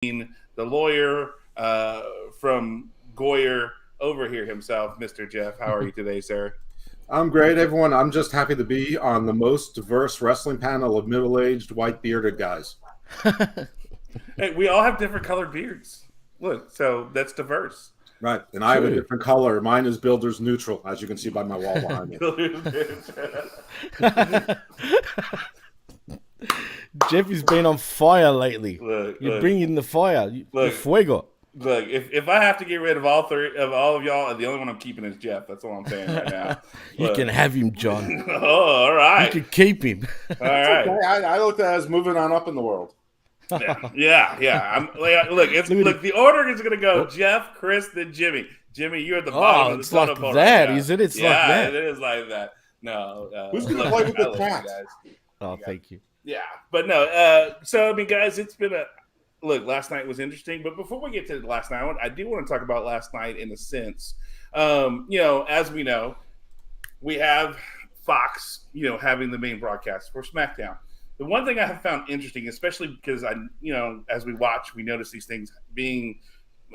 the lawyer from Goyer over here himself, Mr. Jeff. How are you today, sir? I'm great, everyone. I'm just happy to be on the most diverse wrestling panel of middle-aged, white-bearded guys. Hey, we all have different colored beards. Look, so that's diverse. Right, and I have a True. different color. Mine is Builder's Neutral, as you can see by my wall behind me. Jeffy's been on fire lately. You're look, bringing the fire. The look, fuego. look. If I have to get rid of all of y'all, the only one I'm keeping is Jeff. That's all I'm saying right now. You can have him, John. Oh, all right. You can keep him. All right. Okay, I looked at it as moving on up in the world. Yeah. Look. The order is gonna go Jeff, Chris, then Jimmy. Jimmy, you're at the bottom of the it's like totem pole that, right now. is it? It's yeah, like that. it is like that. No, Who's gonna look, play with I the love you cat? guys. Oh, thank you. Yeah, but no. So I mean, guys, it's been a look. Last night was interesting, but before we get to last night, I do want to talk about last night in a sense. As we know, we have Fox, having the main broadcast for Smackdown. The one thing I have found interesting, especially because as we watch, we notice these things being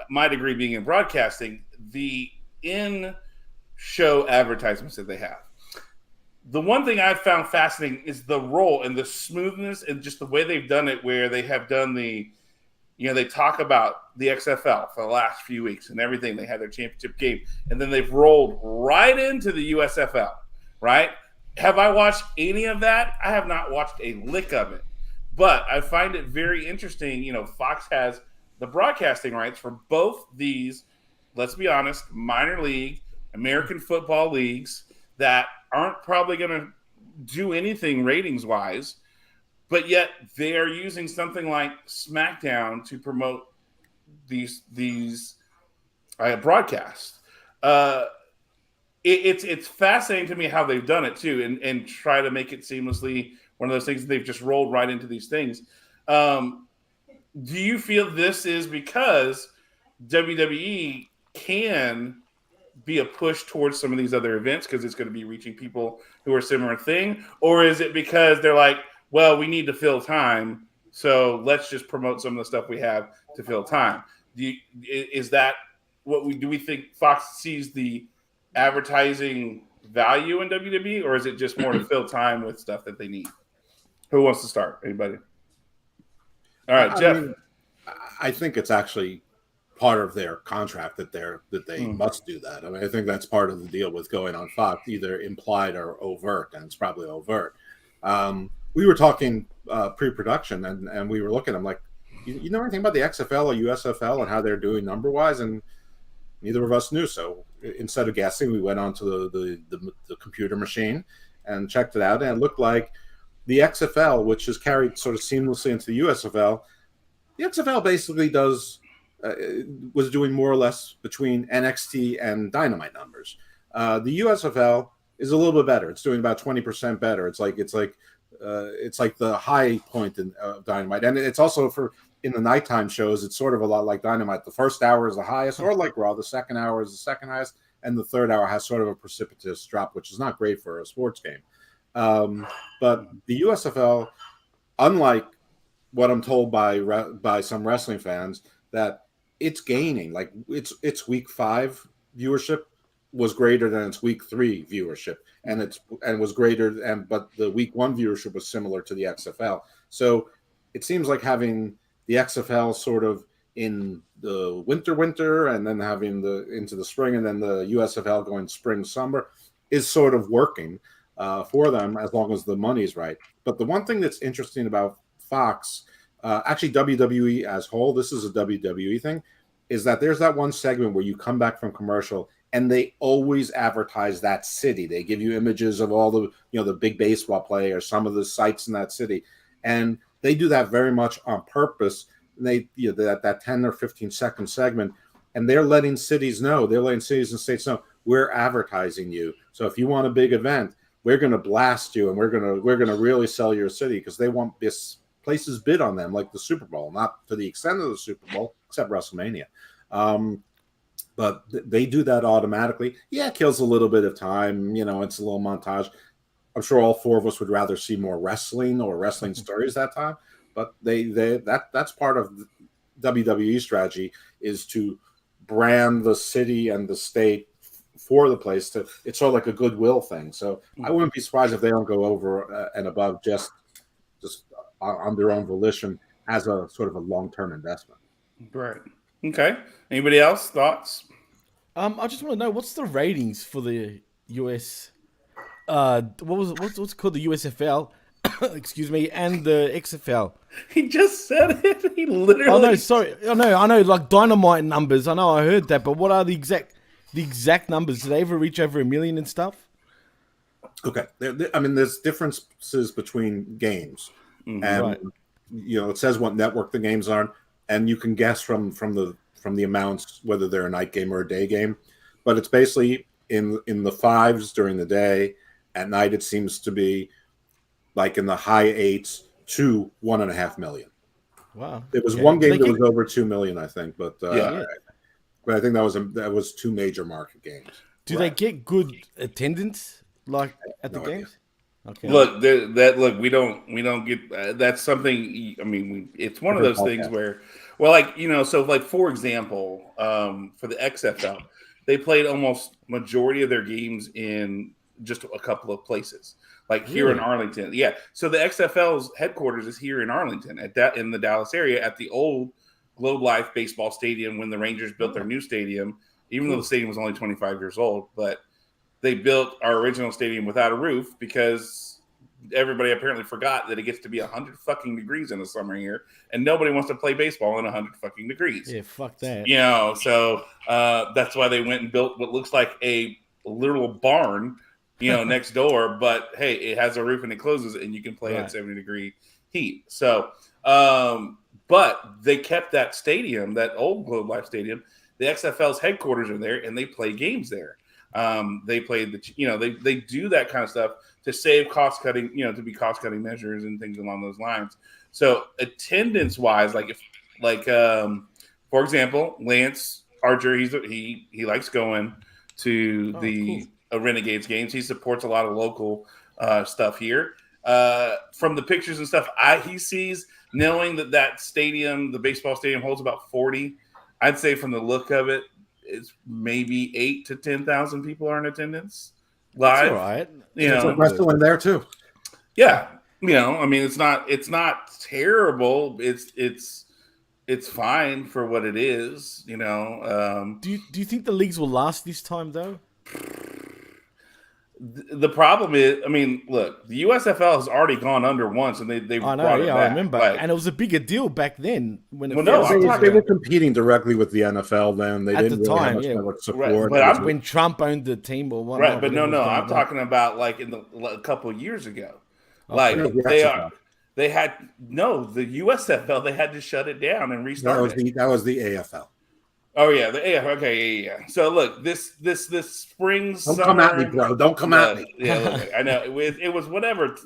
my degree being in broadcasting, the in-show advertisements that they have. The one thing I've found fascinating is the role and the smoothness and just the way they've done it, where they have done they talk about the XFL for the last few weeks and everything. They had their championship game, and then they've rolled right into the USFL, right? Have I watched any of that? I have not watched a lick of it, but I find it very interesting. Fox has the broadcasting rights for both these, let's be honest, minor league, American football leagues that aren't probably going to do anything ratings wise, but yet they are using something like Smackdown to promote these broadcasts. It's fascinating to me how they've done it too, and try to make it seamlessly one of those things that they've just rolled right into these things. Do you feel this is because WWE can be a push towards some of these other events because it's going to be reaching people who are similar thing, or is it because they're like, well, we need to fill time, so let's just promote some of the stuff we have to fill time? Is that what do we think Fox sees the advertising value in WWE, or is it just more to fill time with stuff that they need? Who wants to start? Anybody? All right, Jeff. I think it's actually part of their contract that they must do that. I mean, I think that's part of the deal with going on Fox, either implied or overt, and it's probably overt. We were talking pre-production, and we were looking. I'm like, you know anything about the XFL or USFL and how they're doing number-wise? And neither of us knew. So instead of guessing, we went onto the computer machine and checked it out, and it looked like the XFL, which is carried sort of seamlessly into the USFL. The XFL basically was doing more or less between NXT and Dynamite numbers. The USFL is a little bit better. It's doing about 20% better. It's like the high point in Dynamite, and it's also in the nighttime shows. It's sort of a lot like Dynamite. The first hour is the highest, or like Raw, the second hour is the second highest, and the third hour has sort of a precipitous drop, which is not great for a sports game. But the USFL, unlike what I'm told by some wrestling fans, that it's gaining. Like its week 5 viewership was greater than its week 3 viewership, and was greater, but the week 1 viewership was similar to the XFL. So it seems like having the XFL sort of in the winter, and then having into the spring, and then the USFL going spring summer is sort of working for them as long as the money's right. But the one thing that's interesting about Fox, actually WWE as whole, this is a WWE thing, is that there's that one segment where you come back from commercial and they always advertise that city. They give you images of all the big baseball players, some of the sites in that city, and they do that very much on purpose. And they that 10 or 15-second segment, and they're letting cities and states know, we're advertising you. So if you want a big event, we're going to blast you, and we're going to really sell your city, because they want this places bid on them, like the Super Bowl, not to the extent of the Super Bowl, except WrestleMania. But they do that automatically. Yeah, it kills a little bit of time. It's a little montage. I'm sure all 4 of us would rather see more wrestling or wrestling stories that time. But that's part of WWE strategy is to brand the city and the state for the place. It's sort of like a goodwill thing. So I wouldn't be surprised if they don't go over and above just on their own volition as a sort of a long-term investment. Right. Okay. Anybody else? Thoughts? I just want to know, what's the ratings for the US? What's it called? The USFL, excuse me, and the XFL. He just said it. He literally. Oh no, sorry. I know, like dynamite numbers. I know, I heard that, but what are the exact numbers? Do they ever reach over 1 million and stuff? Okay, I mean, there's differences between games, and Right. it says what network the games are, and you can guess from the amounts whether they're a night game or a day game, but it's basically in the fives during the day. At night, it seems to be like in the high 8s to 1.5 million. Wow. There was one game that was over 2 million, I think, but Yeah. but I think that was two major market games. Do they get good attendance like at the No games? Okay. Look, we don't get that's something. I mean, it's one of those things where, well, for example, for the XFL, they played almost majority of their games in just a couple of places, like here in Arlington. Yeah, so the XFL's headquarters is here in Arlington, in the Dallas area, at the old Globe Life baseball stadium when the Rangers built their new stadium. Even though the stadium was only 25 years old, but they built our original stadium without a roof because everybody apparently forgot that it gets to be 100 fucking degrees in the summer here, and nobody wants to play baseball in 100 fucking degrees. Yeah, fuck that. So that's why they went and built what looks like a literal barn, next door. But hey, it has a roof and it closes, and you can play at 70-degree heat. So, but they kept that stadium, that old Globe Life Stadium. The XFL's headquarters are there, and they play games there. They play they do that kind of stuff to save cost cutting, to be cost cutting measures and things along those lines. So attendance wise, for example, Lance Archer, he likes going to the Renegades games. He supports a lot of local stuff here. From the pictures and stuff he sees, knowing that stadium, the baseball stadium, holds about 40. I'd say from the look of it, it's maybe 8,000 to 10,000 people are in attendance live. That's all right. There's wrestling there too. Yeah, I mean, it's not terrible. It's fine for what it is. Do you think the leagues will last this time though? The problem is, I mean, look, the USFL has already gone under once, and they I know, brought it back. I remember, and it was a bigger deal back then when it they were competing directly with the NFL then. They didn't really have much network support. But when Trump owned the team or what? Right, but no, I'm talking about like a couple of years ago. Okay. They had the USFL. They had to shut it down and restart That was the AFL. Oh yeah, the AFL. Okay, yeah. So look, this spring. Don't come at me, bro. Don't come at me. Yeah, look, I know it was whatever.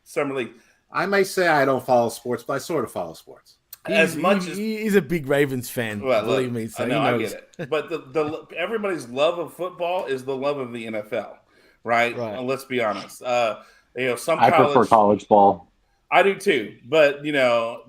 Summer league. I may say I don't follow sports, but I sort of follow sports. He's a big Ravens fan. Believe me, so I get it. But the everybody's love of football is the love of the NFL, right? Let's be honest. I prefer college ball. I do too, but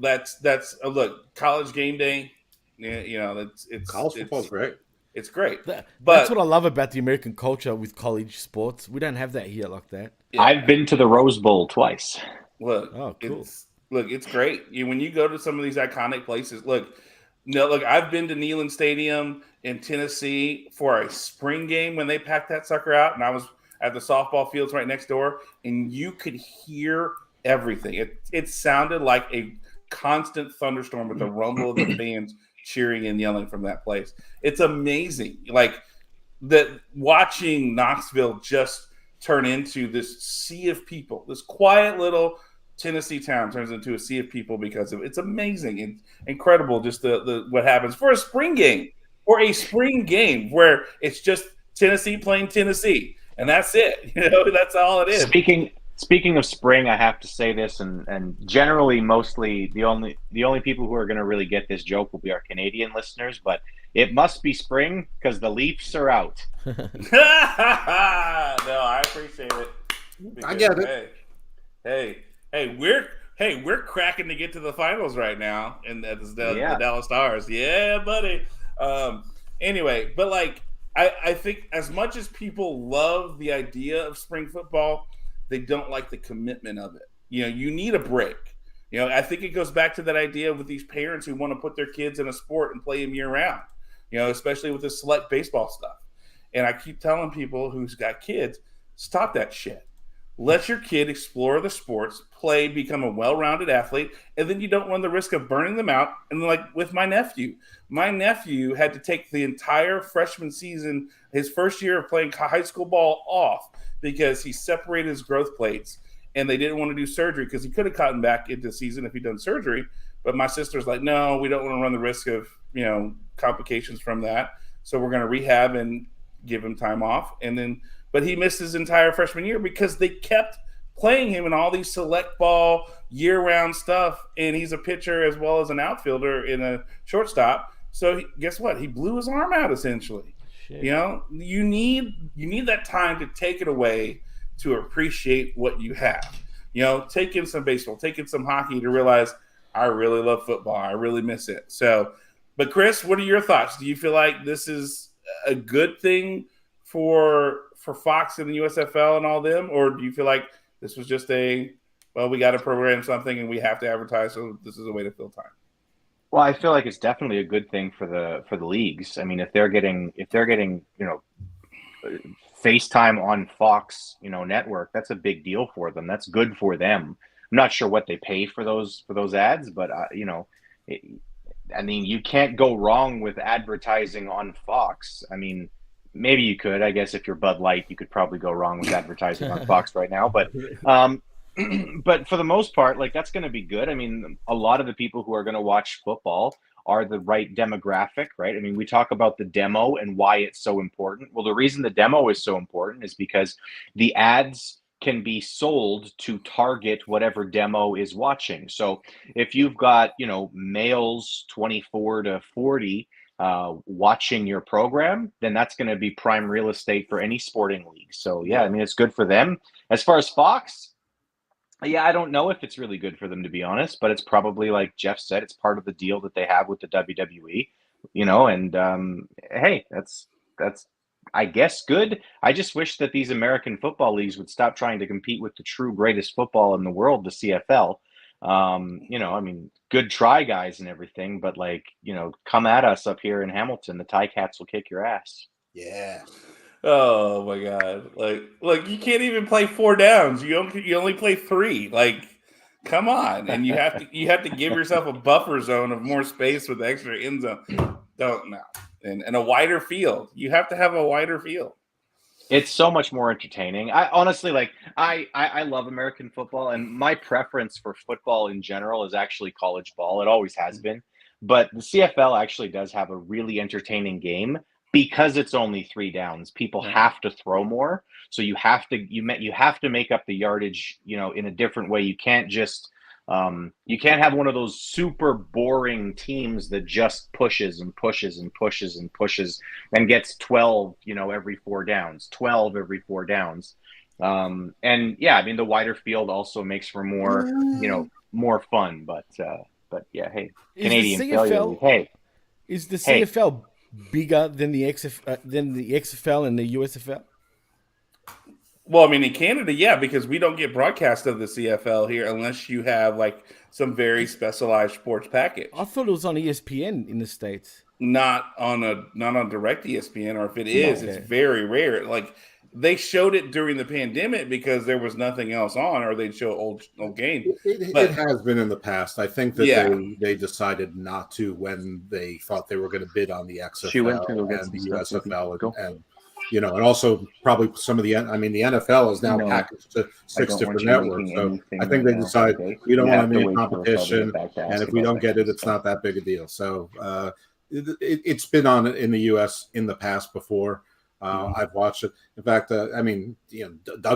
that's look, college game day. Yeah, it's college football's great. It's great. That's what I love about the American culture with college sports. We don't have that here like that. Yeah. I've been to the Rose Bowl twice. Look, cool. It's great. When you go to some of these iconic places, I've been to Neyland Stadium in Tennessee for a spring game when they packed that sucker out, and I was at the softball fields right next door, and you could hear everything. It sounded like a constant thunderstorm with the rumble of the fans cheering and yelling from that place. It's amazing. Like that, watching Knoxville just turn into this sea of people. This quiet little Tennessee town turns into a sea of people because of it's amazing and incredible. Just the what happens for a spring game or a spring game where it's just Tennessee playing Tennessee and that's it. That's all it is. Speaking of spring, I have to say this, and generally, mostly the only people who are going to really get this joke will be our Canadian listeners. But it must be spring because the Leafs are out. No, I appreciate it. I get it. Hey, we're hey, we're cracking to get to the finals right now, and that's the Yeah. Dallas Stars. Yeah, buddy. Anyway, but like I think as much as people love the idea of spring football, they don't like the commitment of it. You need a break. I think it goes back to that idea with these parents who want to put their kids in a sport and play them year round. Especially with this select baseball stuff. And I keep telling people who's got kids, stop that shit. Let your kid explore the sports, play, become a well-rounded athlete, and then you don't run the risk of burning them out. And like with my nephew had to take the entire freshman season, his first year of playing high school ball, off because he separated his growth plates, and they didn't want to do surgery because he could have gotten back into the season if he'd done surgery. But my sister's like, no, we don't want to run the risk of complications from that, so we're going to rehab and give him time off. But he missed his entire freshman year because they kept playing him in all these select ball year-round stuff, and he's a pitcher as well as an outfielder and a shortstop. So guess what? He blew his arm out essentially. Shit. You need that time to take it away to appreciate what you have. Take in some baseball, take in some hockey to realize I really love football. I really miss it. So, but Chris, what are your thoughts? Do you feel like this is a good thing for Fox and the USFL and all them, or do you feel like this was just we got to program something and we have to advertise, so this is a way to fill time? Well, I feel like it's definitely a good thing for the leagues. I mean, if they're getting FaceTime on Fox network, that's a big deal for them. That's good for them. I'm not sure what they pay for those ads, but I mean, you can't go wrong with advertising on Fox. I mean, maybe you could. I guess if you're Bud Light, you could probably go wrong with advertising on Fox right now. But but for the most part, like, that's going to be good. I mean, a lot of the people who are going to watch football are the right demographic, right? I mean, we talk about the demo and why it's so important. Well, the reason the demo is so important is because the ads can be sold to target whatever demo is watching. So if you've got, males 24 to 40 watching your program, then that's going to be prime real estate for any sporting league. So yeah, I mean, it's good for them. As far as Fox, yeah, I don't know if it's really good for them, to be honest, but it's probably, like Jeff said, it's part of the deal that they have with the WWE, and hey, that's I guess good. I just wish that these American football leagues would stop trying to compete with the true greatest football in the world, the CFL. I mean, good try, guys, and everything, but come at us up here in Hamilton. The Ticats will kick your ass. Yeah. Oh my God! Like you can't even play 4 downs. You only play 3. Like, come on! And you have to give yourself a buffer zone of more space with extra end zone. Don't know. And a wider field. You have to have a wider field. It's so much more entertaining. I honestly I love American football, and my preference for football in general is actually college ball. It always has been. But the CFL actually does have a really entertaining game because it's only 3 downs. People have to throw more. So you have to make up the yardage, in a different way. You can't just you can't have one of those super boring teams that just pushes and pushes and pushes and pushes and gets 12, every 4 downs, 12 every 4 downs. And yeah, I mean, the wider field also makes for more, more fun. But yeah, hey, Canadian failure. Hey, is the CFL bigger than the XFL and the USFL? Well, I mean, in Canada, yeah, because we don't get broadcast of the CFL here unless you have like some very specialized sports package. I thought it was on ESPN in the States. Not on direct ESPN, or if it is, it's very rare. Like, they showed it during the pandemic because there was nothing else on, or they'd show old games. It has been in the past. I think that they decided not to when they thought they were going to bid on the XFL and the USFL and also probably some of the NFL is now packaged to 6 different networks. So I think they decided we don't want any competition, and if we don't get it, it's not that big a deal. So it's been on in the U.S. in the past before. I've watched it. In fact, Doug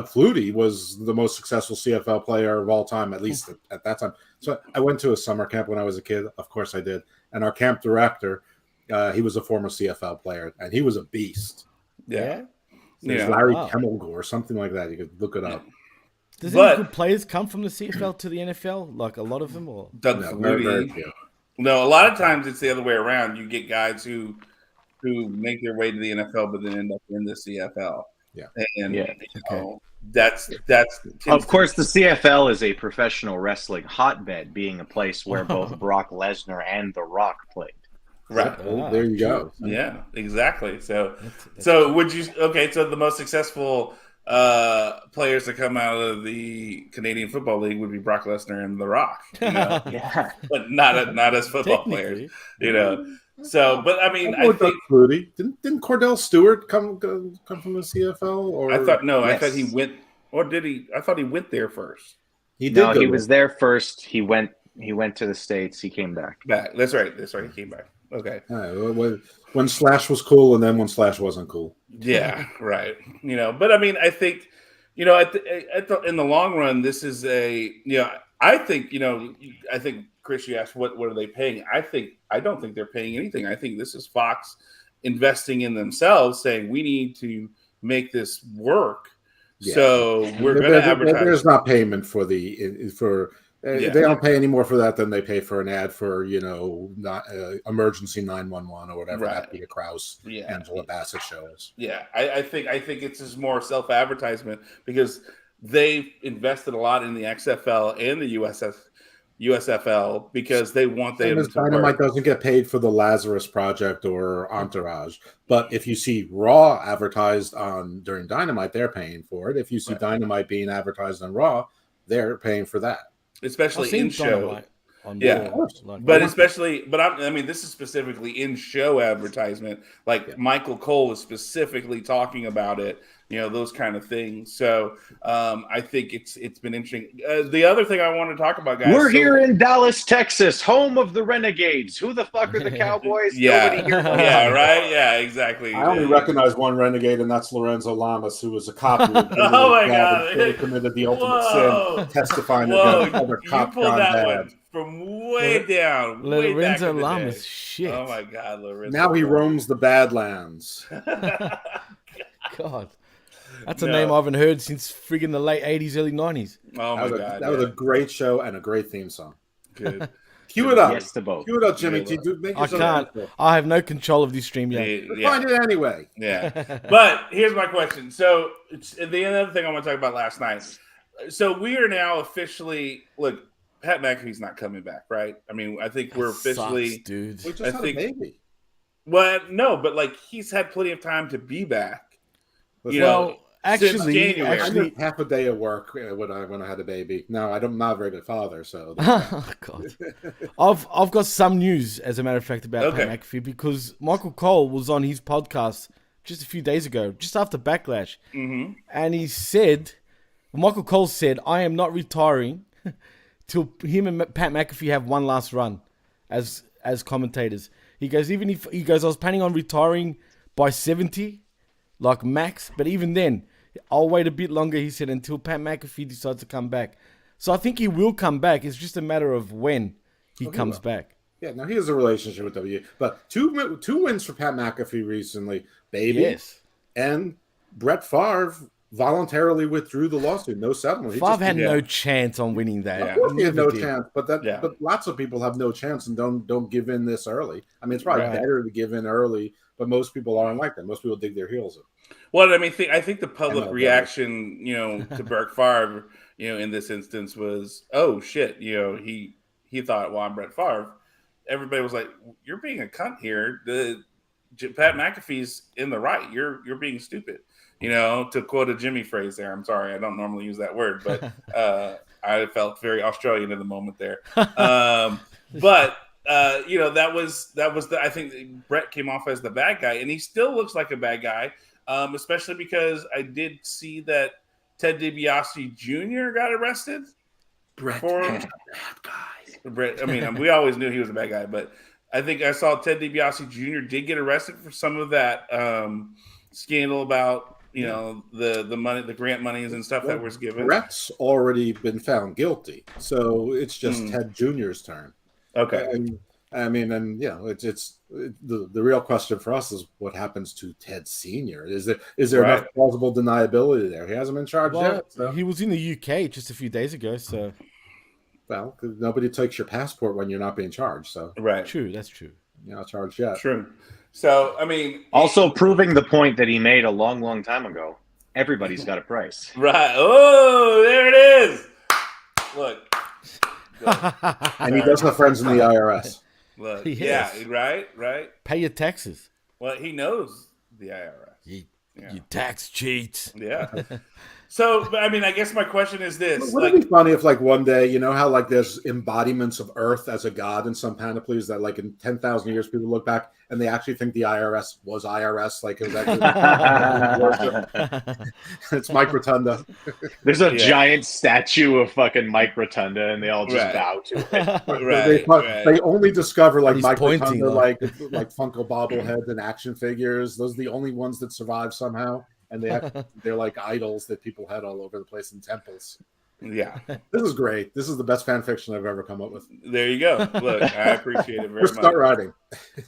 Flutie was the most successful CFL player of all time, at least at that time. So I went to a summer camp when I was a kid. Of course I did. And our camp director, he was a former CFL player, and he was a beast. Yeah. There's Larry Kemmelgore or something like that. You could look it up. Does any But good players come from the CFL to the NFL? Like a lot of them, or Doug No, very, very Flutie. few. No, a lot of times it's the other way around. You get guys who make their way to the NFL, but then end up in the CFL. Yeah. And Yeah. that's Of course, the CFL is a professional wrestling hotbed, being a place where both Brock Lesnar and The Rock played. right. There you go. Yeah, exactly. So That's would you? Okay, so the most successful players to come out of the Canadian Football League would be Brock Lesnar and The Rock, Yeah. but not as football players, technically. So, but I mean, I Doug think Flutie. Didn't Cordell Stewart come from the CFL? Or I thought no, I Yes. thought he went, or did he? I thought he went there first. he did. No, go he there. was there first. He went to the States. He came back. Back. That's right. He came back. Okay. When Slash was cool, and then when Slash wasn't cool. Yeah, right. But I mean, I think, in the long run, this is I think, I think Chris, you asked what are they paying? I don't think they're paying anything. I think this is Fox investing in themselves, saying we need to make this work. Yeah. So we're going to advertise. There's not payment for Yeah. They don't pay any more for that than they pay for an ad for not emergency 911 or whatever Right. that Peter Krause, Yeah. Angela Bassett show is. Yeah, I think it's just more self-advertisement because they've invested a lot in the XFL and the USFL because they want them to Dynamite work. doesn't get paid for the Lazarus Project or Entourage, but if you see Raw advertised during Dynamite, they're paying for it. If you see Right. Dynamite being advertised on Raw, they're paying for that. Especially I've seen in show. Dynamite on Yeah. Raw, like- But I mean, this is specifically in show advertisement. Like Yeah. Michael Cole is specifically talking about it, those kind of things. So I think it's been interesting. The other thing I want to talk about, guys. We're here in Dallas, Texas, home of the Renegades. Who the fuck are the Cowboys? Yeah. Nobody here knows. Yeah, right. Yeah, exactly. I only recognize one renegade, and that's Lorenzo Lamas, who was a cop. Who Oh my God. until he committed the ultimate Whoa. sin, testifying Whoa, against other you cop pulled gone that bad. one from way down. Way back Lorenzo in the Lamas, day. shit. Oh my God, Lorenzo. Now he roams the Badlands. God. That's a No. name I haven't heard since friggin' the late 80s, early 90s. Oh my God. That was a great show and a great theme song. good. Cue it up. Yes to both. Cue it up, Jimmy. Yeah, T. Make I yourself can't. useful. I have no control of this stream yet. Yeah. Find it anyway. Yeah. But here's my question. So the other thing I want to talk about last night. So we are now officially look. Pat McAfee's not coming back, right? I mean, I think we're That officially. sucks, dude. We just I had think- a baby. Well, no, but like he's had plenty of time to be back. Listen, Well, since actually, January. I actually, did half a day of work when I had a baby. No, I'm not a very good father, so oh, God. I've got some news, as a matter of fact, about Okay. Pat McAfee because Michael Cole was on his podcast just a few days ago, just after Backlash, Mm-hmm. and Michael Cole said, "I am not retiring till him and Pat McAfee have one last run as commentators." He goes, I was planning on retiring by 70, like max, but even then, I'll wait a bit longer. He said until Pat McAfee decides to come back. So I think he will come back. It's just a matter of when he comes back. yeah. Now he has a relationship with W, but two wins for Pat McAfee recently, baby, Yes. and Brett Favre voluntarily withdrew the lawsuit. No settlement. He Favre just- had yeah. no chance on winning that. Yeah. Of course, he had no Never did. chance, but lots of people have no chance and don't give in this early. I mean, it's probably Right. better to give in early, but most people aren't like that. Most people dig their heels in. Well, I mean, I think the public MLW. reaction, to Brett Favre, in this instance was, oh shit, he thought, well, I'm Brett Favre. Everybody was like, you're being a cunt here. Pat McAfee's in the right. You're being stupid. To quote a Jimmy phrase there. I'm sorry, I don't normally use that word, but I felt very Australian in the moment there. But that was I think Brett came off as the bad guy, and he still looks like a bad guy, especially because I did see that Ted DiBiase Jr. got arrested. Brett For- is a bad guy. Brett, I mean, we always knew he was a bad guy, but I think I saw Ted DiBiase Jr. did get arrested for some of that scandal about the money, the grant monies and stuff that was given. Brett's already been found guilty, so it's just Ted Jr.'s turn. Okay. And I mean, and the real question for us is what happens to Ted Senior? Is there enough plausible deniability there? He hasn't been charged yet. So. He was in the UK just a few days ago, so. Well, nobody takes your passport when you're not being charged. So true, that's true. You're not charged yet. True. So I mean, also proving the point that he made a long, long time ago. Everybody's got a price. Right. Oh, there it is. Look. And he doesn't have friends in the IRS. Look. Yeah. Right. Pay your taxes. Well, he knows the IRS. You tax cheats. Yeah. So, I mean, I guess my question is this: Wouldn't it be funny if, like, one day, you know how like there's embodiments of Earth as a god in some panoplies that, like, in 10,000 years, people look back and they actually think the IRS was IRS, like it was actually it's Mike Rotunda. There's a giant statue of fucking Mike Rotunda, and they all just bow to it. They only discover like He's Mike pointing, Rotunda, like Funko bobbleheads and action figures. Those are the only ones that survive somehow. And they're like idols that people had all over the place in temples. Yeah. This is great. This is the best fan fiction I've ever come up with. There you go. Look, I appreciate it very much. Start writing.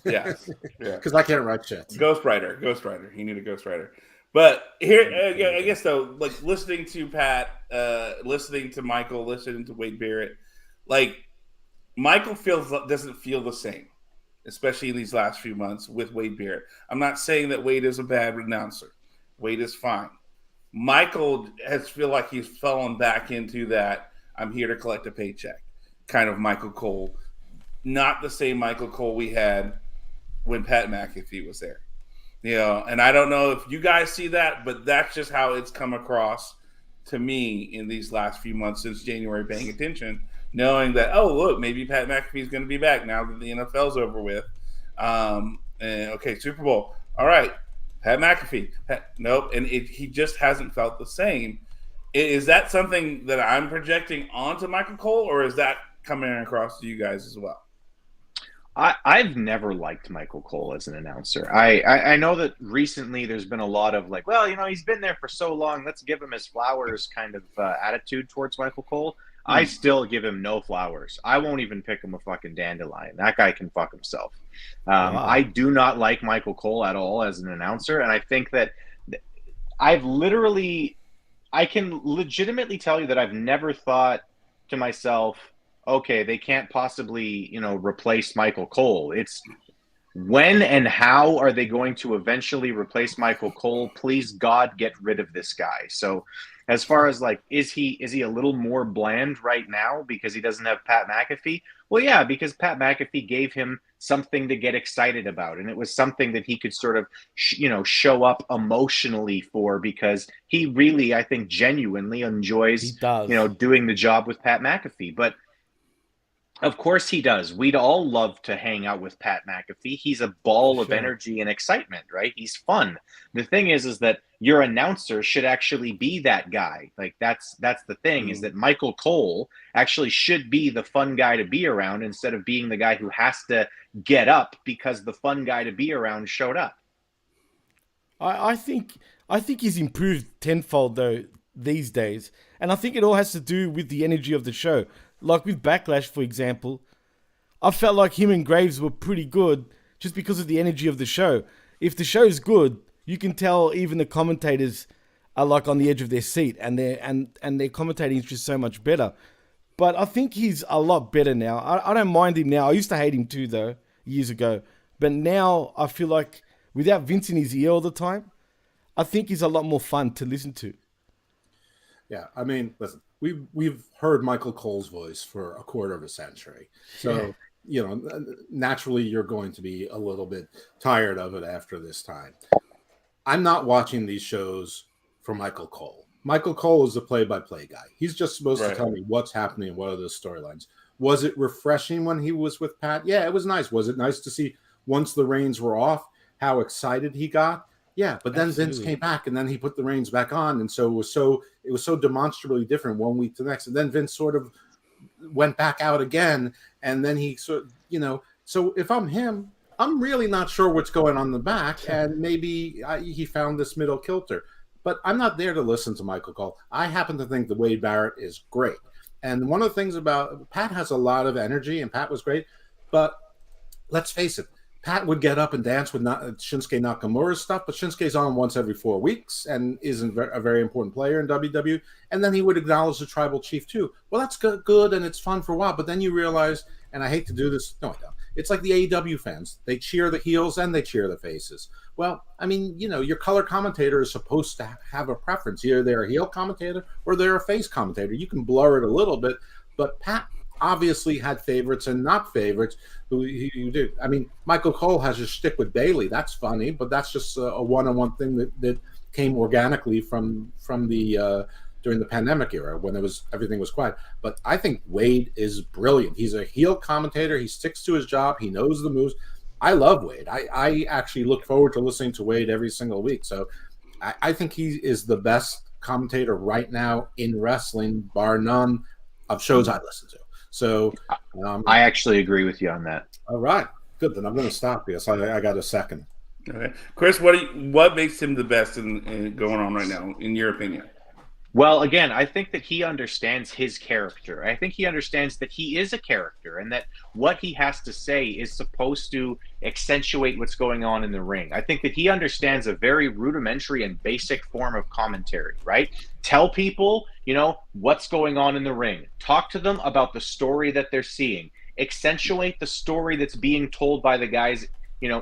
Yeah. Because I can't write shit. Ghostwriter. You need a ghostwriter. But here, I guess, though, like listening to Pat, listening to Michael, listening to Wade Barrett, like Michael doesn't feel the same, especially in these last few months with Wade Barrett. I'm not saying that Wade is a bad announcer. Wade is fine. Michael has feel like he's fallen back into that I'm here to collect a paycheck kind of Michael Cole. Not the same Michael Cole we had when Pat McAfee was there. You know, and I don't know if you guys see that, but that's just how it's come across to me in these last few months since January, paying attention, knowing that, oh, look, maybe Pat McAfee is going to be back now that the NFL's over with. And okay, Super Bowl. All right. Pat McAfee. Nope. And he just hasn't felt the same. Is that something that I'm projecting onto Michael Cole, or is that coming across to you guys as well? I've never liked Michael Cole as an announcer. I know that recently there's been a lot of like, well, you know, he's been there for so long, let's give him his flowers kind of attitude towards Michael Cole. I still give him no flowers. I won't even pick him a fucking dandelion. That guy can fuck himself. I do not like Michael Cole at all as an announcer, and I think that I can legitimately tell you that I've never thought to myself, okay, they can't possibly, you know, replace Michael Cole. It's when and how are they going to eventually replace Michael Cole? Please, God, get rid of this guy. So as far as like, is he a little more bland right now because he doesn't have Pat McAfee? Well, yeah, because Pat McAfee gave him something to get excited about. And it was something that he could sort of, show up emotionally for, because he really, I think, genuinely enjoys, doing the job with Pat McAfee. But of course he does. We'd all love to hang out with Pat McAfee. He's a ball of energy and excitement, right? He's fun. The thing is that your announcer should actually be that guy. Like that's the thing, is that Michael Cole actually should be the fun guy to be around instead of being the guy who has to get up because the fun guy to be around showed up. I think he's improved tenfold though these days, and I think it all has to do with the energy of the show. Like with Backlash, for example, I felt like him and Graves were pretty good just because of the energy of the show. If the show's good, you can tell even the commentators are like on the edge of their seat, and their commentating is just so much better. But I think he's a lot better now. I don't mind him now. I used to hate him too, though, years ago. But now I feel like without Vince in his ear all the time, I think he's a lot more fun to listen to. Yeah, I mean, listen, we've heard Michael Cole's voice for a quarter of a century. So, naturally you're going to be a little bit tired of it after this time. I'm not watching these shows for Michael Cole. Michael Cole is the play-by-play guy. He's just supposed to tell me what's happening and what are the storylines. Was it refreshing when he was with Pat? Yeah, it was nice. Was it nice to see once the reins were off, how excited he got? Yeah, but then Vince came back and then he put the reins back on, and so it was so demonstrably different one week to the next. And then Vince sort of went back out again, and then he so if I'm him, I'm really not sure what's going on in the back, and maybe he found this middle kilter. But I'm not there to listen to Michael Cole. I happen to think that Wade Barrett is great, and one of the things about Pat has a lot of energy, and Pat was great, but let's face it, Pat would get up and dance with Shinsuke Nakamura's stuff, but Shinsuke's on once every 4 weeks and isn't a very important player in WWE. And then he would acknowledge the tribal chief too. Well, that's good and it's fun for a while, but then you realize, and I hate to do this, no, I don't. It's like the AEW fans. They cheer the heels and they cheer the faces. Well, I mean, your color commentator is supposed to have a preference. Either they're a heel commentator or they're a face commentator. You can blur it a little bit, but Pat obviously had favorites and not favorites who you do. I mean, Michael Cole has a shtick with Bailey. That's funny, but that's just a one-on-one thing that came organically from the during the pandemic era when everything was quiet. But I think Wade is brilliant. He's a heel commentator. He sticks to his job. He knows the moves. I love Wade. I actually look forward to listening to Wade every single week. So I think he is the best commentator right now in wrestling, bar none, of shows I listen to. So I actually agree with you on that. All right, good. Then I'm going to stop because I got a second. Okay, Chris, what makes him the best in going on right now, in your opinion? Well, again, I think that he understands his character. I think he understands that he is a character and that what he has to say is supposed to accentuate what's going on in the ring. I think that he understands a very rudimentary and basic form of commentary, right? Tell people, what's going on in the ring. Talk to them about the story that they're seeing. Accentuate the story that's being told by the guys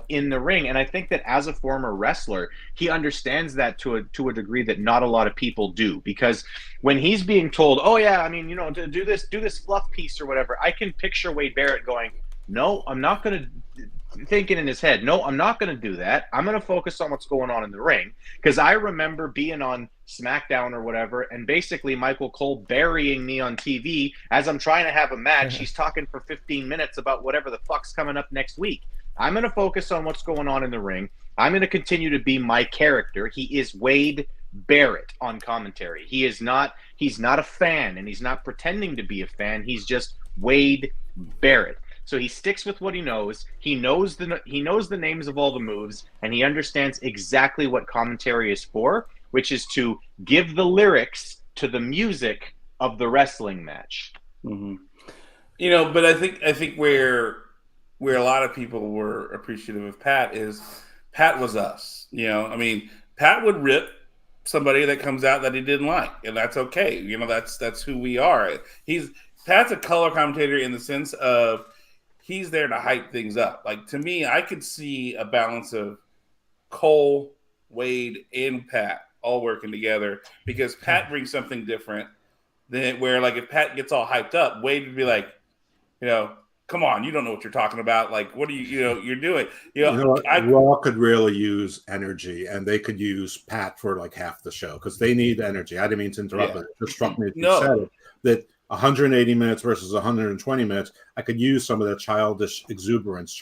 in the ring. And I think that as a former wrestler, he understands that to a degree that not a lot of people do, because when he's being told, oh yeah, I mean, do this fluff piece or whatever, I can picture Wade Barrett going, no, I'm not going to, thinking in his head, no, I'm not going to do that. I'm going to focus on what's going on in the ring. Because I remember being on Smackdown or whatever, and basically Michael Cole burying me on TV as I'm trying to have a match. He's talking for 15 minutes about whatever the fuck's coming up next week. I'm going to focus on what's going on in the ring. I'm going to continue to be my character. He is Wade Barrett on commentary. He's not a fan, and he's not pretending to be a fan. He's just Wade Barrett. So he sticks with what he knows. He knows the names of all the moves, and he understands exactly what commentary is for, which is to give the lyrics to the music of the wrestling match. Mm-hmm. But I think where a lot of people were appreciative of Pat is Pat was us. I mean, Pat would rip somebody that comes out that he didn't like, and that's okay. That's who we are. Pat's a color commentator in the sense of he's there to hype things up. Like, to me, I could see a balance of Cole, Wade, and Pat all working together, because Pat brings something different than where, like, if Pat gets all hyped up, Wade would be like, come on, you don't know what you're talking about. Like, what are you're doing? Raw could really use energy, and they could use Pat for like half the show because they need energy. I didn't mean to interrupt, but it just struck me as you said it, that 180 minutes versus 120 minutes, I could use some of that childlike exuberance,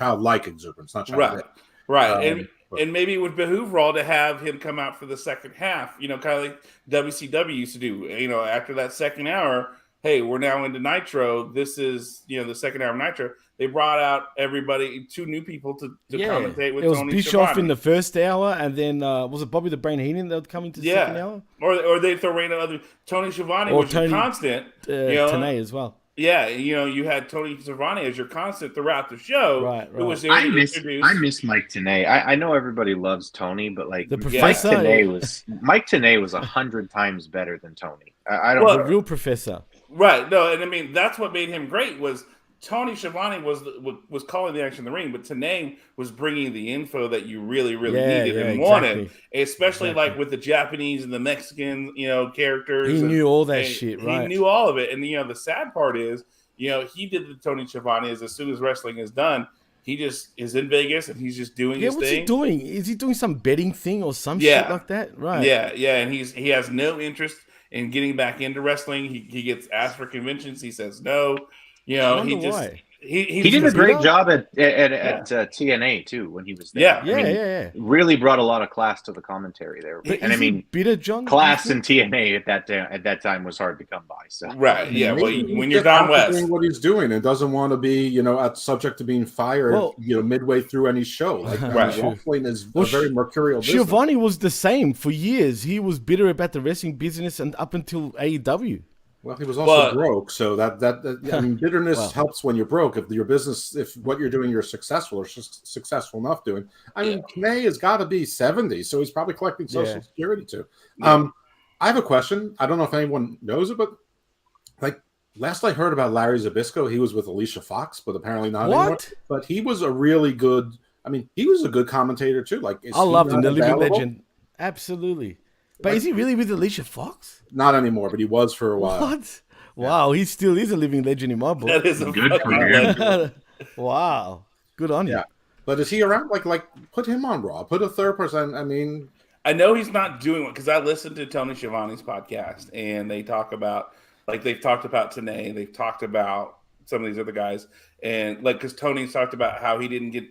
not childish. Right. And maybe it would behoove Raw to have him come out for the second half, kind of like WCW used to do, after that second hour. Hey, we're now into Nitro. This is, the second hour of Nitro. They brought out everybody, 2 new people to commentate with Tony. It was Bischoff in the first hour, and then was it Bobby the Brain Heenan that would come into the second hour? Or they throw in other. Tony Schiavone was your constant. Tenay as well. Yeah, you had Tony Schiavone as your constant throughout the show. Right. Who was there I miss Mike Tenay. I know everybody loves Tony, but like the professor, Mike Tenay was 100 times better than Tony. The real professor. Right. No, and I mean that's what made him great was Tony Schiavone was calling the action in the ring, but Tenay was bringing the info that you really, really needed and wanted, especially like with the Japanese and the Mexican, characters. He knew all that shit, right? He knew all of it, and the sad part is, he did the Tony Schiavone as soon as wrestling is done, he just is in Vegas and he's just doing his thing. What's he doing? Is he doing some betting thing or some shit like that? Right. Yeah, and he has no interest in getting back into wrestling. He gets asked for conventions, he says no. He did a great job at TNA too when he was there. Yeah. Really brought a lot of class to the commentary there. And I mean, bitter John class in TNA at that time was hard to come by. So right, yeah. Well, when you're Don West, doing what he's doing and doesn't want to be, subject to being fired, midway through any show. Like wrestling is a very mercurial business. Schiavone was the same for years. He was bitter about the wrestling business and up until AEW. Well, he was also But- broke, so that I mean, bitterness Well. helps when you're broke. If your business, if what you're doing, you're successful or successful enough doing. I mean, Kane has got to be 70, so he's probably collecting Social Security too. Yeah. I have a question. I don't know if anyone knows it, but like last I heard about Larry Zabisco, he was with Alicia Fox, but apparently not anymore. What? But he was a really good. I mean, he was a good commentator too. Like, I loved him, the living available? legend. Absolutely. But is he really with Alicia Fox? Not anymore, but he was for a while. What? Wow, he still is a living legend in my book. That is a Good fucking for him. legend. Wow. Good on you. Yeah. But is he around? Like, put him on Raw. Put a third person. I mean, I know he's not doing it because I listened to Tony Schiavone's podcast and they talk about, like, they've talked about Tenay, they've talked about some of these other guys, and like, because Tony's talked about how he didn't get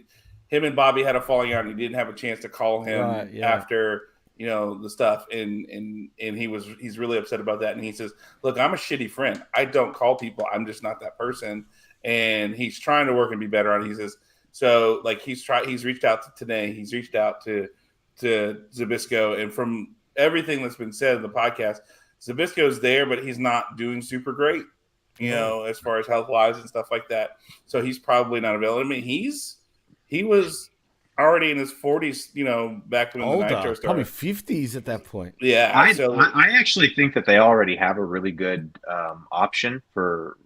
him and Bobby had a falling out and he didn't have a chance to call him after the stuff, and he's really upset about that, and he says, look, I'm a shitty friend, I don't call people, I'm just not that person, and he's trying to work and be better on it. He says, so like he's reached out to Tenay, he's reached out to Zabisco, and from everything that's been said in the podcast, Zabisco's there, but he's not doing super great, as far as health wise and stuff like that. So he's probably not available. I mean, he was already in his 40s, back when Older, the Nitro started. probably 50s at that point. Yeah, I actually think that they already have a really good option for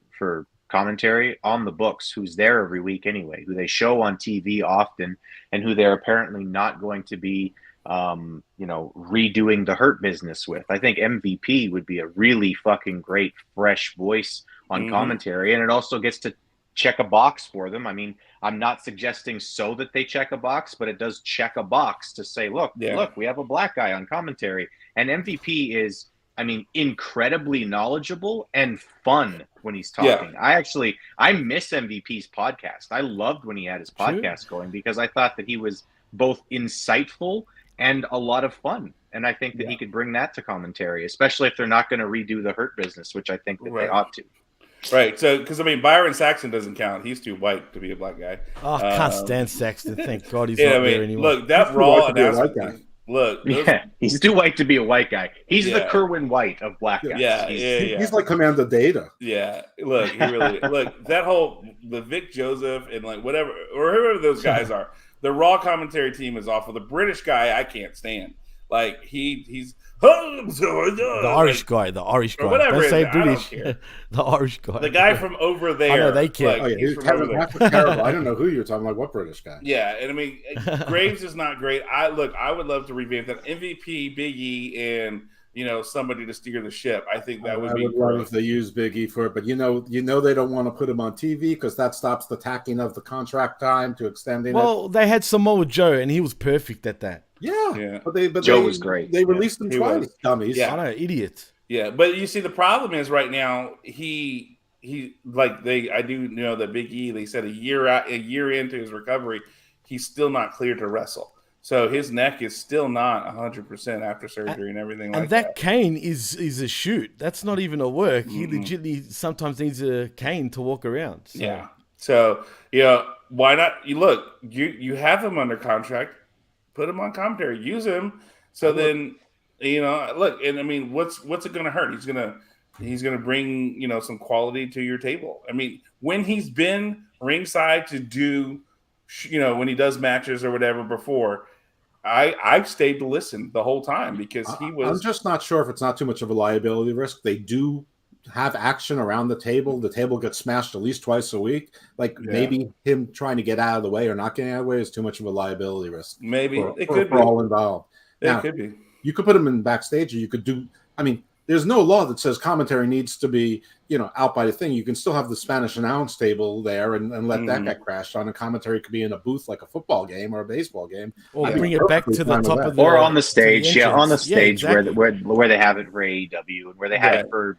commentary on the books, who's there every week anyway, who they show on TV often, and who they're apparently not going to be redoing the Hurt Business with. I think MVP would be a really fucking great fresh voice on commentary, and it also gets to check a box for them. I mean, I'm not suggesting so that they check a box, but it does check a box to say, look, we have a black guy on commentary. And MVP is, I mean, incredibly knowledgeable and fun when he's talking. Yeah. I miss MVP's podcast. I loved when he had his podcast going, because I thought that he was both insightful and a lot of fun. And I think that he could bring that to commentary, especially if they're not going to redo the Hurt Business, which I think that they ought to. Right. So, because I mean, Byron Saxton doesn't count. He's too white to be a black guy. Oh, I can't stand Saxton. Thank God he's not there anymore. Look, that Raw announcement. Look, he's too white to be a white guy. He's the Kerwin White of black guys. Yeah, he's like Commander Data. Yeah, look, he really that whole the Vic Joseph and like whatever or whoever those guys are. The Raw commentary team is awful. The British guy I can't stand. Like he's the Irish guy. Or whatever. Don't say I don't British. care. The Irish guy. The guy from over there. I know they care. Like, he's from over there. terrible. I don't know who you're talking about. What British guy? Yeah, and I mean Graves is not great. I would love to revamp that. MVP, Big E, and somebody to steer the ship. I think that would be great. Love if they use Big E for it, but they don't want to put him on TV because that stops the tacking of the contract time to extending. Well, they had Samoa Joe, and he was perfect at that. Yeah. But Joe was great. They released him twice, dummies. Yeah. I know, idiot. Yeah, but you see, the problem is right now I do know that Big E. They said a year into his recovery, he's still not cleared to wrestle. So his neck is still not 100% after surgery and everything like that. And that cane is a shoot. That's not even a work. He legitimately sometimes needs a cane to walk around. So. Yeah. So why not? You have him under contract. Put him on commentary. Use him. So then, look. And I mean, what's it going to hurt? He's gonna bring some quality to your table. I mean, when he's been ringside to do, when he does matches or whatever before, I've stayed to listen the whole time because he was. I'm just not sure if it's not too much of a liability risk. They do have action around the table. The table gets smashed at least twice a week. Maybe him trying to get out of the way or not getting out of the way is too much of a liability risk. Maybe it could be all involved. It could be. You could put him in backstage, or you could do. I mean, there's no law that says commentary needs to be out by the thing. You can still have the Spanish announce table there and let that get crashed on. And commentary could be in a booth like a football game or a baseball game, or bring it back to the top of the or on the stage. On the stage exactly. where they have it for AEW and where they had it for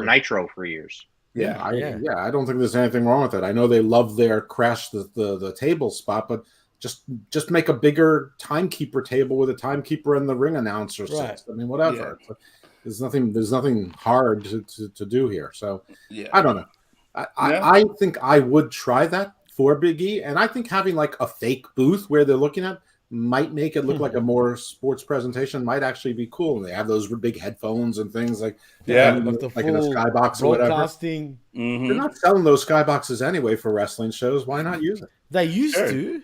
Nitro for years. I don't think there's anything wrong with it. I know they love their crash the table spot, but just make a bigger timekeeper table with a timekeeper and the ring announcer sits. I mean, whatever. Yeah. There's nothing hard to do here. So I don't know. I think I would try that for Big E, and I think having like a fake booth where they're looking at might make it look like a more sports presentation. Might actually be cool. And they have those big headphones and things like like the like in a full skybox or whatever. broadcasting. They're not selling those skyboxes anyway for wrestling shows. Why not use it? They used Sure. to.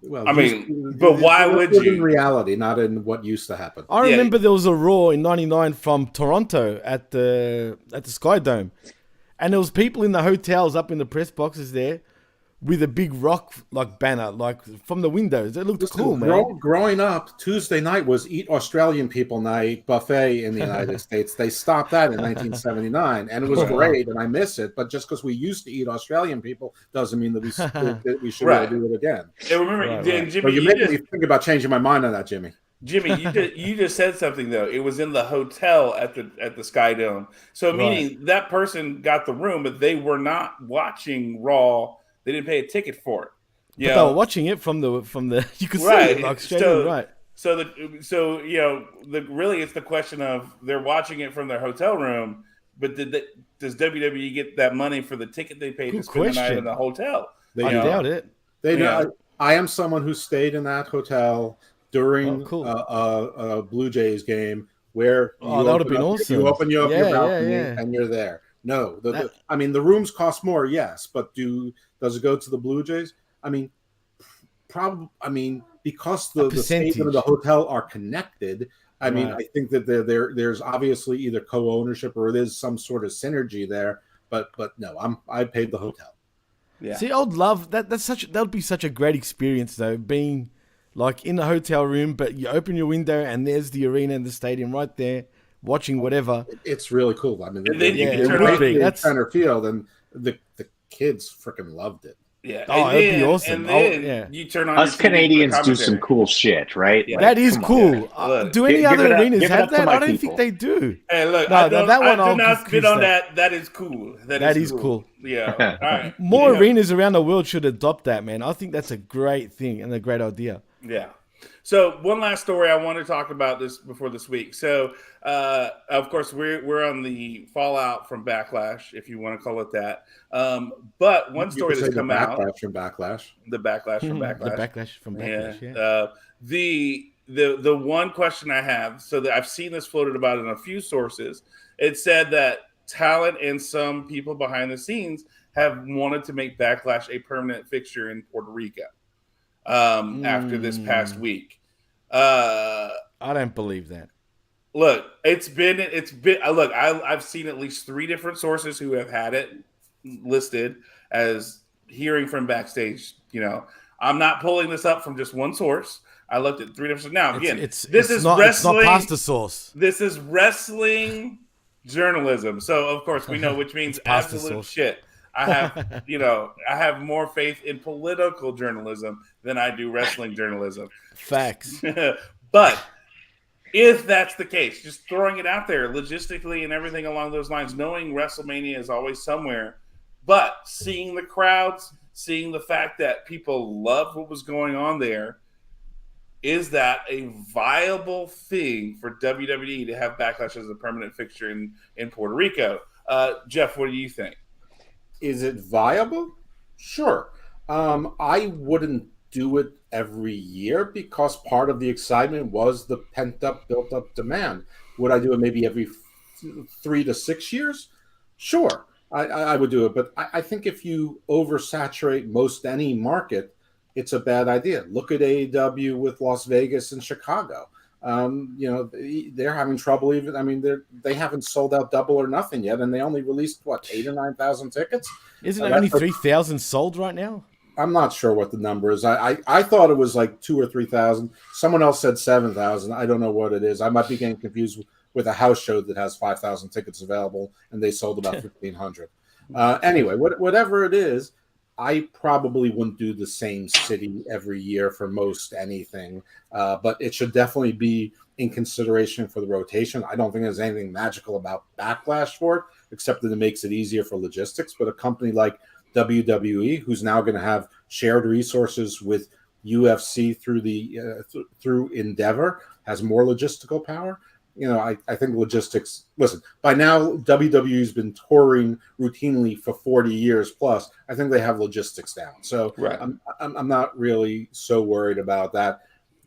Well, I mean, but why would you? In reality, not in what used to happen. I remember there was a Raw in '99 from Toronto at the Sky Dome, and there was people in the hotels up in the press boxes there with a big rock like banner like from the windows. It looked cool, man. Growing up, Tuesday night was Eat Australian People Night buffet in the United States. They stopped that in 1979, and it was great, and I miss it. But just because we used to eat Australian people doesn't mean that we should really do it again. And remember, Jimmy, so you made me think about changing my mind on that, Jimmy. Jimmy, you just said something though. It was in the hotel at the Sky Dome, so meaning that person got the room, but they were not watching Raw. They didn't pay a ticket for it. But they were watching it from the you could see it like straight in, right. So really it's the question of they're watching it from their hotel room, but does WWE get that money for the ticket they paid to spend the night in the hotel? I doubt it. I am someone who stayed in that hotel during a Blue Jays game where that would have been awesome. You open your balcony and you're there. No, the rooms cost more, yes, but does it go to the Blue Jays? I mean, because the stadium and the hotel are connected. I mean, I think that there's obviously either co-ownership or it is some sort of synergy there. But no, I paid the hotel. Yeah. See, I would love that. That would be such a great experience though, being like in the hotel room, but you open your window and there's the arena and the stadium right there, watching whatever. It's really cool. I mean, that's center field, and the kids freaking loved it. Yeah, it'd be awesome. And then you turn on. Us Canadians do some cool shit, right? Yeah. That is cool. Do any other arenas have that? I don't think they do. Hey, look, I do not spit on that. That is cool. That is cool. Yeah. All right. More arenas around the world should adopt that, man. I think that's a great thing and a great idea. Yeah. So one last story I want to talk about before this week. So, of course, we're on the fallout from Backlash, if you want to call it that. But one story that's come out, from Backlash, the Backlash from Backlash, the Backlash from Backlash. The one question I have, so that I've seen this floated about in a few sources. It said that talent and some people behind the scenes have wanted to make Backlash a permanent fixture in Puerto Rico. After this past week, I don't believe that. Look, it's been. Look, I've seen at least 3 different sources who have had it listed as hearing from backstage. You know, I'm not pulling this up from just one source. I looked at 3 different. Now again, this is wrestling. It's not pasta sauce. This is wrestling journalism. So of course we know, which means absolute shit. I have more faith in political journalism than I do wrestling journalism. Facts. But if that's the case, just throwing it out there logistically and everything along those lines, knowing WrestleMania is always somewhere, but seeing the crowds, seeing the fact that people loved what was going on there, is that a viable thing for WWE to have Backlash as a permanent fixture in Puerto Rico? Jeff, what do you think? Is it viable? Sure. I wouldn't do it every year because part of the excitement was the pent-up, built-up demand. Would I do it maybe every 3 to 6 years? Sure, I would do it. But I think if you oversaturate most any market, it's a bad idea. Look at AEW with Las Vegas and Chicago. They're having trouble even. I mean, they haven't sold out Double or Nothing yet, and they only released 8,000 or 9,000 tickets. Isn't it only 3,000 sold right now? I'm not sure what the number is. I thought it was like 2,000 or 3,000. Someone else said 7,000. I don't know what it is. I might be getting confused with a house show that has 5,000 tickets available, and they sold about 1,500. Anyway, whatever it is. I probably wouldn't do the same city every year for most anything, but it should definitely be in consideration for the rotation. I don't think there's anything magical about Backlash for it, except that it makes it easier for logistics. But a company like WWE, who's now going to have shared resources with UFC through Endeavor, has more logistical power. I think logistics. Listen, by now WWE's been touring routinely for 40 years plus. I think they have logistics down. So Right. I'm not really so worried about that.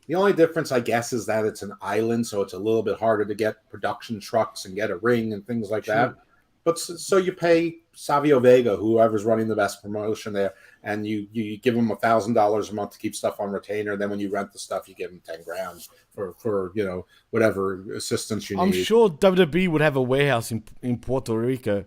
The only difference, I guess, is that it's an island, so it's a little bit harder to get production trucks and get a ring and things like that. But so you pay Savio Vega, whoever's running the best promotion there, and you give them $1,000 a month to keep stuff on retainer. Then when you rent the stuff, you give them $10,000 for whatever assistance you need. I'm sure WWE would have a warehouse in Puerto Rico.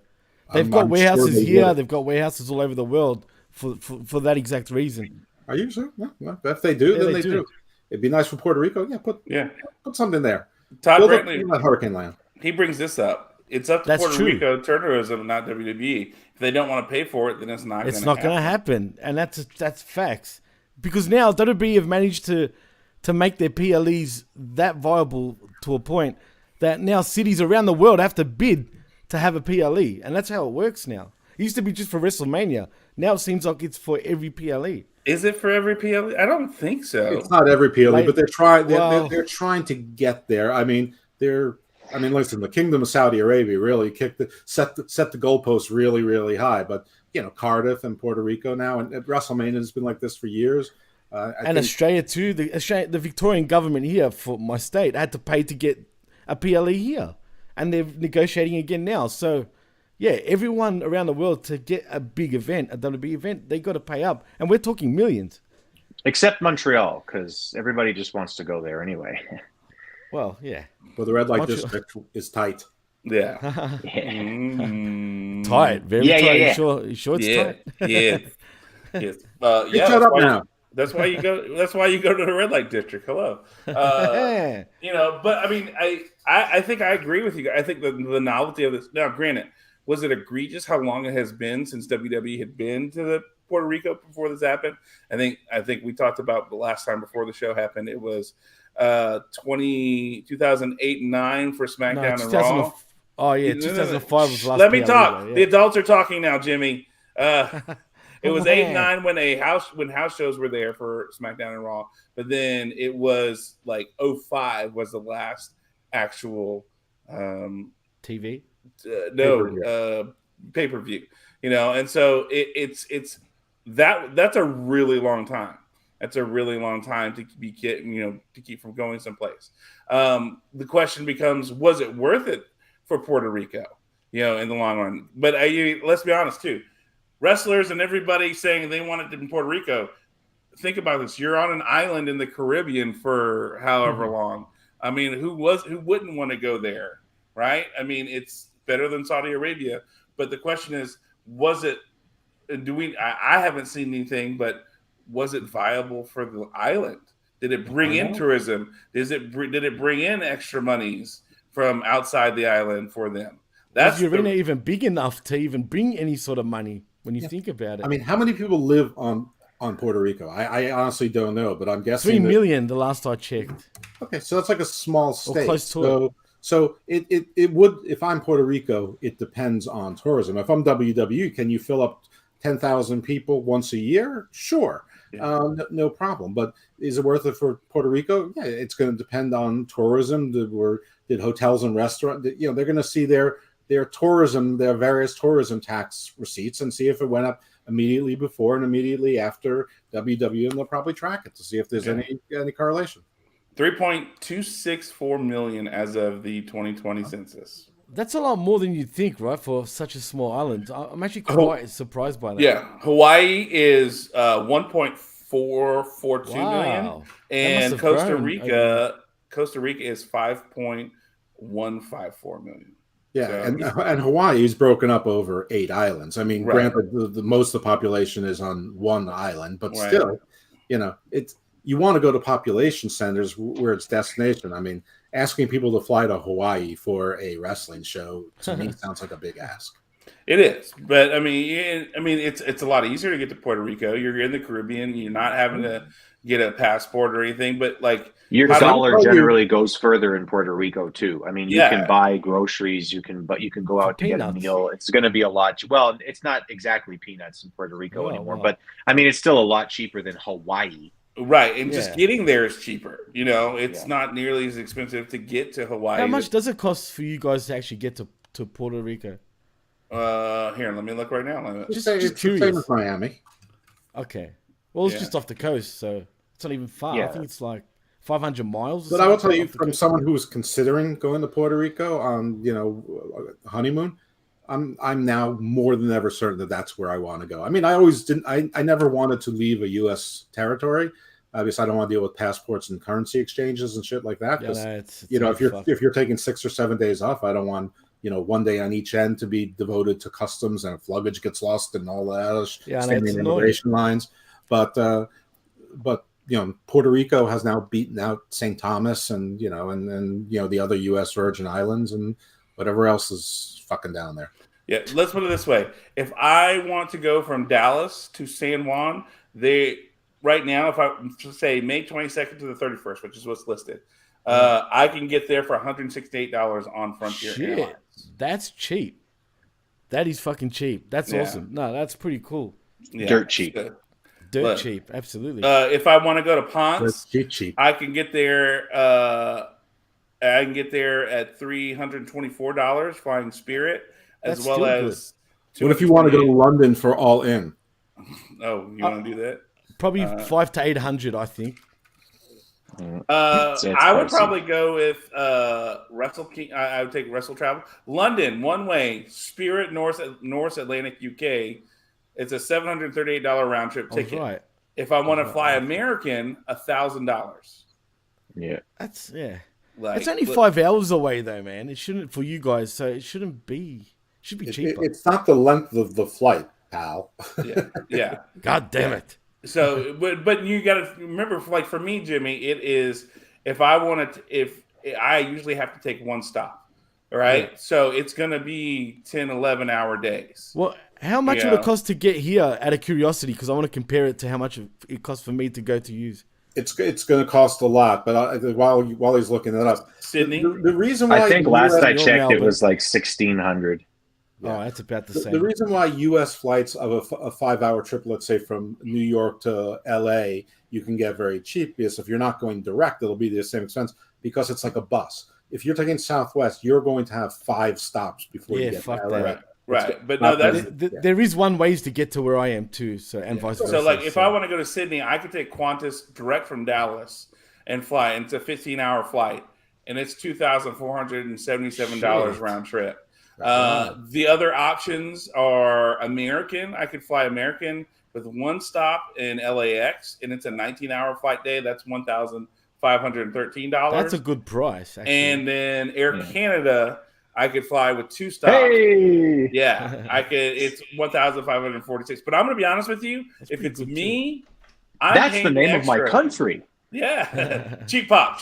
They've got I'm warehouses sure they here. would. They've got warehouses all over the world for that exact reason. Are you sure? Well, if they do, Yeah, then they they do. do. It'd be nice for Puerto Rico. Yeah, put something there. Todd Build up Brantley, that Hurricane Land. he brings this up. It's up to That's Puerto true. Rico tourism, not WWE. If they don't want to pay for it, then it's not. It's gonna not going to happen, and that's facts. Because now WWE have managed to make their PLEs that viable to a point that now cities around the world have to bid to have a PLE, and that's how it works now. It used to be just for WrestleMania. Now it seems like it's for every PLE. Is it for every PLE? I don't think so. It's not every PLE, Like, but they're trying. well- They're trying to get there. I mean, listen. The Kingdom of Saudi Arabia really set the goalposts really, really high. But Cardiff and Puerto Rico now, and WrestleMania has been like this for years. I And think, Australia too. The Victorian government here for my state had to pay to get a PLE here, and they're negotiating again now. So, yeah, everyone around the world to get a big event, a WWE event, they got to pay up, and we're talking millions. Except Montreal, because everybody just wants to go there anyway. Well, yeah, but the red light Montreal- district is tight. Yeah. Yeah. Mm. tight, very Yeah, tight. yeah, yeah. You sure it's Yeah. tight? Yeah. Yes. You Yeah. shut up now. That's why you go. That's why you go to the red light district. Hello. But I mean, I think I agree with you. I think the novelty of this. Now, granted, was it egregious how long it has been since WWE had been to the Puerto Rico before this happened? I think we talked about the last time before the show happened. It was 2008 and 9 for SmackDown and Raw. Oh yeah, 2005 was the last. Let me PLE talk. though, yeah. The adults are talking now, Jimmy. It was 8 and Man. 9 when house shows were there for SmackDown and Raw, but then it was like 05 was the last actual TV. pay-per-view. And so it's that's a really long time. That's a really long time to be to keep from going someplace. The question becomes, was it worth it for Puerto Rico? In the long run. But let's be honest too. Wrestlers and everybody saying they want it in Puerto Rico. Think about this. You're on an island in the Caribbean for however long. I mean, who wouldn't want to go there, right? I mean, it's better than Saudi Arabia. But the question is, was it? I haven't seen anything, but was it viable for the island? Did it bring in tourism? Did it bring in extra monies from outside the island for them? Was the arena even big enough to even bring any sort of money when you think about it? I mean, how many people live on Puerto Rico? I honestly don't know, but I'm guessing 3 million the last I checked. Okay, so that's like a small state. close to it. So it would, if I'm Puerto Rico, it depends on tourism. If I'm WWE, can you fill up 10,000 people once a year? Sure. Yeah. No problem. But is it worth it for Puerto Rico? Yeah, it's going to depend on tourism. Did hotels and restaurants, they're going to see their tourism, their various tourism tax receipts, and see if it went up immediately before and immediately after WWE, and they'll probably track it to see if there's any correlation. 3.264 million as of the 2020 census. That's a lot more than you'd think, right, for such a small island. I'm actually quite surprised by that. Yeah, Hawaii is 1.442 million, Wow. and That must have grown. Costa Rica is 5.154 million. Yeah, So and Hawaii is broken up over 8 islands. I mean, Right. granted, the most of the population is on one island, but Right. still, it's you want to go to population centers where it's destination. I mean, asking people to fly to Hawaii for a wrestling show to me sounds like a big ask. It is, but I mean, it's a lot easier to get to Puerto Rico. You're in the Caribbean. You're not having to get a passport or anything. But like Your How do dollar you- generally goes further in Puerto Rico too. I mean, you Yeah. can buy groceries, you can go out to get a Peanuts. meal. It's going to be a lot. Well, it's not exactly peanuts in Puerto Rico Oh, anymore, wow. but I mean, it's still a lot cheaper than Hawaii. Right, and just Yeah. getting there is cheaper. It's not nearly as expensive to get to Hawaii. How much does it cost for you guys to actually get to Puerto Rico? Here, let me look right now. Just it's the same curious. as Miami. Okay. Well, it's Yeah. just off the coast, so it's not even far. I Yeah. think it's like 500 miles. But I will tell you, off the from coast. someone who's considering going to Puerto Rico on, honeymoon, I'm now more than ever certain that that's where I want to go. I mean, I always didn't. I never wanted to leave a U.S. territory. Obviously, I don't want to deal with passports and currency exchanges and shit like that. Yeah, 'Cause, no, it's if you're taking 6 or 7 days off, I don't want 1 day on each end to be devoted to customs, and if luggage gets lost and all that, Yeah, no, standing it's in annoying. immigration lines. But Puerto Rico has now beaten out St. Thomas and the other U.S. Virgin Islands and whatever else is fucking down there. Yeah, let's put it this way: if I want to go from Dallas to San Juan, right now, if I say May 22nd to the 31st, which is what's listed, I can get there for $168 on Frontier Shit, Airlines. that's cheap. That is fucking cheap. That's awesome. No, that's pretty cool. Yeah, Dirt cheap. Dirt cheap, absolutely. If I want to go to Ponce, Cheap. I can get there. I can get there at $324 flying Spirit, as That's well still as. What if you want to go to London for all in? Oh, you want to do that? Probably 500 to 800, I think. It's I would pricey. probably go with Wrestle King. I would take Wrestle Travel. London, one way, Spirit North Atlantic UK. It's a $738 round trip ticket. Right. If I want to fly American, $1,000. Yeah. That's Like, it's only 5 hours away though, man. It shouldn't for you guys, so it shouldn't be. It should be cheaper. It's not the length of the flight, pal. Yeah. God damn it. So, but you got to remember, like for me, Jimmy, it is if I usually have to take one stop, all right? Yeah. So it's going to be 10, 11-hour days. Well, how much would it cost to get here? Out of curiosity, because I want to compare it to how much it costs for me to go to use. It's going to cost a lot, but while he's looking it up, Sydney? the reason why I think last I You're checked, it Melbourne. was like 1,600. Oh, that's about the same. The reason why U.S. flights of a 5-hour trip, let's say from New York to L.A., you can get very cheap is if you're not going direct, it'll be the same expense because it's like a bus. If you're taking Southwest, you're going to have 5 stops before you get fuck to LA. that. Right. But no, that's There is one ways to get to where I am too, and vice versa. so. Like, if I want to go to Sydney, I could take Qantas direct from Dallas and fly. And it's a 15-hour flight, and it's $2,477 round trip. The other options are American. I could fly American with one stop in LAX, and it's a 19-hour flight day. That's $1,513. That's a good price, actually. And then Air Canada, I could fly with 2 stops. Hey! Yeah, I could. It's 1,546. But I'm going to be honest with you. That's If pretty it's good, me, I'm That's paying the name of my extra. country. Yeah, cheap pop.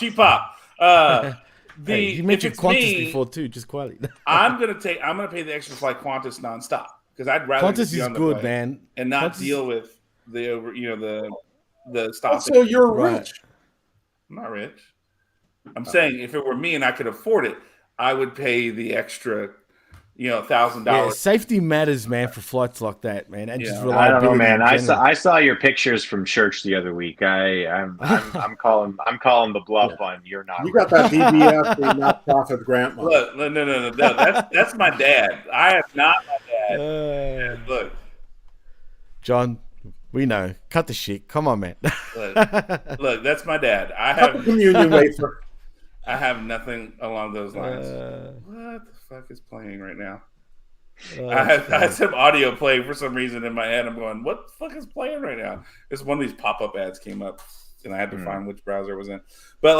Hey, you mentioned Qantas before too, just quietly. I'm gonna pay the extra flight Qantas nonstop because I'd rather Qantas just be is on the good, plane man, and not Qantas- deal with the stop. So you're Right. rich. I'm not rich. I'm saying if it were me and I could afford it, I would pay the extra, $1,000. Yeah, safety matters, man, for flights like that, man, and just Yeah. reliability. I don't know, man. in I general. saw your pictures from church the other week. I'm calling the bluff on you're not. You got that DBF, the not-profit grant money. Look, no. That's my dad. I am not my dad. Look, John, we know. Cut the shit. Come on, man. look, that's my dad. Cut the communion wafer. I have nothing along those lines. What the fuck is playing right now? I had some audio playing for some reason in my head. I'm going, what the fuck is playing right now? It's one of these pop-up ads came up, and I had to find which browser it was in. But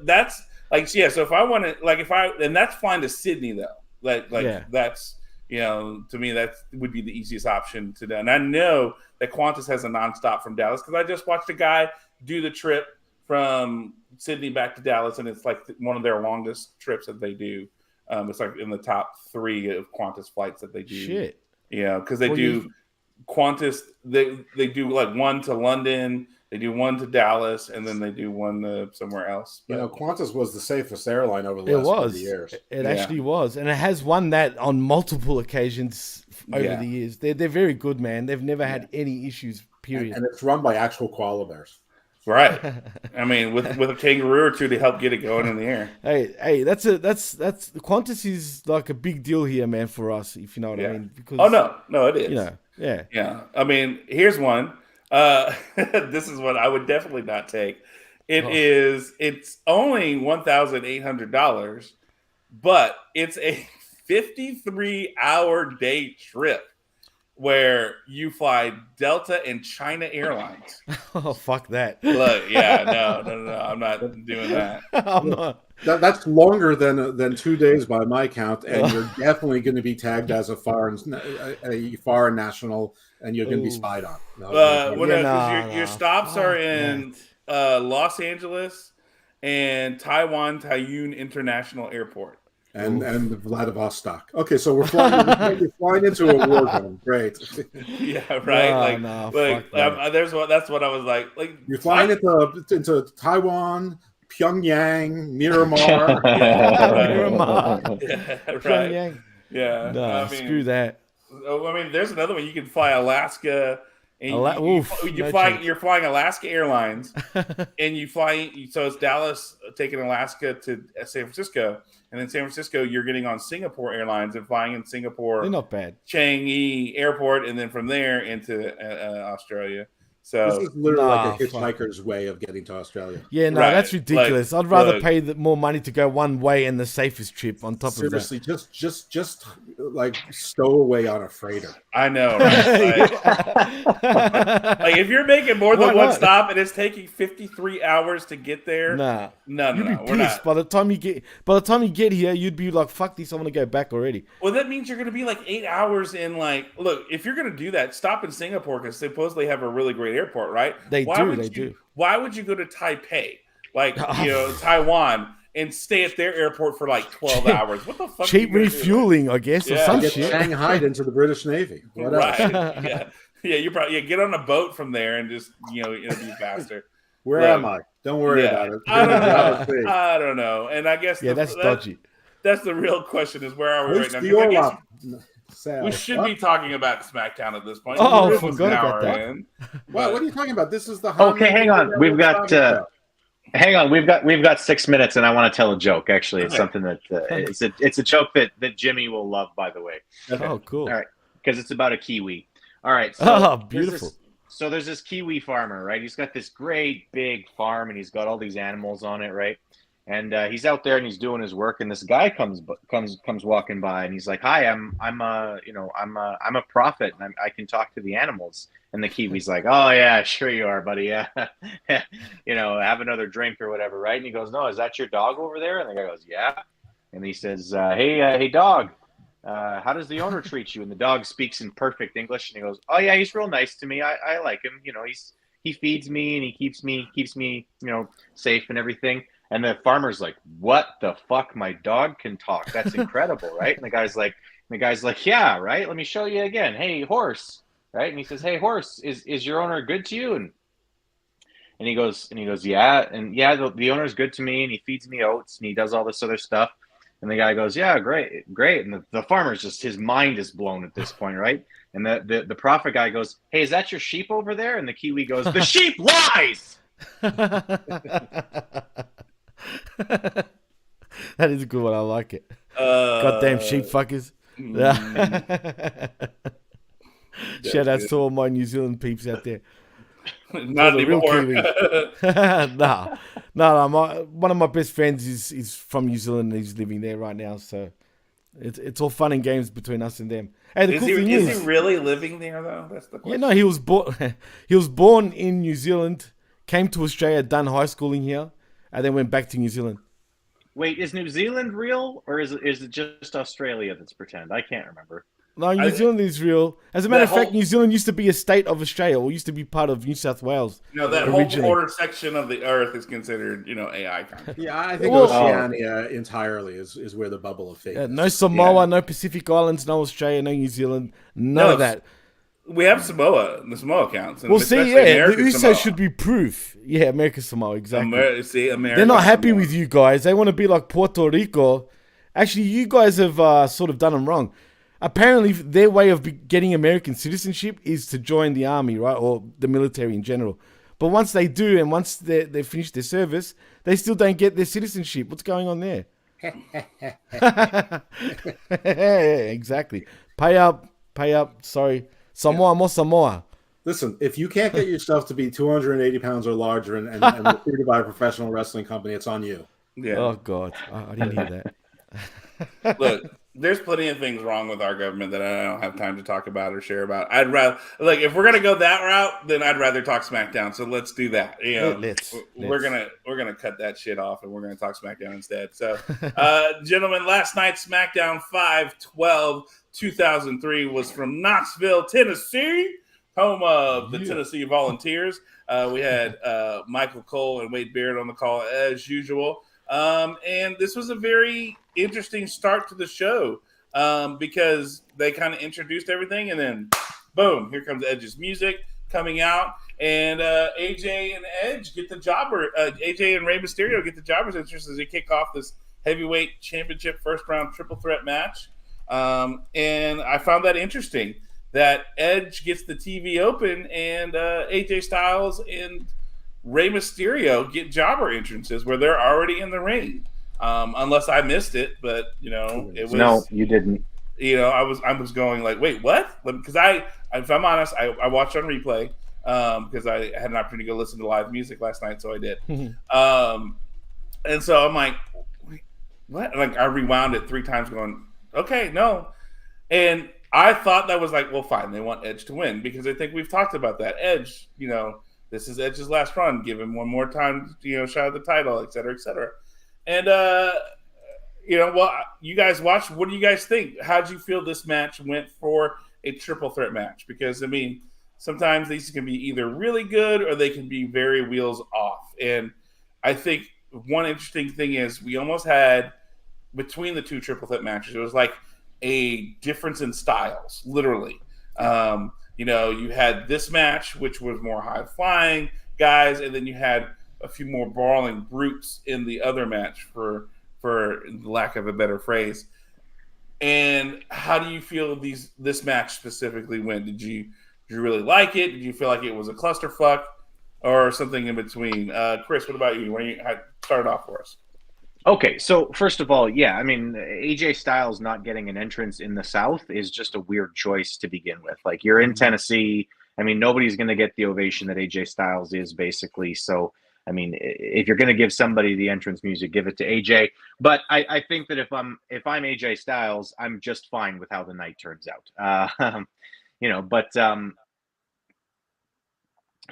that's like, yeah. So if I want to, and that's flying to Sydney though. That's, to me that would be the easiest option to do. And I know that Qantas has a nonstop from Dallas because I just watched a guy do the trip from Sydney back to Dallas, and it's like one of their longest trips that they do. It's like in the top 3 of Qantas flights that they do. Shit. Yeah, because they do Qantas. They do like one to London, they do one to Dallas, and then they do one to somewhere else. Qantas was the safest airline over the last 40 years. It actually was, and it has won that on multiple occasions over the years. They're very good, man. They've never had any issues. Period. And it's run by actual koala bears. Right. I mean, with a kangaroo or two to help get it going in the air. Hey, that's Qantas is like a big deal here, man, for us, if you know what I mean. Because no, it is. Yeah. I mean, here's one. This is one I would definitely not take. It's only $1,800, but it's a 53-hour day trip where you fly Delta and China Airlines. Oh, fuck that. Look, no, I'm not doing that. I'm not. That's longer than 2 days by my count, and you're definitely going to be tagged as a foreign national, and you're going to be spied on. Your stops are in Los Angeles and Taiwan International Airport. And Vladivostok. Okay, so we're flying into a war zone. Great. Yeah, right. That's what I was like. Like you're flying into Taiwan, Pyongyang, Miramar. Miramar. Yeah, right. Pyongyang. Yeah. No, screw that. I mean, there's another one. You can fly Alaska. And you're flying Alaska Airlines, and you fly. So it's Dallas taking Alaska to San Francisco, and then San Francisco you're getting on Singapore Airlines and flying in Singapore. They're not bad. Changi Airport, and then from there into Australia. So this is literally like a hitchhiker's way of getting to Australia. Yeah, no, that's ridiculous. I'd rather pay more money to go one way and the safest trip on top of that. Seriously, just like stow away on a freighter. I know, right? Like if you're making more than one stop and it's taking 53 hours to get there, no, we're not. By the time you get here, you'd be like, "Fuck this! I want to go back already." Well, that means you're going to be like 8 hours in. Like, look, if you're going to do that, stop in Singapore because supposedly they have a really great airport, right? They do. Why would you go to Taipei, like Taiwan, and stay at their airport for like 12 hours? What the fuck? Cheap refueling, I guess, or some shit. Shanghai into the British Navy. Right? Yeah. You probably get on a boat from there and just it'll be faster. Where am I? Don't worry about it. I don't know. And I guess that's dodgy. That's the real question: is where are we right now? We should be talking about Smackdown at this point. Oh, forgot about that. What are you talking about? This is the okay. Hang on, we've got 6 minutes, and I want to tell a joke. Actually, it's something that it's a joke that Jimmy will love. By the way. Oh, cool. All right, because it's about a kiwi. All right. So beautiful. There's this kiwi farmer, right? He's got this great big farm, and he's got all these animals on it, right? And he's out there and he's doing his work, and this guy comes walking by, and he's like, "Hi, I'm a prophet, and I can talk to the animals." And the kiwi's like, "Oh yeah, sure you are, buddy. Yeah, have another drink or whatever, right?" And he goes, "No, is that your dog over there?" And the guy goes, "Yeah." And he says, "Hey, dog, how does the owner treat you?" And the dog speaks in perfect English, and he goes, "Oh yeah, he's real nice to me. I like him. He feeds me and he keeps me safe and everything." And the farmer's like, "What the fuck? My dog can talk. That's incredible, right?" And the guy's like, "Yeah, right. Let me show you again. Hey, horse." Right? And he says, "Hey, horse, is your owner good to you?" And he goes, "Yeah, and yeah, the owner's good to me, and he feeds me oats, and he does all this other stuff." And the guy goes, "Yeah, great." And the farmer's just, his mind is blown at this point, right? And the prophet guy goes, "Hey, is that your sheep over there?" And the kiwi goes, "The sheep lies." That is a good one. I like it. Goddamn sheep fuckers. Shout outs to all my New Zealand peeps out there. Not anymore. One of my best friends is from New Zealand and he's living there right now. So it's all fun and games between us and them. Hey, is he really living there though? That's the question. Yeah, no, he was born in New Zealand, came to Australia, done high schooling here, and then went back to New Zealand. Wait, is New Zealand real, or is it just Australia that's pretend? I can't remember. No, New Zealand is real. As a matter of fact, New Zealand used to be a state of Australia, or used to be part of New South Wales. That whole quarter section of the Earth is considered, AI country. Yeah, I think Oceania entirely is where the bubble of fate is. No Samoa, no Pacific Islands, no Australia, no New Zealand, none of that. We have Samoa, the Samoa counts. Well, see, the USO should be be Yeah, American Samoa, exactly. They're not happy with you guys. They want to be like Puerto Rico. Actually, you guys have sort of done them wrong. apparently their way of getting American citizenship is to join the army, right, or the military in general. But once they do, and once they finish their service, they still don't get their citizenship. What's going on there? Exactly. Pay up. Sorry, Samoa, more Samoa. Listen, if you can't get yourself to be 280 pounds or larger and recruited by a professional wrestling company, it's on you. Yeah. Oh God, I didn't hear that. Look, there's plenty of things wrong with our government that I don't have time to talk about or share about. I'd rather, like, if we're gonna go that route, then I'd rather talk SmackDown. So let's do that. You know, we're gonna cut that shit off and we're gonna talk SmackDown instead. So, gentlemen, last night's SmackDown 5/12/2003 was from Knoxville, Tennessee, home of the Tennessee Volunteers. We had Michael Cole and Wade Barrett on the call as usual. And this was a very interesting start to the show because they kind of introduced everything, and then boom, here comes Edge's music coming out, and AJ and Edge get the jobber. AJ and Rey Mysterio get the jobber's interest as they kick off this heavyweight championship first round triple threat match. And I found that interesting that Edge gets the TV open, and AJ Styles and Rey Mysterio get jobber entrances where they're already in the ring. Unless I missed it, but it was no, you didn't. I was going like, wait, what? Because if I'm honest, I watched on replay because I had an opportunity to go listen to live music last night, so I did. And so I'm like, wait, what? Like I rewound it 3 times, going, okay, no, and I thought that was like, well, fine, they want Edge to win because I think we've talked about that. Edge, this is Edge's last run. Give him one more time, shot at the title, et cetera, et cetera. And, well, you guys watched. What do you guys think? How did you feel this match went for a triple threat match? Because, I mean, sometimes these can be either really good or they can be very wheels off. And I think one interesting thing is we almost had, between the 2 triple threat matches, it was like a difference in styles, literally. You had this match, which was more high-flying guys, and then you had a few more brawling brutes in the other match, for lack of a better phrase. And how do you feel this match specifically went? Did you really like it? Did you feel like it was a clusterfuck or something in between? Chris, what about you? Why don't you start off for us? Okay, so first of all, yeah, I mean, AJ Styles not getting an entrance in the South is just a weird choice to begin with. Like, you're in Tennessee. I mean, nobody's going to get the ovation that AJ Styles is, basically. So, I mean, if you're going to give somebody the entrance music, give it to AJ. But I think that if I'm AJ Styles, I'm just fine with how the night turns out.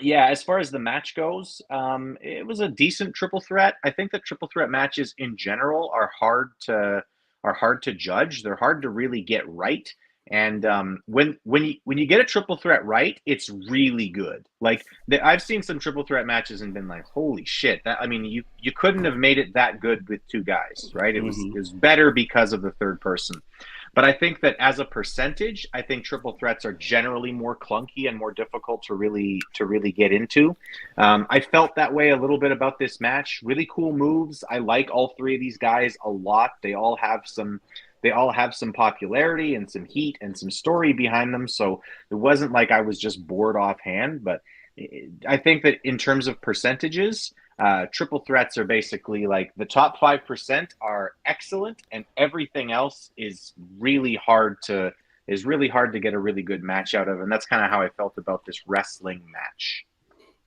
Yeah, as far as the match goes, it was a decent triple threat. I think that triple threat matches in general are hard to judge. They're hard to really get right. And when you get a triple threat right, it's really good. Like I've seen some triple threat matches and been like, holy shit! You couldn't have made it that good with 2 guys, right? It was better because of the third person. But I think that as a percentage, I think triple threats are generally more clunky and more difficult to really get into. I felt that way a little bit about this match. Really cool moves. I like all 3 of these guys a lot. They all have some popularity and some heat and some story behind them. So it wasn't like I was just bored offhand. But I think that in terms of percentages, triple threats are basically like the top 5% are excellent, and everything else is really hard to get a really good match out of. And that's kind of how I felt about this wrestling match.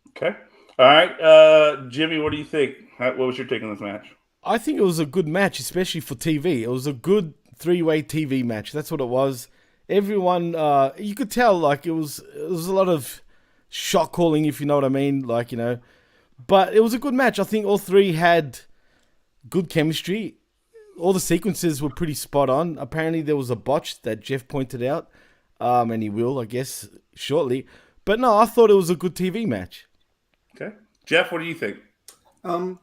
Okay. All right. Jimmy, what do you think? What was your take on this match? I think it was a good match, especially for TV. It was a good 3-way TV match. That's what it was. Everyone, you could tell, like, it was a lot of shot calling, if you know what I mean. Like, but it was a good match. I think all 3 had good chemistry. All the sequences were pretty spot on. Apparently there was a botch that Jeff pointed out, and he will, I guess, shortly. But no, I thought it was a good TV match. Okay. Jeff, what do you think? I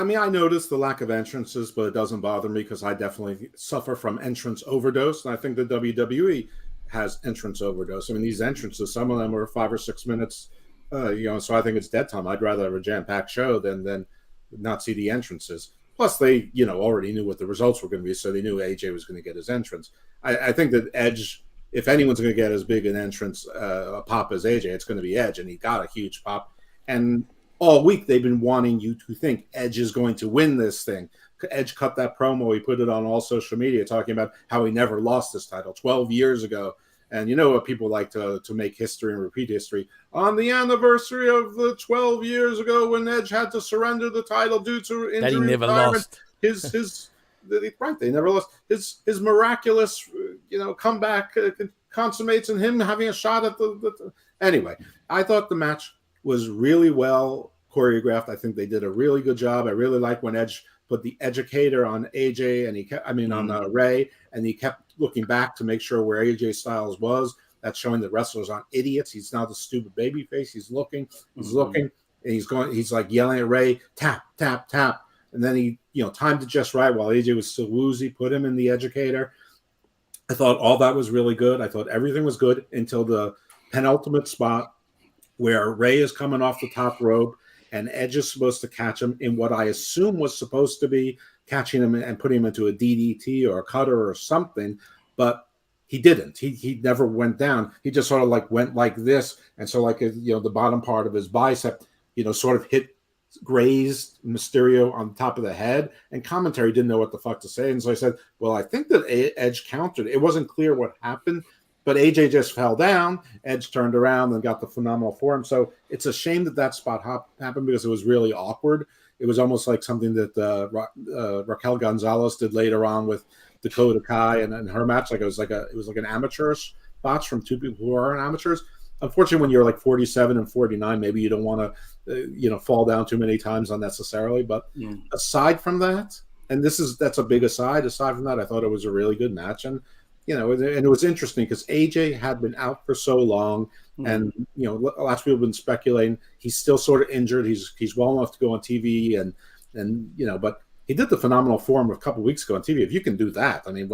mean, I noticed the lack of entrances, but it doesn't bother me because I definitely suffer from entrance overdose. And I think the WWE has entrance overdose. I mean, these entrances, some of them are 5 or 6 minutes, so I think it's dead time. I'd rather have a jam-packed show than not see the entrances. Plus, they already knew what the results were going to be, so they knew AJ was going to get his entrance. I think that Edge, if anyone's going to get as big an entrance a pop as AJ, it's going to be Edge, and he got a huge pop. And all week they've been wanting you to think Edge is going to win this thing. Edge cut that promo. He put it on all social media talking about how he never lost this title 12 years ago. And you know what people like to make history and repeat history. On the anniversary of the 12 years ago when Edge had to surrender the title due to injury, that he never lost. They never lost. His miraculous comeback consummates in him having a shot at the. Anyway, I thought the match was really well choreographed. I think they did a really good job. I really like when Edge put the educator on AJ and on Ray, and he kept looking back to make sure where AJ Styles was. That's showing the wrestlers aren't idiots. He's not the stupid baby face. He's looking, and he's like yelling at Ray, tap, tap, tap. And then he, timed it just right while AJ was still woozy, put him in the educator. I thought all that was really good. I thought everything was good until the penultimate spot where Ray is coming off the top rope and Edge is supposed to catch him in what I assume was supposed to be catching him and putting him into a DDT or a cutter or something, but he didn't. He never went down. He just sort of like went like this, and so like the bottom part of his bicep, sort of grazed Mysterio on the top of the head, and commentary didn't know what the fuck to say, and so I said, well, I think that Edge countered. It wasn't clear what happened. But AJ just fell down. Edge turned around and got the phenomenal form. So it's a shame that spot happened because it was really awkward. It was almost like something that Raquel Gonzalez did later on with Dakota Kai and her match. Like it was like an amateurish botch from two people who are amateurs. Unfortunately, when you're like 47 and 49, maybe you don't want to fall down too many times unnecessarily. But aside from that, and that's a big aside. Aside from that, I thought it was a really good match. And and it was interesting because AJ had been out for so long, and lots of people have been speculating he's still sort of injured. He's well enough to go on TV, and but he did the phenomenal form a couple of weeks ago on TV. If you can do that, I mean,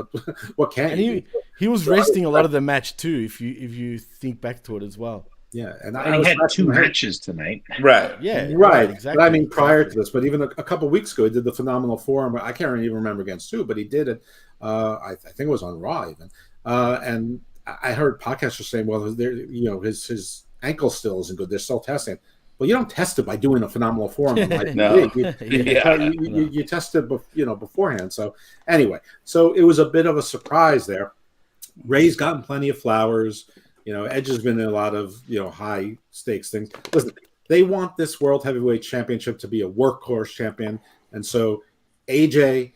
what can you do? He was resting a lot of the match too. If you think back to it as well. Yeah, and he had 2 matches tonight. Right. Yeah. Right. Exactly. But I mean, prior to this, but even a couple of weeks ago, he did the phenomenal form. I can't even remember against who, but he did it. I think it was on Raw even. And I heard podcasters saying, well, his ankle still isn't good. They're still testing. Well, you don't test it by doing a phenomenal form. No. You test it, beforehand. So anyway, so it was a bit of a surprise there. Ray's gotten plenty of flowers. Edge has been in a lot of, high stakes things. Listen, they want this World Heavyweight Championship to be a workhorse champion. And so AJ,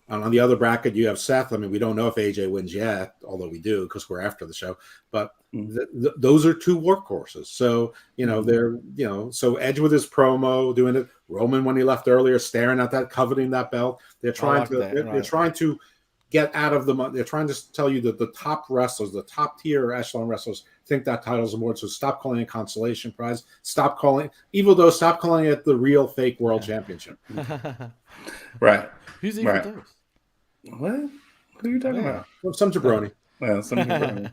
on the other bracket, you have Seth. I mean, we don't know if AJ wins yet, although we do because we're after the show. But those are 2 workhorses. So, they're, so Edge with his promo doing it. Roman, when he left earlier, staring at that, coveting that belt. They're trying they're trying to get out of the money. They're trying to tell you that the top wrestlers, the top tier echelon wrestlers, think that title's important. So stop calling it a consolation prize. Stop calling it the real fake world championship. Right. Who's even those? What? Who are you talking about? Well, some jabroni. Well, some jabroni.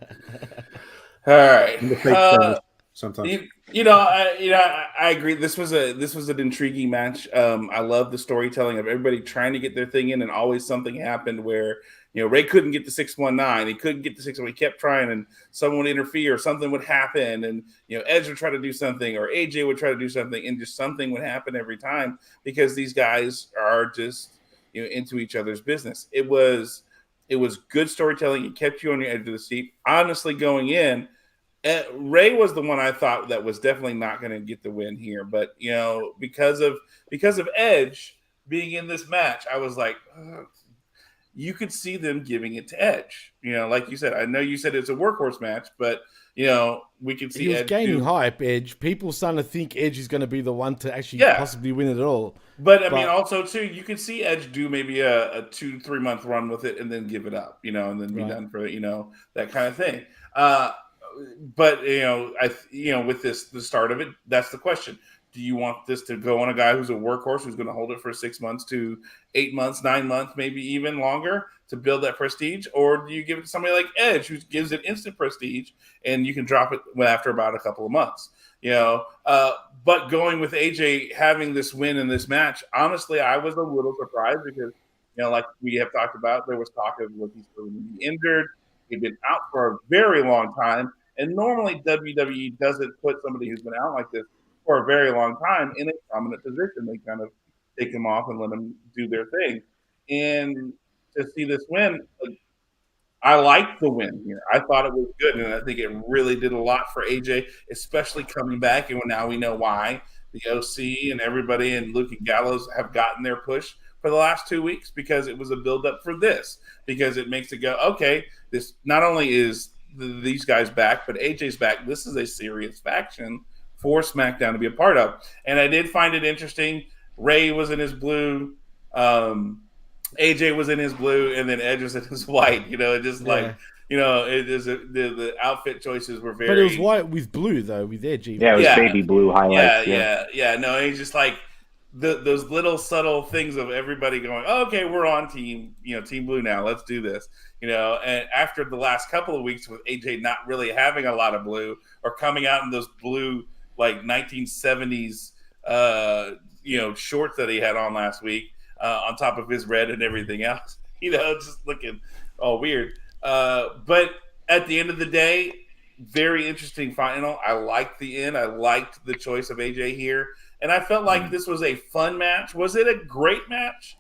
All right. And the fake sometimes. I agree. This was an intriguing match. I love the storytelling of everybody trying to get their thing in, and always something happened where Ray couldn't get the 619. He couldn't get the 619. He kept trying, and someone would interfere. Something would happen, and Edge would try to do something, or AJ would try to do something, and just something would happen every time because these guys are just into each other's business. It was good storytelling. It kept you on your edge of the seat. Honestly, going in, Ray was the one I thought that was definitely not going to get the win here, but because of Edge being in this match, I was like, you could see them giving it to Edge. Like you said, I know you said it's a workhorse match, but we could see he was Edge gaining hype. Edge, people starting to think Edge is going to be the one to actually possibly win it all. But I mean, also too, you could see Edge do maybe a 2-3 month run with it and then give it up, and then be done for that kind of thing. But with the start of it, that's the question. Do you want this to go on a guy who's a workhorse who's going to hold it for 6 months to 8 months, 9 months, maybe even longer to build that prestige? Or do you give it to somebody like Edge who gives it instant prestige and you can drop it after about a couple of months? But going with AJ having this win in this match, honestly, I was a little surprised because, like we have talked about, there was talk of he's still going to be injured. He'd been out for a very long time. And normally WWE doesn't put somebody who's been out like this for a very long time in a prominent position. They kind of take him off and let them do their thing. And to see this win, I liked the win here. I thought it was good, and I think it really did a lot for AJ, especially coming back. And now we know why the OC and everybody and Luke and Gallows have gotten their push for the last 2 weeks, because it was a build-up for this, because it makes it go, okay, this not only is these guys back, but AJ's back. This is a serious faction for SmackDown to be a part of. And I did find it interesting. Ray was in his blue. AJ was in his blue, and then Edge was in his white. It is the outfit choices were very. But it was white with blue though, with Edge. Yeah, it was baby blue highlights. Yeah. No, he's just like those little subtle things of everybody going, oh, okay, we're on team blue now. Let's do this. And after the last couple of weeks with AJ not really having a lot of blue or coming out in those blue like 1970s shorts that he had on last week. On top of his red and everything else, just looking all weird. But at the end of the day, very interesting final. I liked the end. I liked the choice of AJ here. And I felt like this was a fun match. Was it a great match?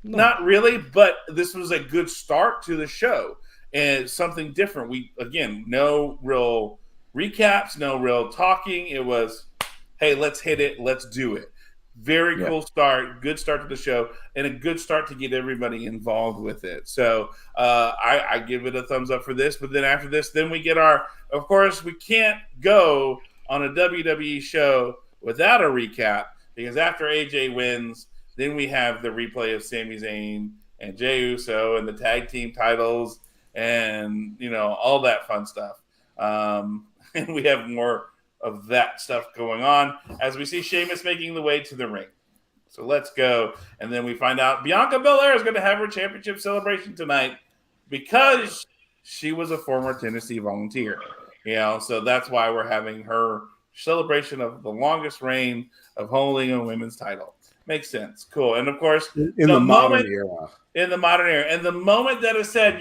No. Not really, but this was a good start to the show and something different. No real recaps, no real talking. It was, hey, let's hit it. Let's do it. Very cool start, good start to the show, and a good start to get everybody involved with it. So I give it a thumbs up for this. But then after this, then we get of course, we can't go on a WWE show without a recap, because after AJ wins, then we have the replay of Sami Zayn and Jey Uso and the tag team titles and, all that fun stuff. And we have more of that stuff going on as we see Sheamus making the way to the ring. So let's go. And then we find out Bianca Belair is going to have her championship celebration tonight because she was a former Tennessee Volunteer. So that's why we're having her celebration of the longest reign of holding a women's title. Makes sense. Cool. And of course, in the modern era. In the modern era. And the moment that is said,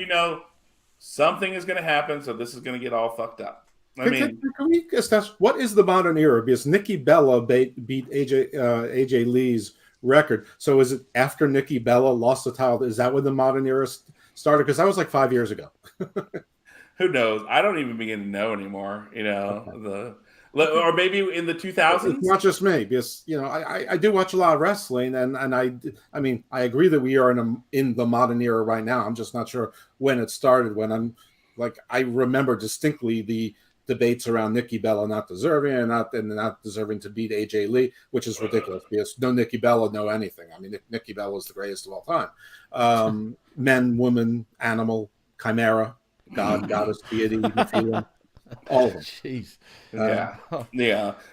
something is going to happen, so this is going to get all fucked up. Can we establish what is the modern era? Because Nikki Bella beat AJ Lee's record. So is it after Nikki Bella lost the title? Is that when the modern era started? Because that was like 5 years ago. Who knows? I don't even begin to know anymore. Or maybe in the 2000s. It's not just me, because I do watch a lot of wrestling, and I agree that we are in the modern era right now. I'm just not sure when it started. When I remember distinctly the debates around Nikki Bella not deserving and not deserving to beat AJ Lee, which is ridiculous because no Nikki Bella, no anything. I mean, Nikki Bella is the greatest of all time. Men, woman, animal, chimera, god, goddess, deity, all of them. Jeez. Yeah.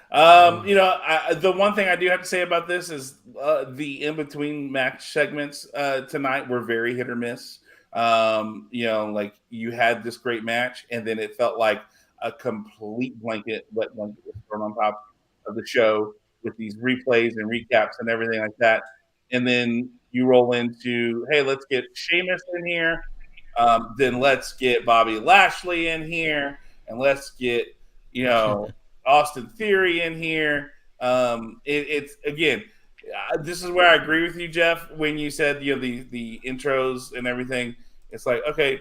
The one thing I do have to say about this is the in-between match segments tonight were very hit or miss. You had this great match, and then it felt like a complete wet blanket was thrown on top of the show with these replays and recaps and everything like that. And then you roll into, hey, let's get Sheamus in here. Then let's get Bobby Lashley in here, and let's get, Austin Theory in here. It's again, this is where I agree with you, Jeff, when you said, the intros and everything. It's like, okay,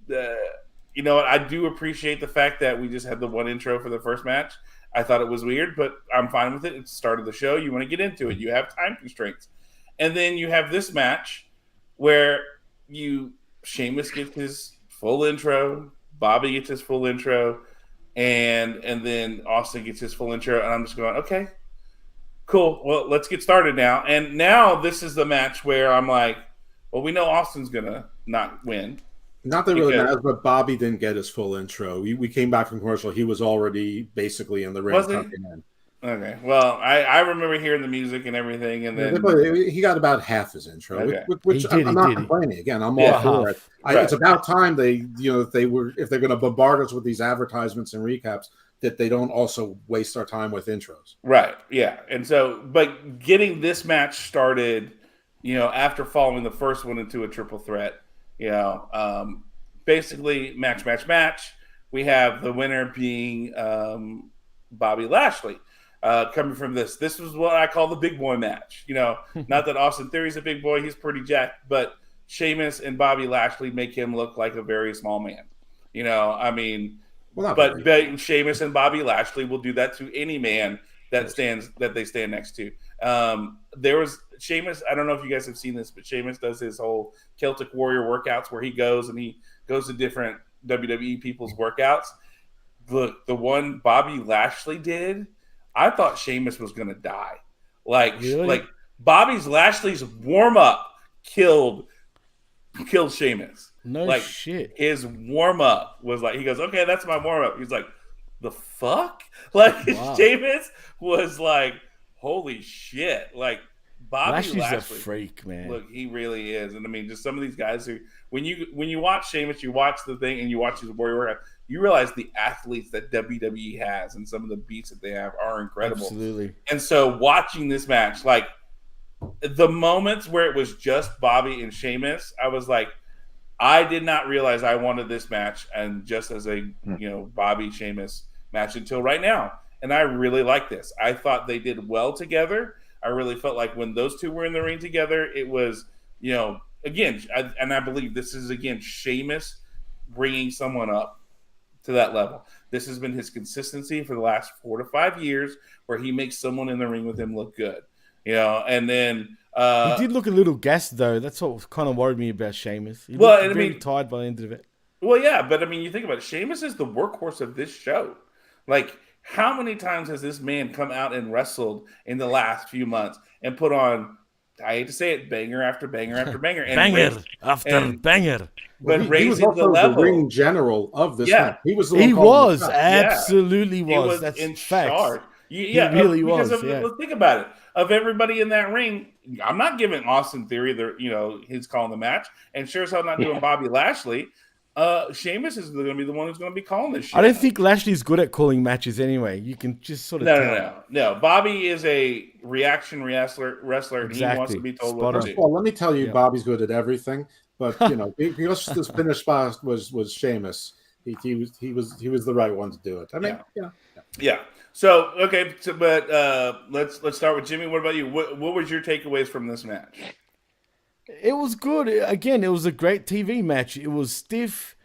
you know what? I do appreciate the fact that we just had the one intro for the first match. I thought it was weird, but I'm fine with it. It's the start of the show. You want to get into it. You have time constraints. And then you have this match where Sheamus gets his full intro, Bobby gets his full intro, and then Austin gets his full intro. And I'm just going, okay, cool. Well, let's get started now. And now this is the match where I'm like, well, we know Austin's going to not win. Not that it really matters, but Bobby didn't get his full intro. We came back from commercial. He was already basically in the ring. Okay. Well, I remember hearing the music and everything, and then he got about half his intro, okay. which I'm not complaining. Again, I'm all for it. Right. It's about time if they're going to bombard us with these advertisements and recaps, that they don't also waste our time with intros. Right. Yeah. And so, but getting this match started, after following the first one into a triple threat, basically match. We have the winner being Bobby Lashley. Coming from this was what I call the big boy match. Not that Austin Theory's a big boy; he's pretty jacked, but Sheamus and Bobby Lashley make him look like a very small man. But Sheamus and Bobby Lashley will do that to any man that they stand next to. There was Sheamus. I don't know if you guys have seen this, but Sheamus does his whole Celtic Warrior workouts where he goes to different WWE people's workouts. Look, the one Bobby Lashley did, I thought Sheamus was going to die. Like Bobby Lashley's warm up killed Sheamus. No shit. His warm up was like, he goes, okay, that's my warm up. He's like, the fuck? Like, wow. Sheamus was like, holy shit. Like, Bobby Lashley's a freak, man. Look, he really is. And just some of these guys who, when you watch Sheamus, you watch the thing and you watch his warrior workout, you realize the athletes that WWE has and some of the beats that they have are incredible. Absolutely. And so watching this match, like the moments where it was just Bobby and Sheamus, I was like, I did not realize I wanted this match and just as a Bobby Sheamus match until right now. And I really like this. I thought they did well together. I really felt like when those two were in the ring together, it was, again, I believe this is, again, Sheamus bringing someone up to that level. This has been his consistency for the last 4 to 5 years where he makes someone in the ring with him look good. And then he did look a little gassed, though. That's what kind of worried me about Sheamus. He looked very tired by the end of it. Well, yeah, but you think about it. Sheamus is the workhorse of this show. Like, how many times has this man come out and wrestled in the last few months and put on, I hate to say it, banger after banger after banger. And banger after banger. But he was also the ring general of this match. He was the one absolutely was. That's in facts. charge. He really was. Let's think about it. Of everybody in that ring, I'm not giving Austin Theory he's calling the match, and sure as hell not doing Bobby Lashley. Sheamus is going to be the one who's going to be calling this shit. I don't think Lashley's good at calling matches anyway. You can just sort of No. Bobby is a reaction wrestler, and he wants to be told what to do. Well, let me tell you, Bobby's good at everything, but because this finish spot was Sheamus, he was the right one to do it. Yeah. So okay, but let's start with Jimmy. What about you? What was your takeaways from this match? It was good. Again, it was a great TV match. It was stiff.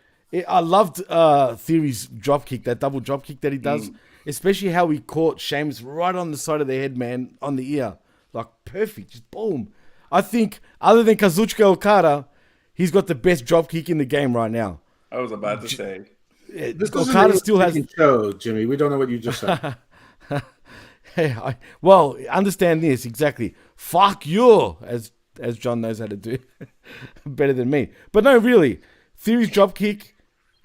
I loved Theory's dropkick, that double dropkick that he does, especially how he caught Sheamus right on the side of the head, man, on the ear. Like, perfect. Just boom. I think, other than Kazuchika Okada, he's got the best dropkick in the game right now. I was about to say. This Okada still has show, Jimmy. We don't know what you just said. Well, understand this exactly. Fuck you, as John knows how to do better than me. But no, really, Theory's dropkick,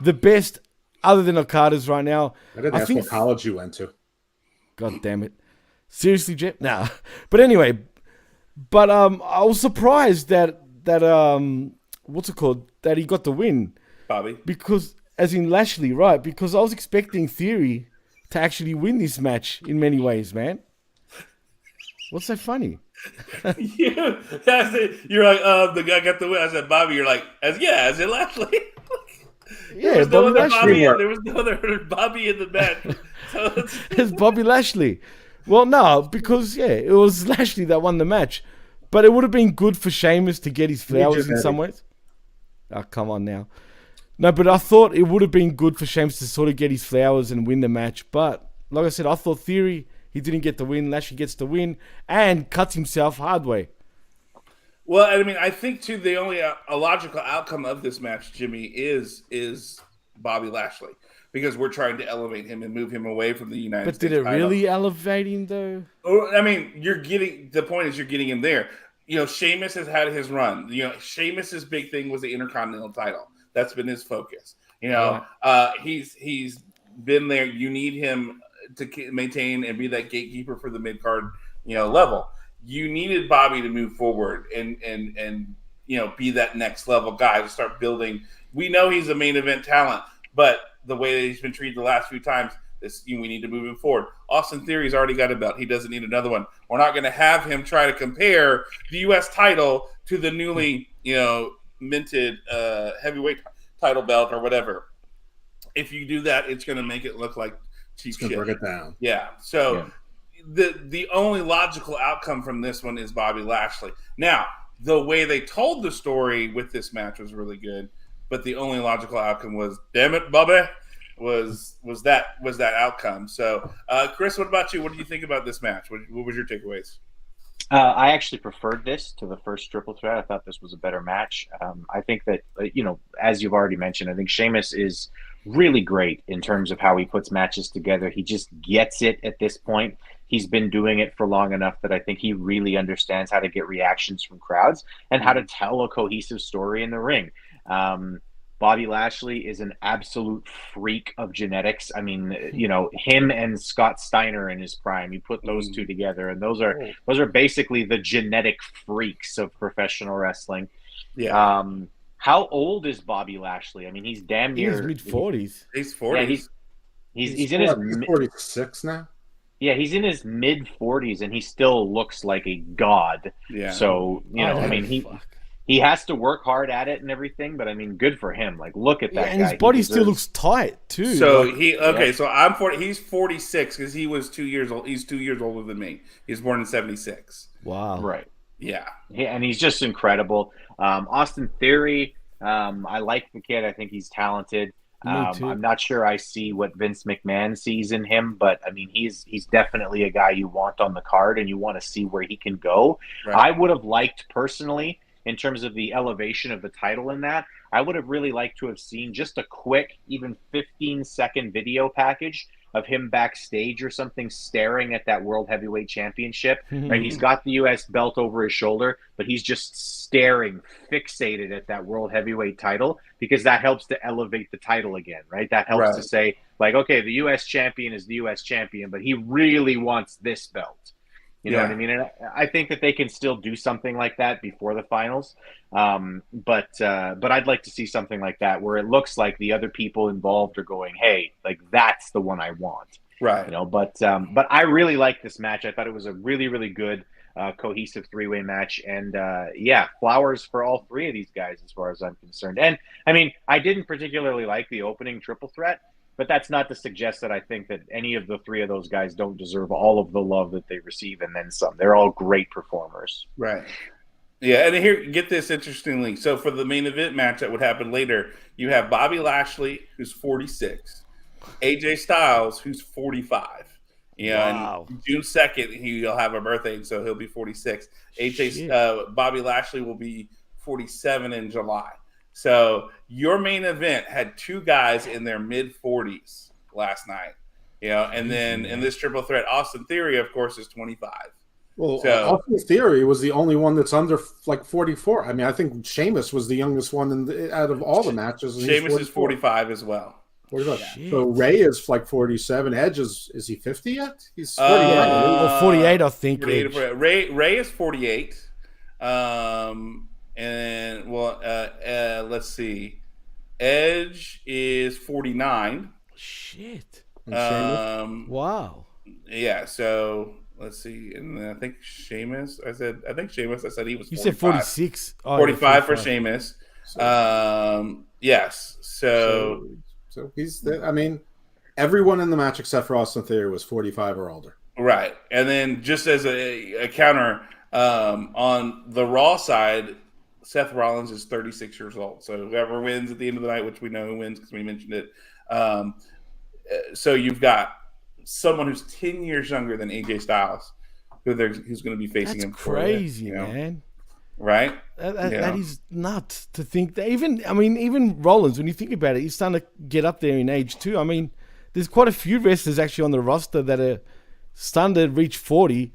the best other than Okada's right now. I didn't ask what college you went to. God damn it! Seriously, Jeff? Nah. But anyway, I was surprised that what's it called? That he got the win, Bobby. Because, as in Lashley, right? Because I was expecting Theory to actually win this match in many ways, man. What's so funny? You're like, the guy got the win. I said, Bobby. You're like, as in Lashley. Yeah, Bobby Lashley. There was no other Bobby in the match. So it's Bobby Lashley. Well, no, because it was Lashley that won the match. But it would have been good for Sheamus to get his flowers in some ways. Oh, come on now. No, but I thought it would have been good for Sheamus to sort of get his flowers and win the match. But like I said, I thought Theory, he didn't get the win. Lashley gets the win and cuts himself hard way. Well, I think too the only a logical outcome of this match, Jimmy, is Bobby Lashley, because we're trying to elevate him and move him away from the United States. But did it really elevate him though? You're getting the point is you're getting him there. Sheamus has had his run. Sheamus's big thing was the Intercontinental title. That's been his focus. He's been there. You need him to maintain and be that gatekeeper for the mid card, level. You needed Bobby to move forward and be that next level guy to start building. We know he's a main event talent, but the way that he's been treated the last few times, We need to move him forward. Austin Theory's already got a belt. He doesn't need another one. We're not going to have him try to compare the U.S. title to the newly, minted heavyweight title belt or whatever. If you do that, it's going to make it look like cheap shit. Bring it down. Yeah. So the only logical outcome from this one is Bobby Lashley. Now, the way they told the story with this match was really good, but the only logical outcome was, damn it, Bobby, was that outcome. So, Chris, what about you? What do you think about this match? What was your takeaways? I actually preferred this to the first triple threat. I thought this was a better match. I think that, as you've already mentioned, I think Sheamus is really great in terms of how he puts matches together. He just gets it at this point. He's been doing it for long enough that I think he really understands how to get reactions from crowds and how to tell a cohesive story in the ring. Bobby Lashley is an absolute freak of genetics. I mean, him and Scott Steiner in his prime, you put those two together, and those are basically the genetic freaks of professional wrestling. Yeah. How old is Bobby Lashley? I mean, he's damn near He's mid-40s. He's 40s. Yeah, he's in his 46 now. Yeah, he's in his mid-40s, and he still looks like a god. Yeah. So, he has to work hard at it and everything, but I mean, good for him. Like, look at that guy. And his body still looks tight too. So so I'm 40. He's 46 because he was 2 years old. He's 2 years older than me. He was born in 76. Wow. Right. Yeah. And he's just incredible. Austin Theory, I like the kid. I think he's talented. I'm not sure I see what Vince McMahon sees in him, but I mean, he's definitely a guy you want on the card and you want to see where he can go. Right. I would have liked personally, in terms of the elevation of the title in that, I would have really liked to have seen just a quick, even 15-second video package of him backstage or something staring at that World Heavyweight Championship. Right? He's got the U.S. belt over his shoulder, but he's just staring, fixated at that World Heavyweight title, because that helps to elevate the title again, right? That helps to say, like, okay, the U.S. champion is the U.S. champion, but he really wants this belt. You know what I mean? And I think that they can still do something like that before the finals. But I'd like to see something like that where it looks like the other people involved are going, hey, like, that's the one I want. Right. But I really like this match. I thought it was a really, really good cohesive three-way match. And flowers for all three of these guys as far as I'm concerned. And I mean, I didn't particularly like the opening triple threat, but that's not to suggest that I think that any of the three of those guys don't deserve all of the love that they receive and then some. They're all great performers. Right. Yeah, and here, get this interestingly. So for the main event match that would happen later, you have Bobby Lashley, who's 46, AJ Styles, who's 45. Wow. And June 2nd, he'll have a birthday, so he'll be 46. Bobby Lashley will be 47 in July. So your main event had two guys in their mid-40s last night, and then in this triple threat, Austin Theory, of course, is 25. Well, Austin Theory was the only one that's under like 44. I mean, I think Sheamus was the youngest one out of all the matches. Sheamus is 45 as well. 45. So Ray is like 47. Edge is he 50 yet? He's 48. Or 48, I think. 48, Ray is 48. Let's see. Edge is 49. Shit. Wow. Yeah, so let's see. And I think Sheamus, I said he was 45. You said 46. 45 for Sheamus. Yes. So he's, I mean, everyone in the match except for Austin Theory was 45 or older. Right. And then just as a counter, on the Raw side, Seth Rollins is 36 years old. So whoever wins at the end of the night, which we know who wins because we mentioned it. So you've got someone who's 10 years younger than AJ Styles, who's going to be facing him. That's crazy, man. Right? That is nuts to think that. Even Rollins, when you think about it, he's starting to get up there in age too. I mean, there's quite a few wrestlers actually on the roster that are starting to reach 40.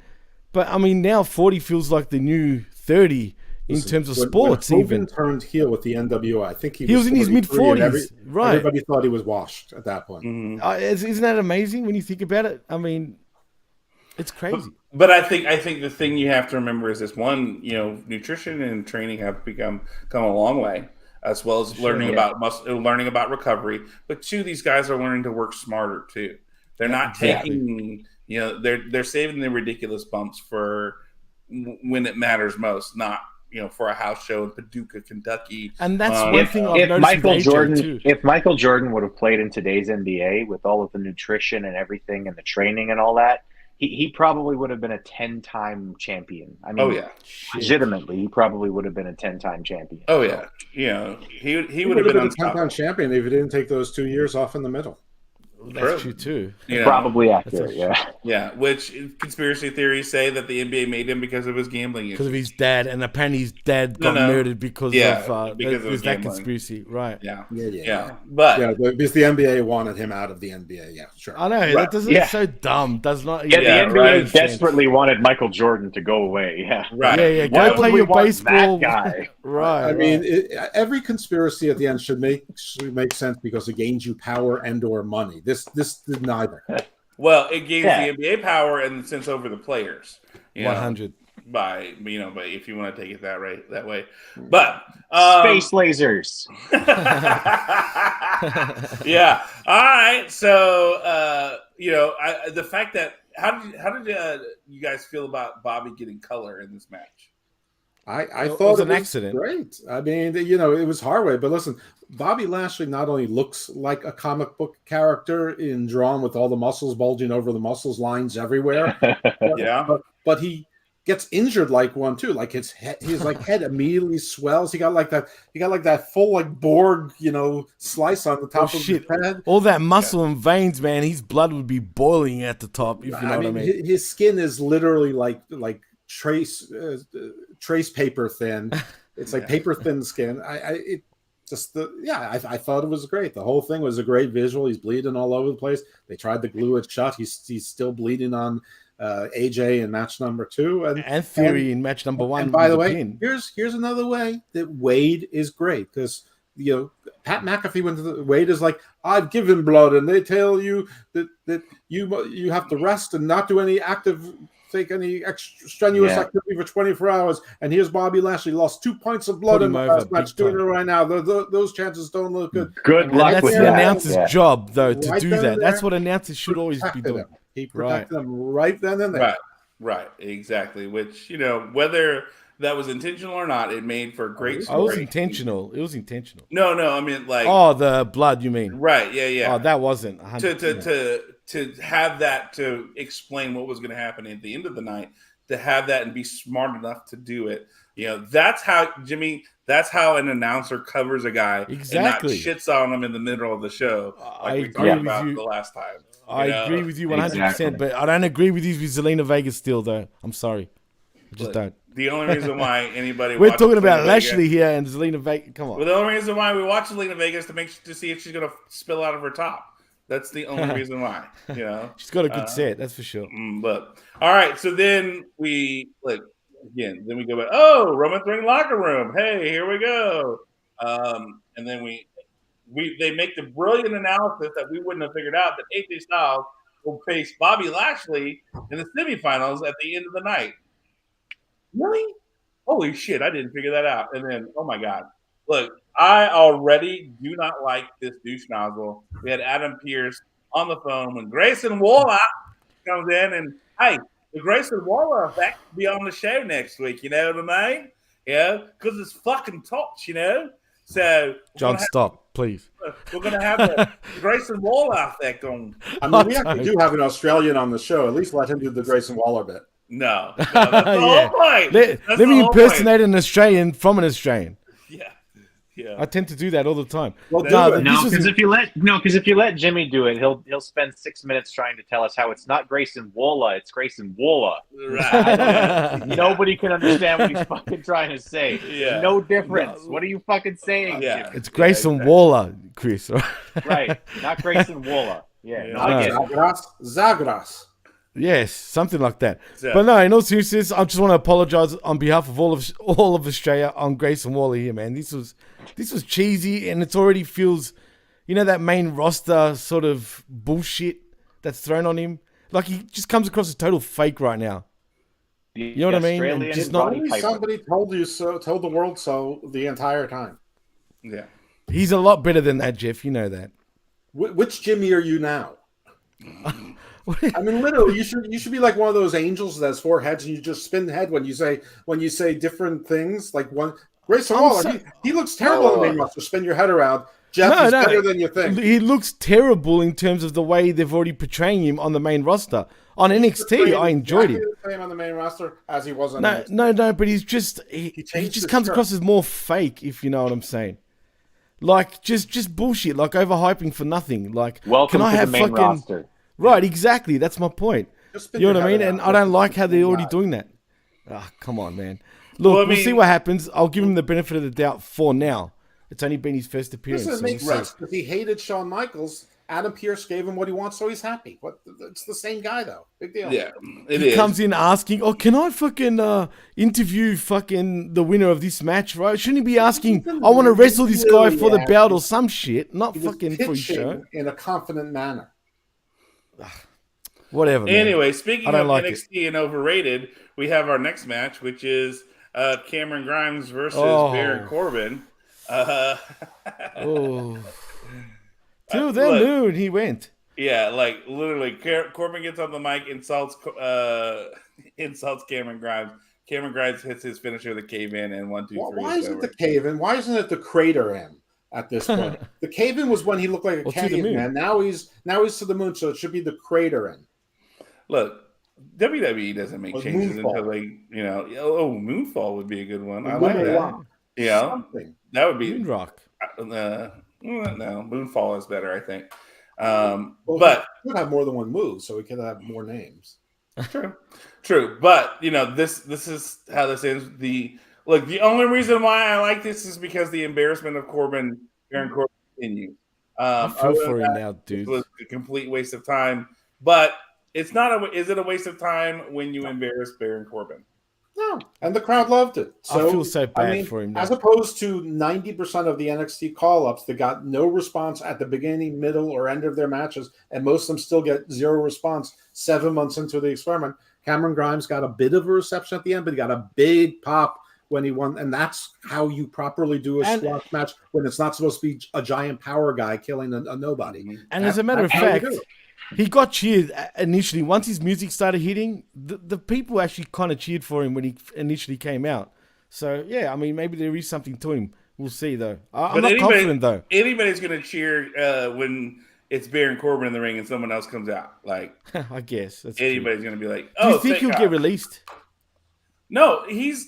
But I mean, now 40 feels like the new 30 in terms of sports. When Hogan turned heel with the NWO, I think he was in his mid-40s. Right. Everybody thought he was washed at that point. Mm-hmm. Isn't that amazing when you think about it? I mean, it's crazy. But I think the thing you have to remember is this: one, nutrition and training have come a long way, as well as learning about recovery. But two, these guys are learning to work smarter too. They're not Exactly. taking, they're saving the ridiculous bumps for when it matters most, not for a house show in Paducah, Kentucky. And that's one thing I've noticed Michael with AJ Jordan, too. if Michael Jordan would have played in today's NBA with all of the nutrition and everything and the training and all that, he probably would have been a 10-time champion. I mean, Oh yeah, legitimately, he probably would have been a 10-time champion. oh yeah, he would have been been a 10-time champion if he didn't take those 2 years off in the middle. That's true too. Probably accurate, yeah. Yeah, which conspiracy theories say that the NBA made him because of his gambling Because of issues. his dad, and apparently his dad got murdered because of because that gambling. conspiracy, right? Yeah, Yeah. but Because the NBA wanted him out of the NBA. Yeah, sure. I know that doesn't. It's so dumb. Does not. Yeah, Yeah, the NBA right. desperately wanted Michael Jordan to go away. Yeah, right, Yeah. Why Go would play we your want baseball. that guy? Right. I mean, every conspiracy at the end should make sense because it gains you power and/or money. This did neither. Well, it gains the NBA power in the sense over the players. 100. By but if you want to take it that way, but Space lasers. Yeah. All right. So the fact that how did you guys feel about Bobby getting color in this match? I It thought was it an was accident. great. I mean, it was hard way, but listen, Bobby Lashley not only looks like a comic book character in drawn with all the muscles bulging over the muscles lines everywhere, but he gets injured like one too. Like his head immediately swells. He got like that full like Borg, slice on the top of his head. All that muscle and veins, man. His blood would be boiling at the top. If you know what I mean. His skin is literally like trace paper thin. It's like paper thin skin. I thought it was great. The whole thing was a great visual. He's bleeding all over the place. They tried to glue it shut. He's still bleeding on AJ in match number 2 and Theory in match number 1. And by the way, here's another way that Wade is great because Pat McAfee went to Wade is like, I've given blood, and they tell you that you have to rest and not do any any strenuous activity for 24 hours. And here's Bobby Lashley lost 2 pints of blood in the last match, doing it right now. Those chances don't look good. Good luck that's with the that. announcer's job, though, to Right do then that. and That's there, what announcers should always be doing. He protected them right then and there. Right, exactly. Which whether that was intentional or not, it made for great story. It was intentional. No, I mean like. Oh, the blood, you mean? Right. Yeah. Oh, that wasn't to have that to explain what was going to happen at the end of the night. To have that and be smart enough to do it, that's how Jimmy. That's how an announcer covers a guy exactly. and not shits on him in the middle of the show. I we agree talked with about you. the last time. I agree with you 100%, Exactly. but I don't agree with you with Zelina Vega still, though. I'm sorry, I just don't. The only reason why anybody we're talking about Zelina Lashley Vega, here and Zelina Vega. Come on. Well, the only reason why we watch Zelina Vega is to see if she's going to spill out of her top. That's the only reason why. She's got a good set, that's for sure. Look, all right. So then we again. Then we go back. Oh, Roman's ring locker room. Hey, here we go. And then they make the brilliant analysis that we wouldn't have figured out that AJ Styles will face Bobby Lashley in the semifinals at the end of the night. Really? Holy shit! I didn't figure that out. And then, oh my god, look, I already do not like this douche nozzle. We had Adam Pearce on the phone when Grayson Waller comes in, and hey, the Grayson Waller effect will be on the show next week. You know what I mean? Yeah, because it's fucking tops, So, John, stop, please. We're going to have the Grayson Waller effect on. I mean, we actually do have an Australian on the show. At least let him do the Grayson Waller bit. No, that's the whole point. Let me impersonate an Australian from an Australian. Yeah. I tend to do that all the time. Well, because if you let Jimmy do it, he'll spend 6 minutes trying to tell us how it's not Grayson Waller, it's Grayson Waller. Right. Nobody can understand what he's fucking trying to say. Yeah. No difference. What are you fucking saying? Yeah. Jimmy? It's Grayson Waller, Chris. Right. Not Grayson Waller. Yeah. Yeah. No, I get it. Zagras. Yes, something like that. So- But no, in all seriousness, I just want to apologize on behalf of all of Australia on Grayson Waller here, man. This was cheesy, and it already feels, that main roster sort of bullshit that's thrown on him. Like he just comes across as total fake right now. You know what I mean? And just not. Somebody told you so. Told the world so the entire time. Yeah. He's a lot better than that, Jeff. You know that. Which Jimmy are you now? I mean, literally, you should be like one of those angels that has 4 heads, and you just spin the head when you say different things. Like one Grayson Waller, he looks terrible on the main roster. Spin your head around. Jeff is better than you think. He looks terrible in terms of the way they've already portraying him on the main roster. On NXT, I enjoyed him. The same on the main roster as he was on NXT. No, but he's just he just comes across as more fake, if you know what I'm saying. Like just bullshit, like overhyping for nothing. Like, welcome can I to have the main fucking roster. Right? Exactly. That's my point. You know what I mean? And I don't like how they're already doing that. Ah, come on, man. Look, we'll see what happens. I'll give him the benefit of the doubt for now. It's only been his first appearance. This makes sense because he hated Shawn Michaels. Adam Pearce gave him what he wants, so he's happy. It's the same guy, though. Big deal. Yeah, he comes in asking, "Oh, can I fucking interview fucking the winner of this match?" Right? Shouldn't he be asking, "I want to wrestle this guy for the belt or some shit, not fucking for his show?" In a confident manner. Whatever. Man. Anyway, speaking of NXT it. and overrated, we have our next match, which is Cameron Grimes versus Baron Corbin. Till then, noon he went. Yeah, like literally, Corbin gets on the mic, insults Cameron Grimes. Cameron Grimes hits his finisher, the cave in, and 1, 2, 3. Why isn't the cave in? Why isn't it the crater in at this point? The cave in was when he looked like a caveman. Now he's to the moon, so it should be the crater in. Look, WWE doesn't make changes until they, Moonfall would be a good one. I like that. Yeah, that would be Moonrock. No, Moonfall is better, I think. But he could have more than one move, so he could have more names. True. But this is how this ends. The only reason why I like this is because the embarrassment of Baron Corbin continues. I feel for him now, dude. It was a complete waste of time. But it's not is it a waste of time when you embarrass Baron Corbin? No, and the crowd loved it. So, I feel so bad for him now. As opposed to 90% of the NXT call-ups that got no response at the beginning, middle, or end of their matches, and most of them still get zero response 7 months into the experiment. Cameron Grimes got a bit of a reception at the end, but he got a big pop when he won, and that's how you properly do a squash match when it's not supposed to be a giant power guy killing a nobody. And as a matter of fact, he got cheered initially. Once his music started hitting, the people actually kind of cheered for him when he initially came out. So, yeah, I mean, maybe there is something to him. We'll see, though. I'm not confident, though. Anybody's going to cheer when it's Baron Corbin in the ring and someone else comes out. Like, I guess. That's anybody's going to be like, do you think he'll get released? No, he's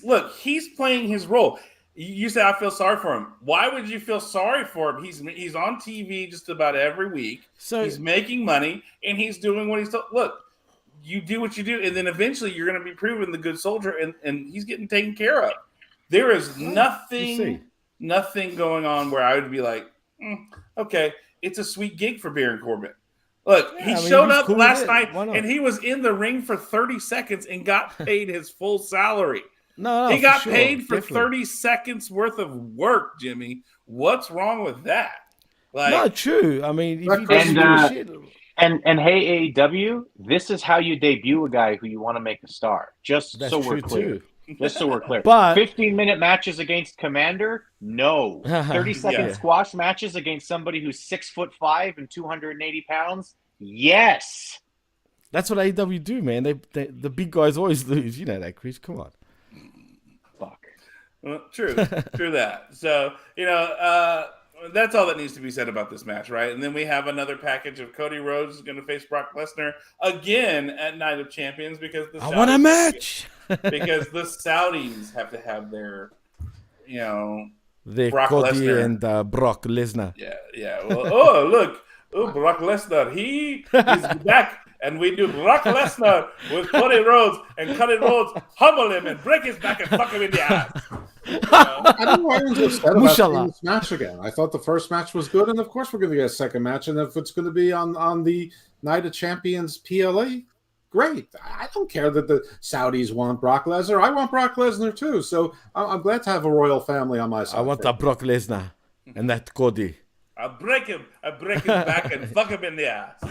playing his role. You say I feel sorry for him. Why would you feel sorry for him? He's on TV just about every week. So he's making money and he's doing what he's told. Look, you do what you do, and then eventually you're going to be proven the good soldier, and he's getting taken care of. There is nothing going on where I would be like, okay, it's a sweet gig for Baron Corbin. Look, he showed up last night and he was in the ring for 30 seconds and got paid his full salary. No, he got paid for 30 seconds worth of work, Jimmy. What's wrong with that? Like, not true. I mean, if you do shit. And hey, AEW, this is how you debut a guy who you want to make a star. Just so we're clear. Just so we're clear. But 15-minute matches against Commander? No. 30-second squash matches against somebody who's 6'5" and 280 pounds? Yes. That's what AEW do, man. The big guys always lose. You know that, Chris. Come on. Fuck. Well, true that. So, that's all that needs to be said about this match, right? And then we have another package of Cody Rhodes is going to face Brock Lesnar again at Night of Champions because I want a match. Because the Saudis have to have their, their Brock Cody Lesnar and Brock Lesnar. Yeah. Well, look, Brock Lesnar, he is back. And we do Brock Lesnar with Cody Rhodes, and Cody Rhodes humble him and break his back and fuck him in the ass. I don't know why everyone's upset about seeing this match again. I thought the first match was good, and of course we're going to get a second match. And if it's going to be on the Night of Champions PLA, great. I don't care that the Saudis want Brock Lesnar. I want Brock Lesnar too. So I'm glad to have a royal family on my side. I want that Brock Lesnar and that Cody. I'll break him. I break his back and fuck him in the ass.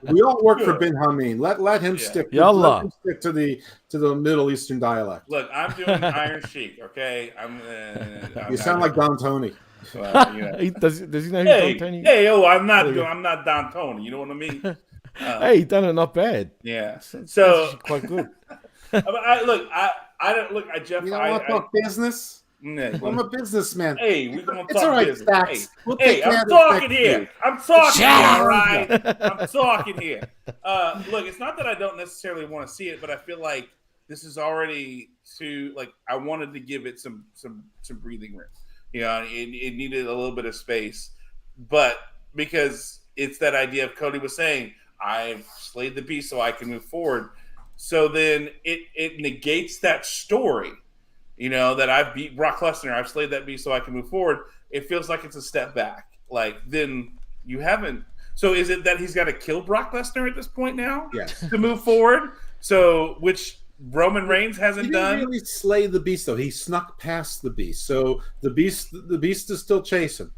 We all work for Bin Hameen. Let him stick. Let him stick to the Middle Eastern dialect. Look, I'm doing Iron Sheik. Okay, you sound like Don Tony. Does he know who Hey, Don Tony is? hey, I'm There you not Don Tony. You know what I mean? Hey, he done it not bad. Yeah. That's So actually quite good. I don't look. Jeff. You don't want to talk business? Nah, I'm a businessman. Hey, we gonna It's talk all right, business. Stacks. We'll take care I'm of this talking next here. week. I'm talking Shut here. up. All right. I'm talking here. Look, it's not that I don't necessarily want to see it, but I feel like this is already too. Like I wanted to give it some breathing room. You know, it needed a little bit of space, but because it's that idea of Cody was saying, I've slayed the beast so I can move forward. So then it negates that story. You know, that I've beat Brock Lesnar, I've slayed that beast so I can move forward. It feels like it's a step back. Like, then you haven't. So is it that he's got to kill Brock Lesnar at this point now Yes. to move forward? So, which Roman Reigns He hasn't didn't done. really slay the beast, though. He snuck past the beast. So the beast is still chasing.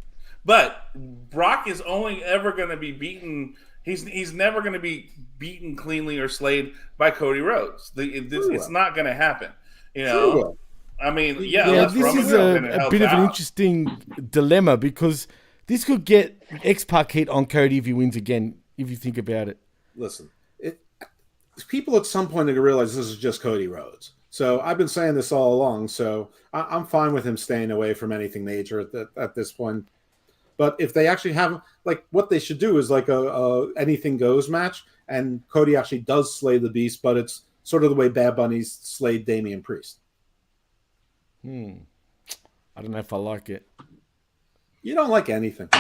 But Brock is only ever going to be beaten. He's never going to be beaten cleanly or slayed by Cody Rhodes. It's not going to happen. You know. Sure. I mean, This is a bit of an interesting dilemma because this could get X-Pac hit on Cody if he wins again, if you think about it. Listen, people at some point are going to realize this is just Cody Rhodes. So I've been saying this all along, so I'm fine with him staying away from anything major at this point. But if they actually have, like, what they should do is like a anything goes match, and Cody actually does slay the beast, but it's sort of the way Bad Bunny's slayed Damian Priest. I don't know if I like it. You don't like anything.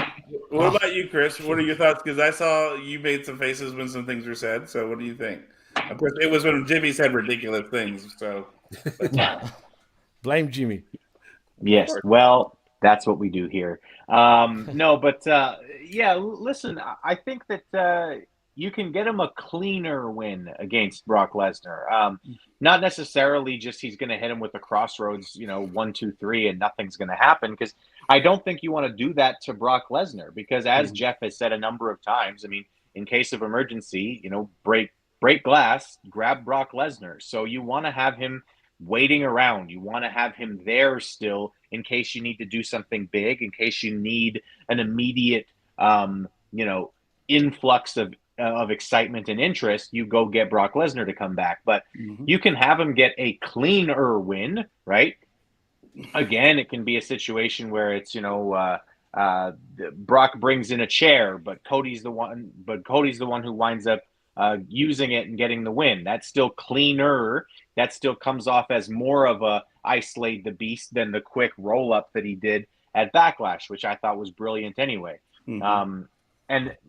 What about you, Chris? What are your thoughts? Because I saw you made some faces when some things were said. So what do you think? Of course, it was when Jimmy said ridiculous things. So Blame Jimmy. Yes, well, that's what we do here. No, but listen, I think that you can get him a cleaner win against Brock Lesnar. Not necessarily just he's going to hit him with the crossroads, 1, 2, 3, and nothing's going to happen. Because I don't think you want to do that to Brock Lesnar. Because as Jeff has said a number of times, I mean, in case of emergency, break glass, grab Brock Lesnar. So you want to have him waiting around. You want to have him there still in case you need to do something big, in case you need an immediate, influx of excitement and interest. You go get Brock Lesnar to come back, but you can have him get a cleaner win, right? Again, it can be a situation where it's, Brock brings in a chair, but Cody's the one who winds up using it and getting the win. That's still cleaner. That still comes off as more of a I slayed the beast than the quick roll up that he did at Backlash, which I thought was brilliant anyway. And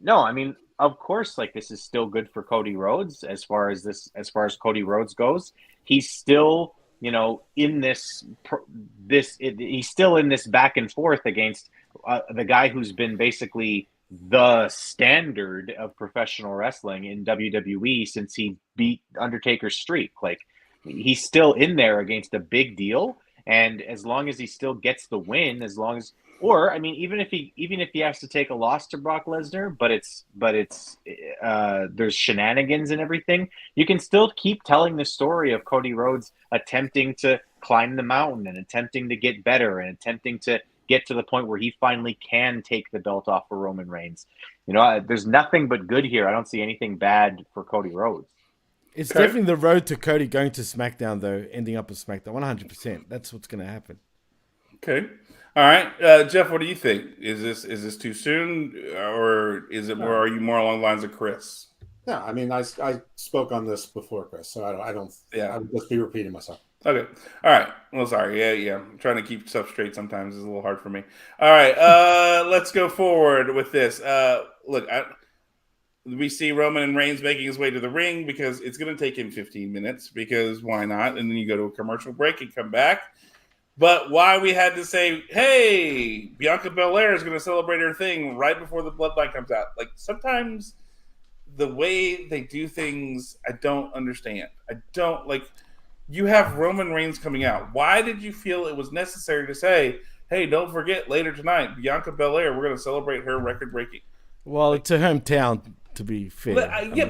no, I mean, of course, like, this is still good for Cody Rhodes as far as Cody Rhodes goes. He's still, in he's still in this back and forth against the guy who's been basically the standard of professional wrestling in WWE since he beat Undertaker's streak. Like, he's still in there against a big deal, and as long as he still gets the win, even if he has to take a loss to Brock Lesnar, but it's there's shenanigans and everything, you can still keep telling the story of Cody Rhodes attempting to climb the mountain and attempting to get better and attempting to get to the point where he finally can take the belt off for Roman Reigns. There's nothing but good here. I don't see anything bad for Cody Rhodes. It's definitely the road to Cody going to SmackDown, though, ending up at SmackDown. 100%. That's what's going to happen. Okay. All right. Jeff, what do you think? Is this too soon, or is it more? Are you more along the lines of Chris? Yeah, I mean, I spoke on this before, Chris, so I don't. Yeah, I would just be repeating myself. Okay. All right. Well, sorry. Yeah. I'm trying to keep stuff straight sometimes. It's a little hard for me. All right. Let's go forward with this. Look, we see Roman Reigns making his way to the ring because it's going to take him 15 minutes because why not? And then you go to a commercial break and come back. But why we had to say, hey, Bianca Belair is going to celebrate her thing right before the bloodline comes out. Like, sometimes the way they do things, I don't understand. I don't, like, you have Roman Reigns coming out. Why did you feel it was necessary to say, hey, don't forget, later tonight, Bianca Belair, we're going to celebrate her record-breaking? Well, it's her hometown, to be fair.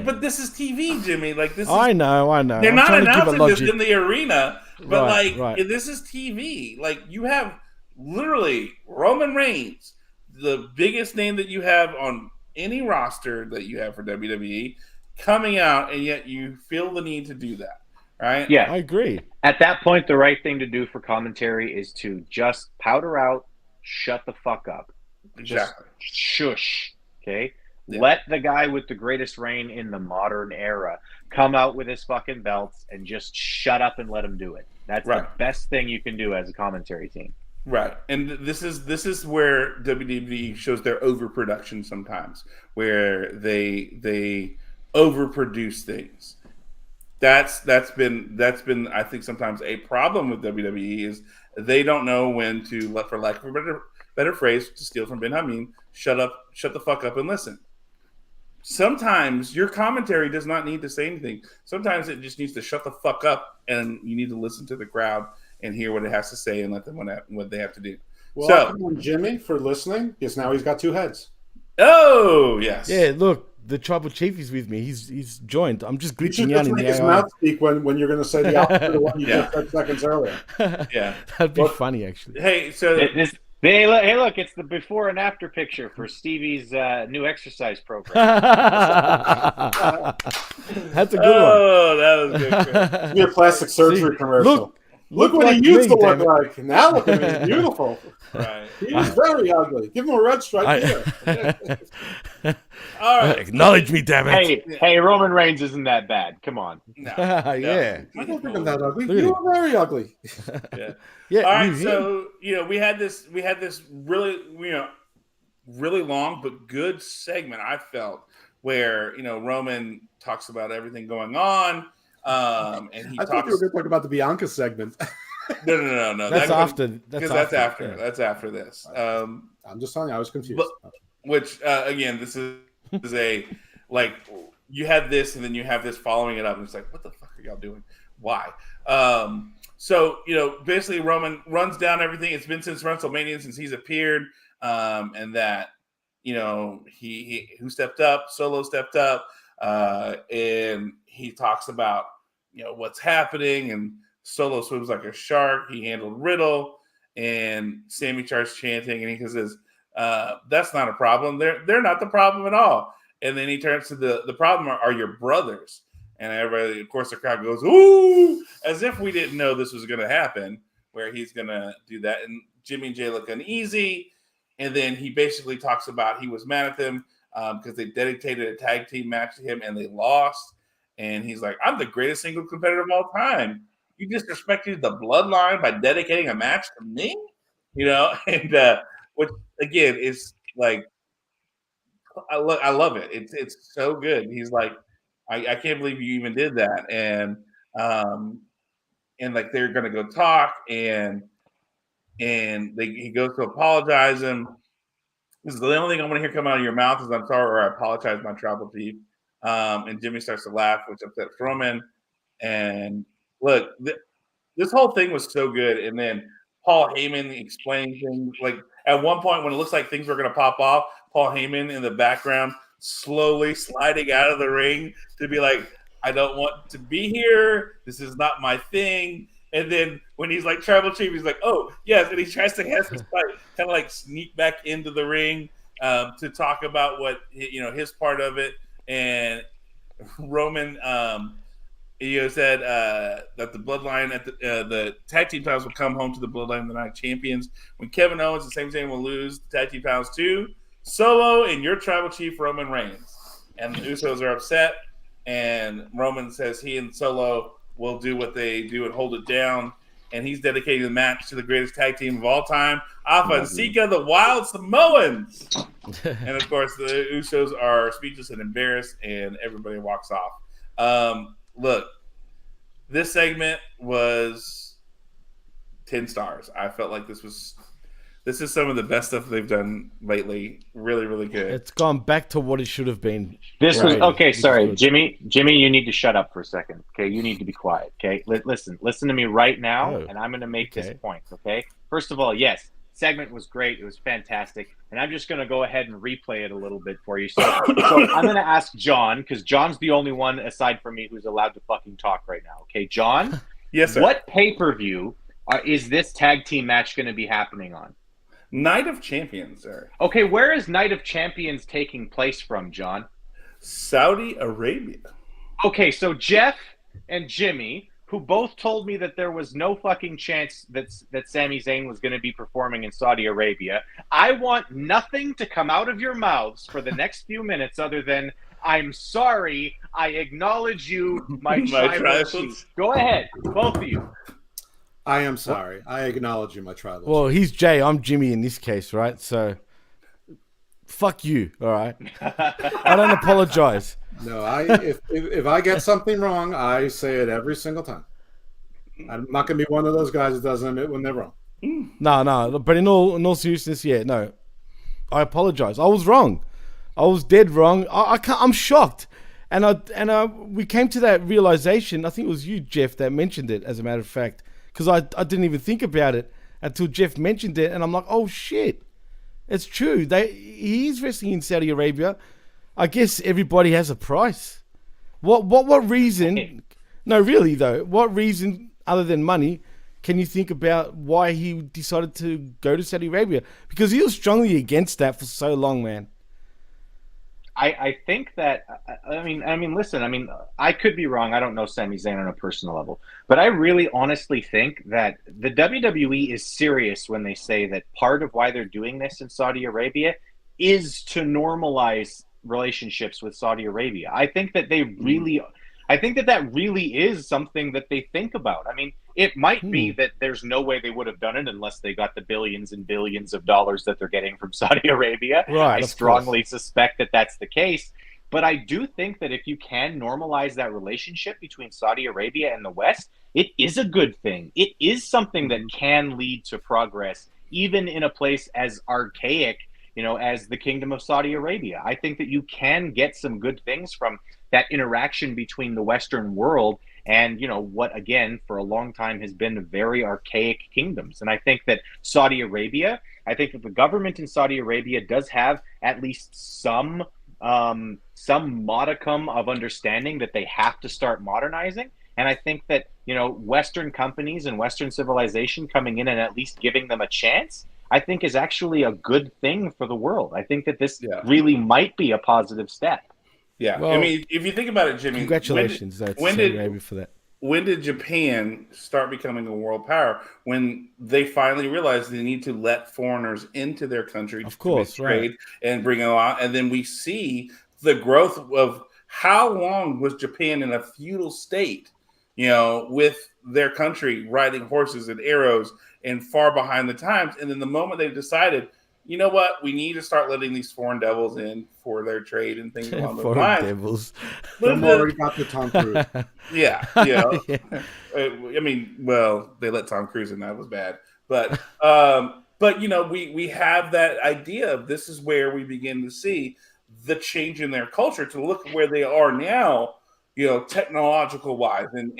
But this is TV, Jimmy. Like, this is, I know. They're I'm not trying to give it announcing this logic. in the arena, but Right. this is TV. Like, you have literally Roman Reigns, the biggest name that you have on any roster that you have for WWE, coming out, and yet you feel the need to do that, right? Yeah. I agree. At that point, the right thing to do for commentary is to just powder out, shut the fuck up. Exactly. Just shush, okay? Yeah. Let the guy with the greatest reign in the modern era come out with his fucking belts and just shut up and let him do it. That's the best thing you can do as a commentary team. Right, and this is where WWE shows their overproduction sometimes, where they overproduce things. That's been I think sometimes a problem with WWE is they don't know when to, for lack of a better phrase, to steal from Ben Hameen, shut the fuck up and listen. Sometimes your commentary does not need to say anything. Sometimes it just needs to shut the fuck up, and you need to listen to the crowd and hear what it has to say and let them what they have to do. Well, so, come on, Jimmy, for listening, because now he's got two heads. Oh, yes. Yeah, look, the tribal chief is with me. He's joined. I'm just glitching out in the his AI. mouth speak when you're going to say the opposite of what you just said seconds earlier. Yeah. That'd be funny, actually. Hey, so... Hey, look, it's the before and after picture for Stevie's new exercise program. That's a good one. Oh, that was good. It's be a plastic surgery commercial. Look what like he used me, to look like. Now look at him. He's beautiful. Right. He was very ugly. Give him a red stripe here. All right. Acknowledge me, damn it. Hey, Roman Reigns isn't that bad. Come on. No. Yeah. I don't think I'm that ugly. Look at You are very ugly. Yeah. Yeah. All right, so we had this really really long but good segment, I felt, where Roman talks about everything going on, and he I thought you were going to talk about the Bianca segment. No. That's after. That's after this. I'm just telling you, I was confused. Which again, this is a like you had this and then you have this following it up, and it's like, what the fuck are y'all doing? Why? So, basically Roman runs down everything. It's been since WrestleMania since he's appeared, and that, he who stepped up, Solo stepped up, and he talks about, what's happening, and Solo swims like a shark. He handled Riddle, and Sammy starts chanting, and he says, that's not a problem. They're not the problem at all. And then he turns to the problem are your brothers. And everybody, of course, the crowd goes, ooh, as if we didn't know this was going to happen, where he's going to do that. And Jimmy and Jay look uneasy. And then he basically talks about he was mad at them because they dedicated a tag team match to him and they lost. And he's like, I'm the greatest single competitor of all time. You disrespected the bloodline by dedicating a match to me? And which, again, is like, I love it. It's so good. He's like, I can't believe you even did that. And like they're gonna go talk, and he goes to apologize him. This is the only thing I want to hear come out of your mouth is I'm sorry, or I apologize, my tribal chief. And Jimmy starts to laugh, which upsets Roman. And look, this whole thing was so good. And then Paul Heyman explained things. Like at one point when it looks like things were gonna pop off, Paul Heyman in the background slowly sliding out of the ring to be like, I don't want to be here. This is not my thing. And then when he's like tribal chief, he's like, oh, yes. And he tries to have his fight, kind of like sneak back into the ring to talk about what, his part of it. And Roman, said that the bloodline at the tag team titles will come home to the bloodline of the night champions. When Kevin Owens, the same thing, will lose the tag team titles too. Solo and your tribal chief Roman Reigns. And the Usos are upset, and Roman says he and Solo will do what they do and hold it down, and he's dedicating the match to the greatest tag team of all time, Alpha and Sika, the Wild Samoans. And of course the Usos are speechless and embarrassed, and everybody walks off. Look, this segment was 10 stars. I felt like this is some of the best stuff they've done lately. Really, really good. It's gone back to what it should have been. This was okay. Sorry, Jimmy. You need to shut up for a second. Okay, you need to be quiet. Okay, listen to me right now, and I'm going to make this point. Okay, first of all, yes, segment was great. It was fantastic, and I'm just going to go ahead and replay it a little bit for you. So I'm going to ask John, because John's the only one aside from me who's allowed to fucking talk right now. Okay, John. Yes, sir. What pay-per-view Is this tag team match going to be happening on? Night of Champions, sir. Okay, where is Night of Champions taking place from, John? Saudi Arabia. Okay, so Jeff and Jimmy, who both told me that there was no fucking chance that Sami Zayn was going to be performing in Saudi Arabia, I want nothing to come out of your mouths for the next few minutes other than, I'm sorry, I acknowledge you, my tribal chief. Go ahead, both of you. I am sorry. I acknowledge you, my tribal. Well, he's Jay. I'm Jimmy in this case, right? So, fuck you. All right. I don't apologize. No, if I get something wrong, I say it every single time. I'm not going to be one of those guys that doesn't admit when they're wrong. No. But in all seriousness, yeah, no. I apologize. I was wrong. I was dead wrong. I'm shocked. And we came to that realization. I think it was you, Jeff, that mentioned it. As a matter of fact. Because I didn't even think about it until Jeff mentioned it, and I'm like, oh shit, it's true. He's wrestling in Saudi Arabia. I guess everybody has a price. What reason? No, really though. What reason other than money can you think about why he decided to go to Saudi Arabia? Because he was strongly against that for so long, man. I think that I mean listen, I could be wrong. I don't know Sami Zayn on a personal level, but I really honestly think that the WWE is serious when they say that part of why they're doing this in Saudi Arabia is to normalize relationships with Saudi Arabia. I think that that really is something that they think about. I mean, it might be that there's no way they would have done it unless they got the billions and billions of dollars that they're getting from Saudi Arabia. Right, I strongly suspect that that's the case. But I do think that if you can normalize that relationship between Saudi Arabia and the West, it is a good thing. It is something that can lead to progress, even in a place as archaic, as the Kingdom of Saudi Arabia. I think that you can get some good things from that interaction between the Western world and, what, again, for a long time has been very archaic kingdoms. And I think that I think that the government in Saudi Arabia does have at least some modicum of understanding that they have to start modernizing. And I think that, Western companies and Western civilization coming in and at least giving them a chance, I think is actually a good thing for the world. I think that this really might be a positive step. Yeah, well, I mean, if you think about it, Jimmy, congratulations for that. When did Japan start becoming a world power? When they finally realized they need to let foreigners into their country, of course, to trade and bring them out, and then we see the growth of how long was Japan in a feudal state, with their country riding horses and arrows and far behind the times, and then the moment they decided, you know what? We need to start letting these foreign devils in for their trade and things along those lines. Devils. Don't worry about the Tom Cruise. Yeah. I mean, well, they let Tom Cruise in. That was bad. But we have that idea of this is where we begin to see the change in their culture to look where they are now, technological wise and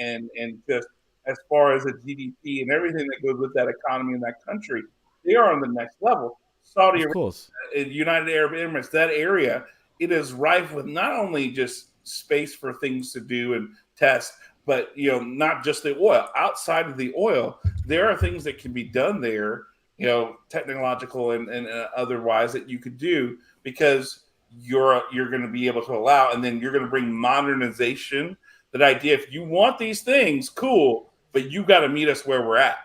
just as far as the GDP and everything that goes with that economy in that country. They are on the next level. Saudi Arabia, United Arab Emirates, that area, it is rife with not only just space for things to do and test, but not just the oil. Outside of the oil, there are things that can be done there, technological and otherwise that you could do because you're going to be able to allow, and then you're going to bring modernization. That idea, if you want these things, cool, but you got to meet us where we're at.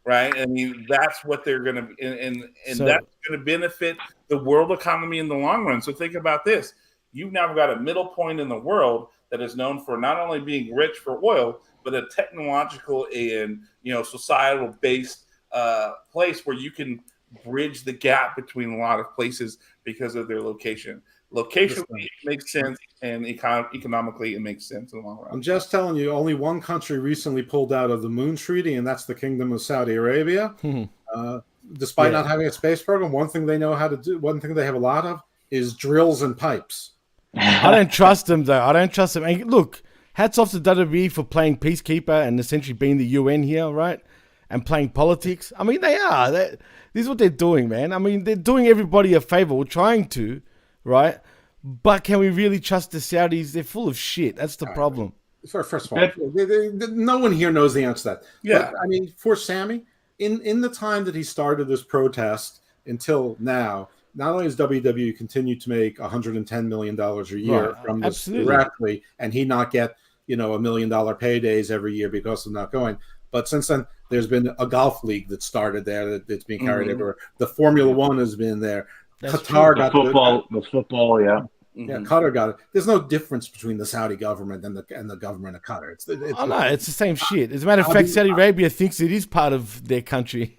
Right. I mean, that's what they're going to be. And so, that's going to benefit the world economy in the long run. So think about this. You've now got a middle point in the world that is known for not only being rich for oil, but a technological and, societal based place where you can bridge the gap between a lot of places because of their location. Locationally, it makes sense, and economically, it makes sense in the long run. I'm just telling you, only one country recently pulled out of the Moon Treaty, and that's the Kingdom of Saudi Arabia. Despite not having a space program, one thing they know how to do, one thing they have a lot of, is drills and pipes. I don't trust them, though. I don't trust them. And look, hats off to WWE for playing peacekeeper and essentially being the UN here, right? And playing politics. I mean, they are. This is what they're doing, man. I mean, they're doing everybody a favor. We're trying to. Right? But can we really trust the Saudis? They're full of shit. That's the problem. First of all, no one here knows the answer to that. Yeah. But, I mean, for Sammy, in the time that he started this protest until now, not only has WWE continued to make $110 million a year from this directly, and he not get $1 million paydays every year because of not going, but since then there's been a golf league that started there that's being carried everywhere. The Formula One has been there. Qatar got the football, yeah. Yeah, Qatar got it. There's no difference between the Saudi government and the government of Qatar. It's the same shit. As a matter of fact, Saudi Arabia thinks it is part of their country.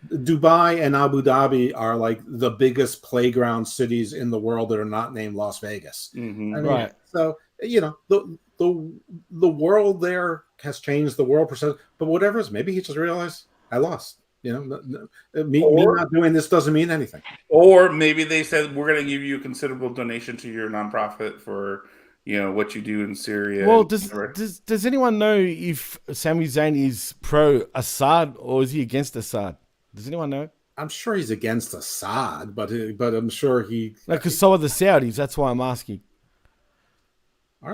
Dubai and Abu Dhabi are like the biggest playground cities in the world that are not named Las Vegas. I mean, so the world there has changed, the world percent. But whatever it is, maybe he just realized I lost. Me not doing this doesn't mean anything. Or maybe they said we're going to give you a considerable donation to your nonprofit for what you do in Syria. Well, does anyone know if Sami Zayn is pro Assad or is he against Assad? Does anyone know? I'm sure he's against Assad, but I'm sure he. Because so are the Saudis. That's why I'm asking.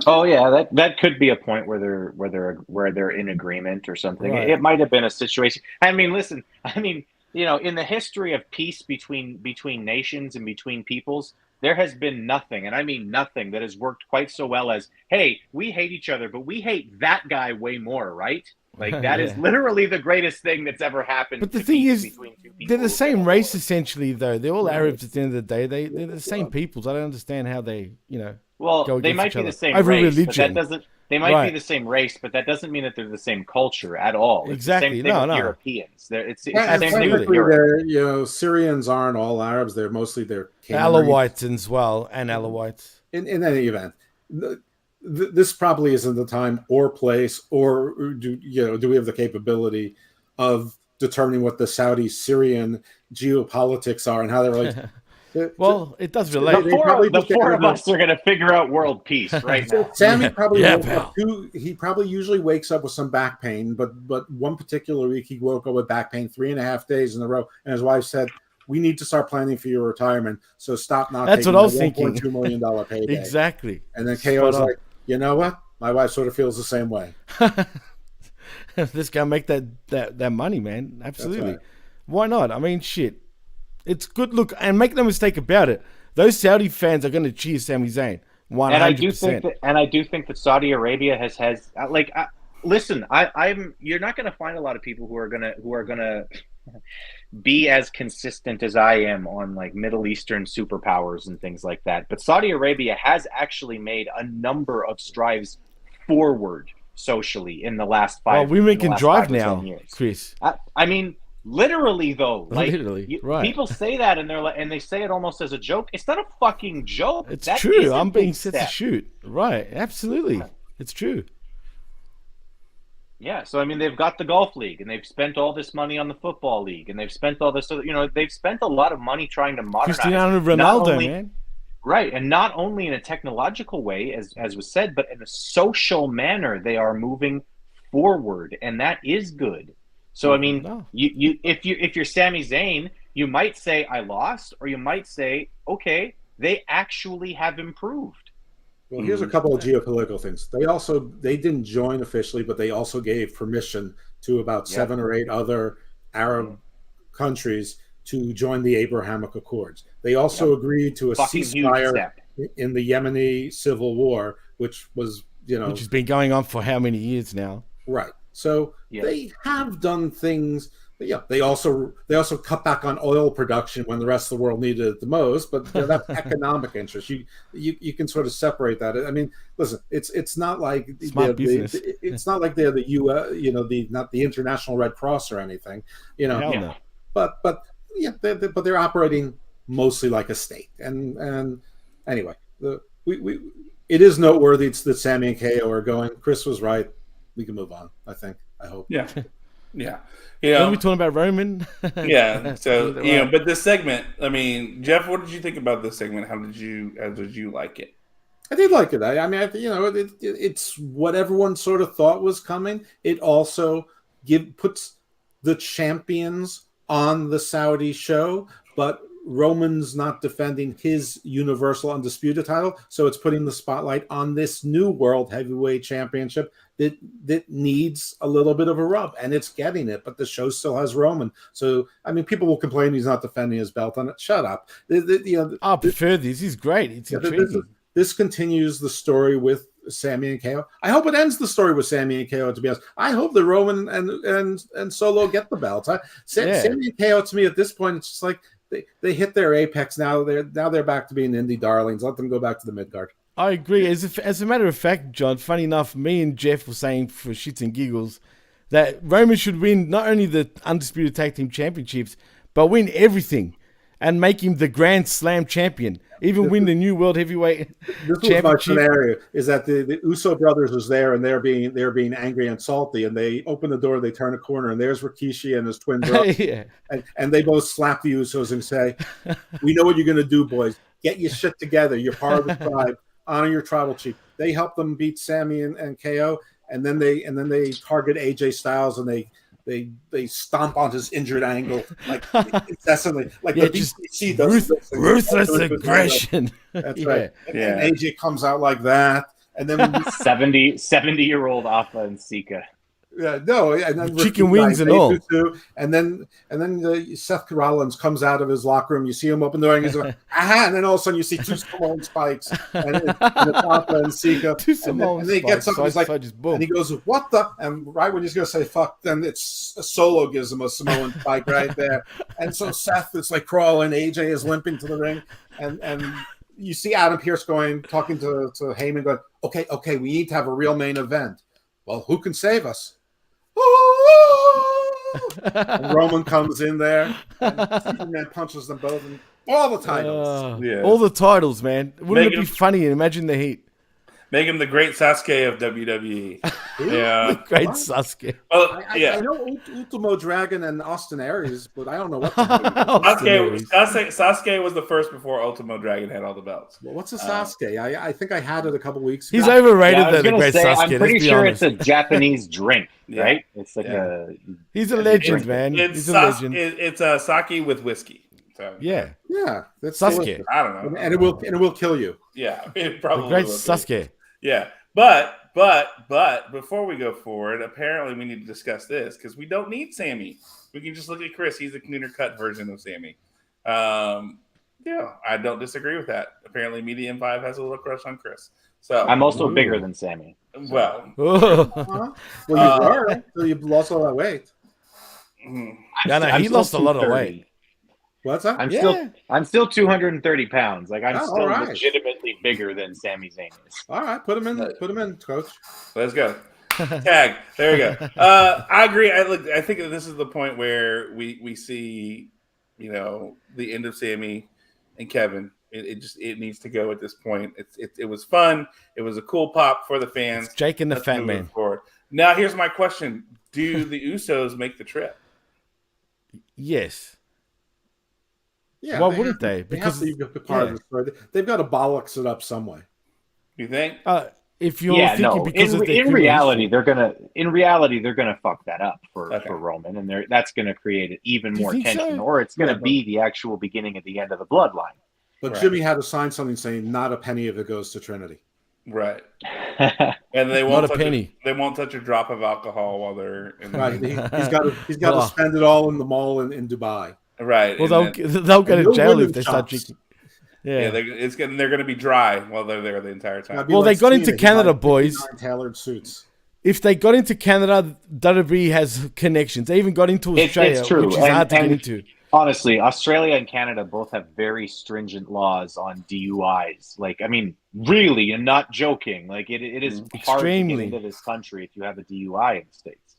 Oh yeah, that could be a point where they're in agreement or something. Right. It might have been a situation. I mean, listen. I mean, in the history of peace between nations and between peoples, there has been nothing, and I mean nothing, that has worked quite so well as, hey, we hate each other, but we hate that guy way more, right? Like that is literally the greatest thing that's ever happened. But the thing is, they're the same race essentially, though. They're all Arabs at the end of the day. They're the same peoples. I don't understand how they, Well, they might be the same over race, religion. but that doesn't. They might be the same race, but that doesn't mean that they're the same culture at all. It's exactly. The same thing with Europeans. It's the same thing with Europe. Syrians aren't all Arabs. They're mostly Alawites as well, and Alawites. In any event, this probably isn't the time or place, or do we have the capability of determining what the Saudi-Syrian geopolitics are and how they relate? Well, it does relate. The four of us are going to figure out world peace right now. Sammy probably he probably usually wakes up with some back pain, but one particular week he woke up with back pain 3.5 days in a row, and his wife said, "We need to start planning for your retirement, so stop not That's taking what I was the thinking. $1.2 million payday." Exactly. And then KO was like, "You know what? My wife sort of feels the same way." This guy make that money, man. Absolutely. Right. Why not? I mean, shit. It's good. Look, and make no mistake about it. Those Saudi fans are going to cheer Sami Zayn 100%. And I do think that Saudi Arabia has listen. You're not going to find a lot of people who are gonna be as consistent as I am on like Middle Eastern superpowers and things like that. But Saudi Arabia has actually made a number of strides forward socially in the last 5 years. Well, women can drive now, Chris. I mean, literally though, like right. People say that and and they say it almost as a joke. It's not a fucking joke. It's true. I'm being set to shoot. Right. Absolutely. It's true. Yeah, so I mean, they've got the golf league, and they've spent all this money on the football league, and they've spent all this. They've spent a lot of money trying to modernize. Cristiano Ronaldo, man. Right, and not only in a technological way, as was said, but in a social manner, they are moving forward, and that is good. So I mean, if you're Sami Zayn, you might say I lost, or you might say, okay, they actually have improved. Well, here's a couple of geopolitical things. They didn't join officially, but they also gave permission to about 7 or 8 other Arab countries to join the Abrahamic Accords. They also agreed to a ceasefire in the Yemeni civil war, which was, which has been going on for how many years now? Right. So they have done things. Yeah, they also cut back on oil production when the rest of the world needed it the most, but that's economic interest. You can sort of separate that. I mean, listen, it's not like it's not like they're the not the International Red Cross or anything, No. But they're operating mostly like a state. And anyway, it is noteworthy that Sammy and KO are going. Chris was right. We can move on. I hope. Yeah. Are we talking about Roman? Yeah. So but this segment, I mean, Jeff, what did you think about this segment? How did you like it? I did like it. I mean, it's what everyone sort of thought was coming. It also puts the champions on the Saudi show, but Roman's not defending his Universal Undisputed title, so it's putting the spotlight on this new World Heavyweight Championship that needs a little bit of a rub, and it's getting it, but the show still has Roman. So, I mean, people will complain he's not defending his belt on it. Shut up. I prefer this. He's great. It's intriguing. This continues the story with Sammy and KO. I hope it ends the story with Sammy and KO, to be honest. I hope that Roman and Solo get the belts. Sammy and KO, to me, at this point, it's just like they hit their apex now. They're back to being indie darlings. Let them go back to the mid-card. I agree. As a matter of fact, John, funny enough, me and Jeff were saying for shits and giggles that Roman should win not only the Undisputed Tag Team Championships, but win everything and make him the Grand Slam champion. Even win the new World Heavyweight Championship. My scenario is that the Uso brothers was there, and they're being angry and salty, and they open the door, they turn a corner, and there's Rikishi and his twin brother, and they both slap the Usos and say, "We know what you're going to do, boys. Get your shit together. You're part of the tribe. Honor your tribal chief." They help them beat Sammy and KO, and then they target AJ Styles, and they stomp on his injured ankle like incessantly, like the BCC does. Ruthless aggression. That's right. And AJ comes out like that, and then 70-year-old Alpha and Sika. Yeah, no, and then chicken wings and all, and then Seth Rollins comes out of his locker room. You see him open the door, and he's like, "Aha!" And then all of a sudden, you see two Samoan spikes, and it's Alpha and Sika, and then he gets up, and he's like, and he goes, "What the?" And right when he's going to say "fuck," then it's Solo gives him a Samoan spike right there, and so Seth is like crawling. AJ is limping to the ring, and you see Adam Pearce talking to Heyman, going, "Okay, we need to have a real main event. Well, who can save us?" And Roman comes in there, and Superman punches them both, and all the titles. All the titles, man. Wouldn't it be funny? Imagine the heat. Make him the great Sasuke of WWE. Yeah, the great Sasuke. Well, I know Ultimo Dragon and Austin Aries, but I don't know what. Sasuke was the first before Ultimo Dragon had all the belts. Well, what's a Sasuke? I think I had it a couple weeks ago. He's overrated. The great Sasuke. I'm pretty sure it's a Japanese drink, right? It's like he's a legend, man. He's a legend. It's sake with whiskey. So, yeah, that's Sasuke. Delicious. I don't know, and it will kill you. Yeah, it probably the great will Sasuke. Yeah, but before we go forward, apparently we need to discuss this because we don't need Sammy. We can just look at Chris. He's a cleaner cut version of Sammy. Yeah, I don't disagree with that. Apparently, Media M5 has a little crush on Chris. So I'm also bigger than Sammy. Well, well, you were so you lost all that weight. He lost a lot of weight. What's that? I'm still 230 pounds. Like I'm still legitimately bigger than Sami Zayn is. All right, put him in, coach. Let's go. Tag. There we go. I agree. I think that this is the point where we see, the end of Sammy and Kevin. It needs to go at this point. It was fun. It was a cool pop for the fans. It's Jake and the Fat Man. Forward. Now here's my question: do the Usos make the trip? Yes. Yeah, why wouldn't they? Because they've got to bollocks it up some way. You think? If you're thinking because in reality, they're gonna fuck that up for Roman, and that's gonna create even more tension, or it's gonna be the actual beginning at the end of the bloodline. But Jimmy had to sign something saying not a penny of it goes to Trinity. Right. And they won't not a penny. They won't touch a drop of alcohol while they're in the He's got to spend it all in the mall in Dubai. Right. Well, they'll go to jail if they start drinking. Yeah, they're going to be dry while they're there the entire time. Well, they got into Canada, boys. Tailored suits. If they got into Canada, WWE has connections. They even got into Australia, which is hard to get into. Honestly, Australia and Canada both have very stringent laws on DUIs. Like, I mean, really, and not joking. Like, it is hard to get into this country if you have a DUI in the States.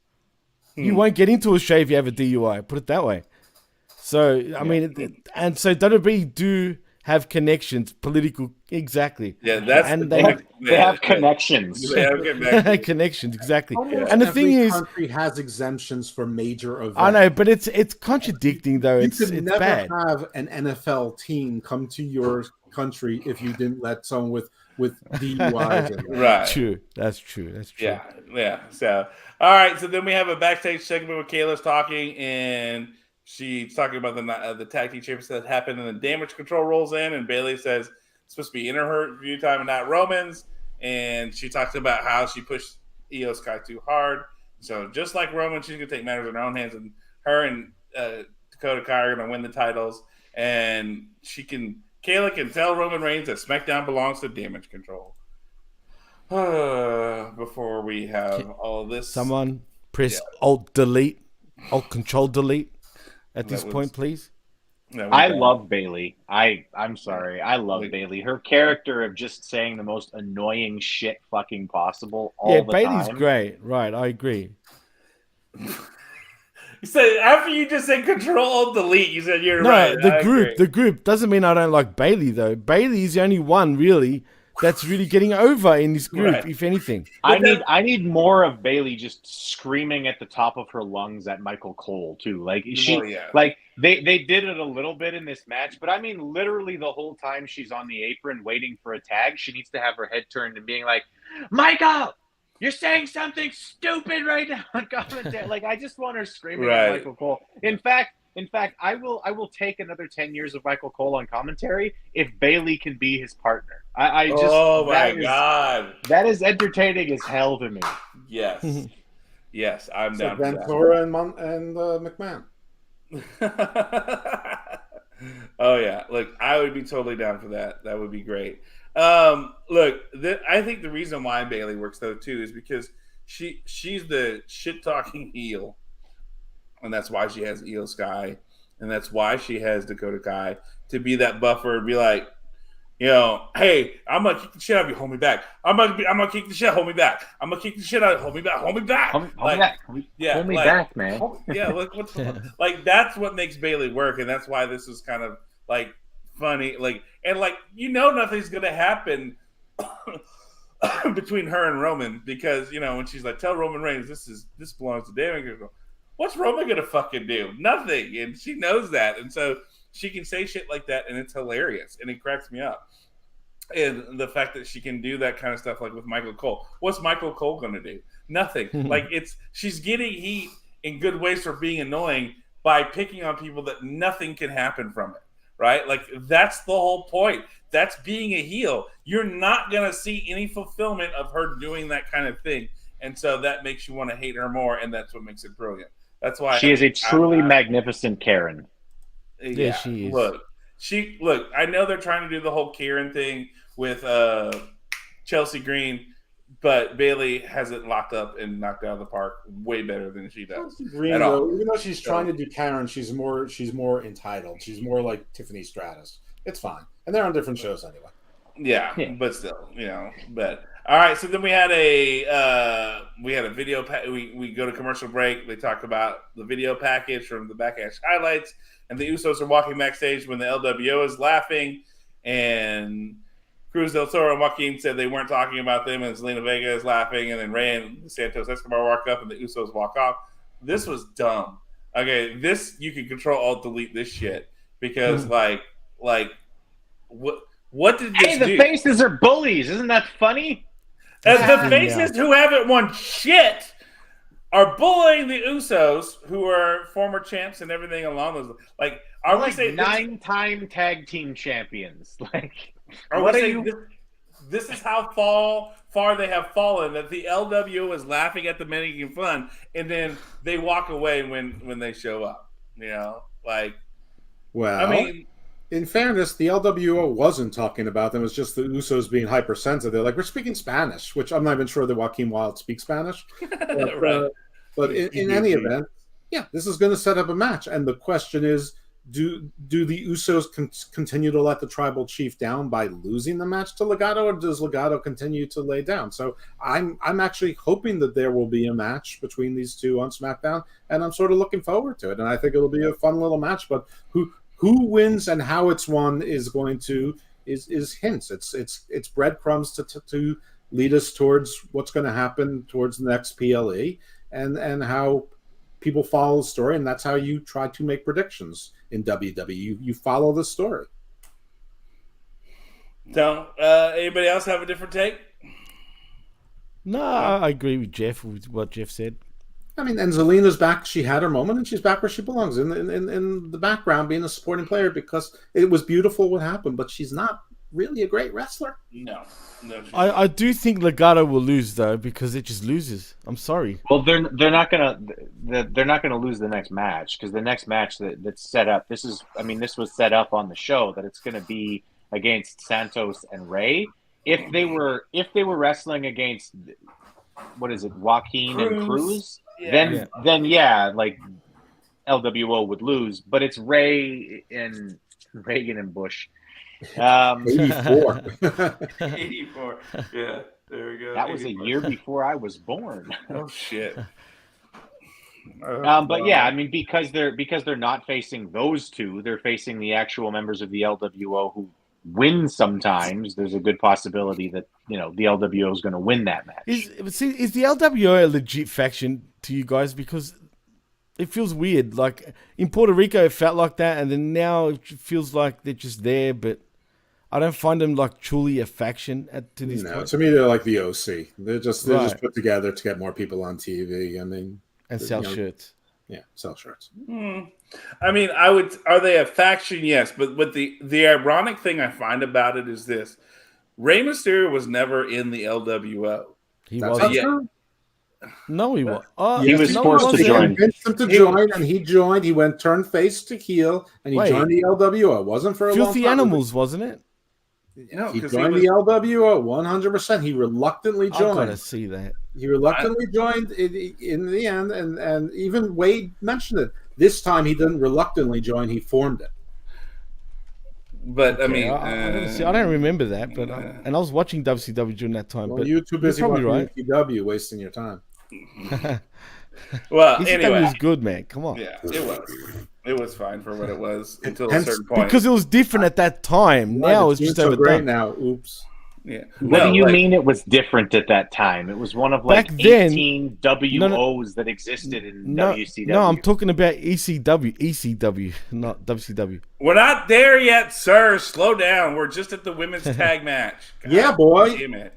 You won't get into Australia if you have a DUI. Put it that way. So, I mean, and so WWE do have connections, political, exactly. Yeah, that's they have connections. They have connections. Connections, exactly. Almost and the thing is, country has exemptions for major events. I know, but it's contradicting though. You It's could never bad. have an NFL team come to your country if you didn't let someone with DUIs in there. Right. True. That's true. Yeah. So, all right. So then we have a backstage segment where Kayla's talking and she's talking about the tag team championship that happened, and the damage control rolls in, and Bailey says it's supposed to be interview time and not Roman's. And she talks about how she pushed Io Sky too hard. So just like Roman, she's going to take matters in her own hands, and her and Dakota Kai are going to win the titles. And Kayla can tell Roman Reigns that SmackDown belongs to Damage Control. Before we have all of this, someone press Alt Delete, Alt Control Delete at this point, please. I love Bailey. I'm sorry. I love Bailey. Her character of just saying the most annoying shit fucking possible all the Bailey's time. great. Right, I agree. You said after you just said Control Delete, you said you're right. The group doesn't mean I don't like Bailey though. Bailey is the only one really that's really getting over in this group, if anything. I need more of Bailey just screaming at the top of her lungs at Michael Cole too. Like they did it a little bit in this match, but I mean literally the whole time she's on the apron waiting for a tag, she needs to have her head turned and being like, Michael, you're saying something stupid right now on commentary. Like I just want her screaming at Michael Cole. In fact, I will take another 10 years of Michael Cole on commentary if Bailey can be his partner. God, that is entertaining as hell to me. Yes, yes, I'm down for Ventura and McMahon. Oh yeah, look, I would be totally down for that. That would be great. Look, I think the reason why Bailey works though too is because she's the shit talking heel. And that's why she has Io Sky, and that's why she has Dakota Kai to be that buffer and be like, hey, I'm gonna kick the shit out of you, hold me back. I'm gonna kick the shit, hold me back. I'm gonna kick the shit out of you, hold me back. Hold me back, man. Yeah, look, like that's what makes Bailey work, and that's why this is kind of like funny, nothing's gonna happen between her and Roman because when she's like, tell Roman Reigns this belongs to Damage Control. What's Roman gonna fucking do? Nothing, and she knows that, and so she can say shit like that, and it's hilarious, and it cracks me up. And the fact that she can do that kind of stuff, like with Michael Cole, what's Michael Cole gonna do? Nothing. She's getting heat in good ways for being annoying by picking on people that nothing can happen from it, right? Like that's the whole point. That's being a heel. You're not gonna see any fulfillment of her doing that kind of thing, and so that makes you want to hate her more, and that's what makes it brilliant. That's why she is a truly magnificent Karen. Yeah, she is. Look. I know they're trying to do the whole Karen thing with Chelsea Green, but Bailey has it locked up and knocked out of the park way better than she does. Chelsea Green, though, even though she's trying to do Karen, she's more entitled. She's more like Tiffany Stratus. It's fine, and they're on different shows anyway. Yeah, but still, but. All right, so then we had a video. We go to commercial break. They talk about the video package from the Backlash highlights, and the Usos are walking backstage when the LWO is laughing, and Cruz del Toro and Joaquin said they weren't talking about them, and Zelina Vega is laughing, and then Rey and Santos Escobar walk up, and the Usos walk off. This was dumb. Okay, you can Control Alt Delete this shit because what did this do? Hey, the faces are bullies. Isn't that funny? The faces who haven't won shit are bullying the Usos, who are former champs and everything along those. Like, are we saying 9-time tag team champions? Like, are we saying this is how far they have fallen? That the LWO is laughing at them making fun, and then they walk away when they show up. In fairness, the LWO wasn't talking about them. It was just the Usos being hypersensitive. They're like, we're speaking Spanish, which I'm not even sure that Joaquin Wilde speaks Spanish. But, right. But in any event, this is going to set up a match. And the question is, do the Usos continue to let the tribal chief down by losing the match to Legado, or does Legado continue to lay down? So I'm actually hoping that there will be a match between these two on SmackDown, and I'm sort of looking forward to it. And I think it'll be a fun little match. But who wins and how it's won is going to is hints. It's breadcrumbs to lead us towards what's going to happen towards the next PLE and how people follow the story, and that's how you try to make predictions in WWE. You follow the story. So, anybody else have a different take? No, I agree with Jeff, with what Jeff said. I mean, and Zelina's back. She had her moment, and she's back where she belongs in the background, being a supporting player, because it was beautiful what happened. But she's not really a great wrestler. No. I do think Legato will lose though, because it just loses. I'm sorry. Well, they're not gonna lose the next match, because the next match that's set up. This was set up on the show that it's gonna be against Santos and Ray. If they were wrestling against, what is it, Joaquin and Cruz, then yeah, like LWO would lose. But it's Ray and Reagan and Bush. 84. 84. Yeah, there we go. That was 84. A year before I was born. Oh shit. But yeah, I mean, because they're not facing those two, they're facing the actual members of the LWO who win sometimes. There's a good possibility that the LWO is going to win that match. Is the LWO a legit faction to you guys? Because it feels weird. Like in Puerto Rico, it felt like that, and then now it feels like they're just there. But I don't find them like truly a faction to this point. To me, they're like the OC. They're just put together to get more people on TV. I mean, and sell shirts. Yeah, sell shirts. I mean, are they a faction? Yes, but the ironic thing I find about it is this: Rey Mysterio was never in the LWO. He wasn't. No, he was. He was forced to join. And he joined. He turned face to heel, and he joined the LWO. It wasn't for a long time. Filthy Animals, wasn't it? No, he joined the LWO 100%. He reluctantly joined. I gotta see that. He reluctantly joined in the end, and even Wade mentioned it. This time he didn't reluctantly join; he formed it. But okay, I mean, I don't remember that. But and I was watching WCW during that time. Well, but you're too busy watching right. WCW, wasting your time. Well, ECW anyway, was good, man. Come on. Yeah, it was. It was fine for what it was until a certain point. Because it was different at that time. Now it's just so overdone. great now. Oops. Yeah. What do you mean it was different at that time? It was one of like 18 WOs that existed in WCW. No, I'm talking about ECW, not WCW. We're not there yet, sir. Slow down. We're just at the women's tag match. God, yeah, boy. Damn it.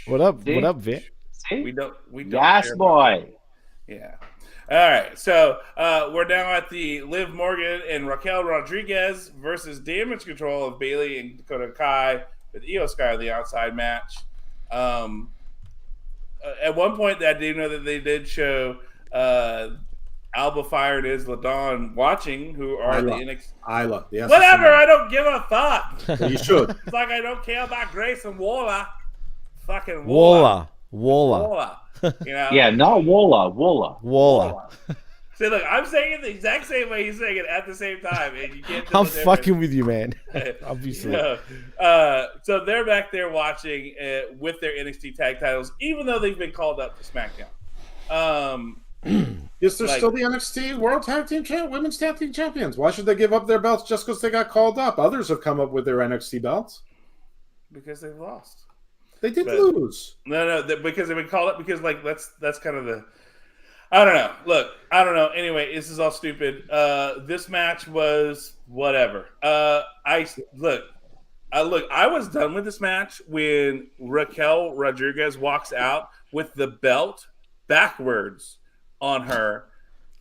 What up, Vic? We don't. Yes, boy. Yeah. All right. So we're now at the Liv Morgan and Raquel Rodriguez versus Damage Control of Bayley and Dakota Kai with Io Sky on the outside match. At one point, I do know that they did show Alba Fire and Isla Dawn watching, who are the NXT. Isla. Yes, whatever. I don't give a fuck. Well, you should. It's like I don't care about Grace and Waller. Fucking Waller. You know? Yeah, not Waller. See, look, I'm saying it the exact same way he's saying it at the same time, and you can't. I'm fucking with you, man. Obviously. So they're back there watching with their NXT tag titles, even though they've been called up to SmackDown. Yes, they're still the NXT World Tag Team Women's Tag Team Champions. Why should they give up their belts just because they got called up? Others have come up with their NXT belts. Because they've lost. They did lose. No, because they've been called up. Because that's kind of the. I don't know. Look, I don't know. Anyway, this is all stupid. This match was whatever. I was done with this match when Raquel Rodriguez walks out with the belt backwards on her.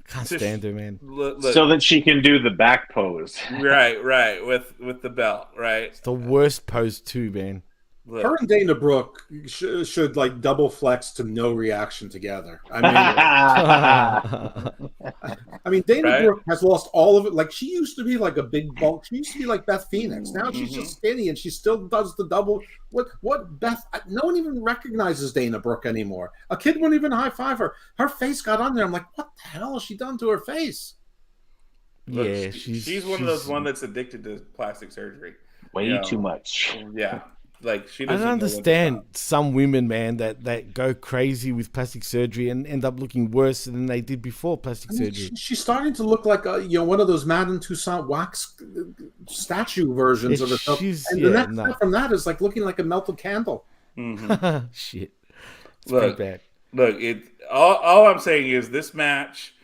Can't stand her, man. Look, so that she can do the back pose. Right. With the belt, right? It's the worst pose too, man. Look. Her and Dana Brooke should like double flex to no reaction together. I mean, Dana Brooke has lost all of it. Like, she used to be like a big bulk. She used to be like Beth Phoenix. Now she's just skinny, and she still does the double. What Beth? No one even recognizes Dana Brooke anymore. A kid wouldn't even high five her. Her face got on there. I'm like, what the hell has she done to her face? Look, yeah, she's one of those that's addicted to plastic surgery. Way too much. Yeah. Like, she I don't understand some women, man, that go crazy with plastic surgery and end up looking worse than they did before plastic surgery. She's starting to look like one of those Madame Tussauds wax statue versions of herself. And the next step from that is like looking like a melted candle. Shit. It's pretty bad. Look, all I'm saying is this match.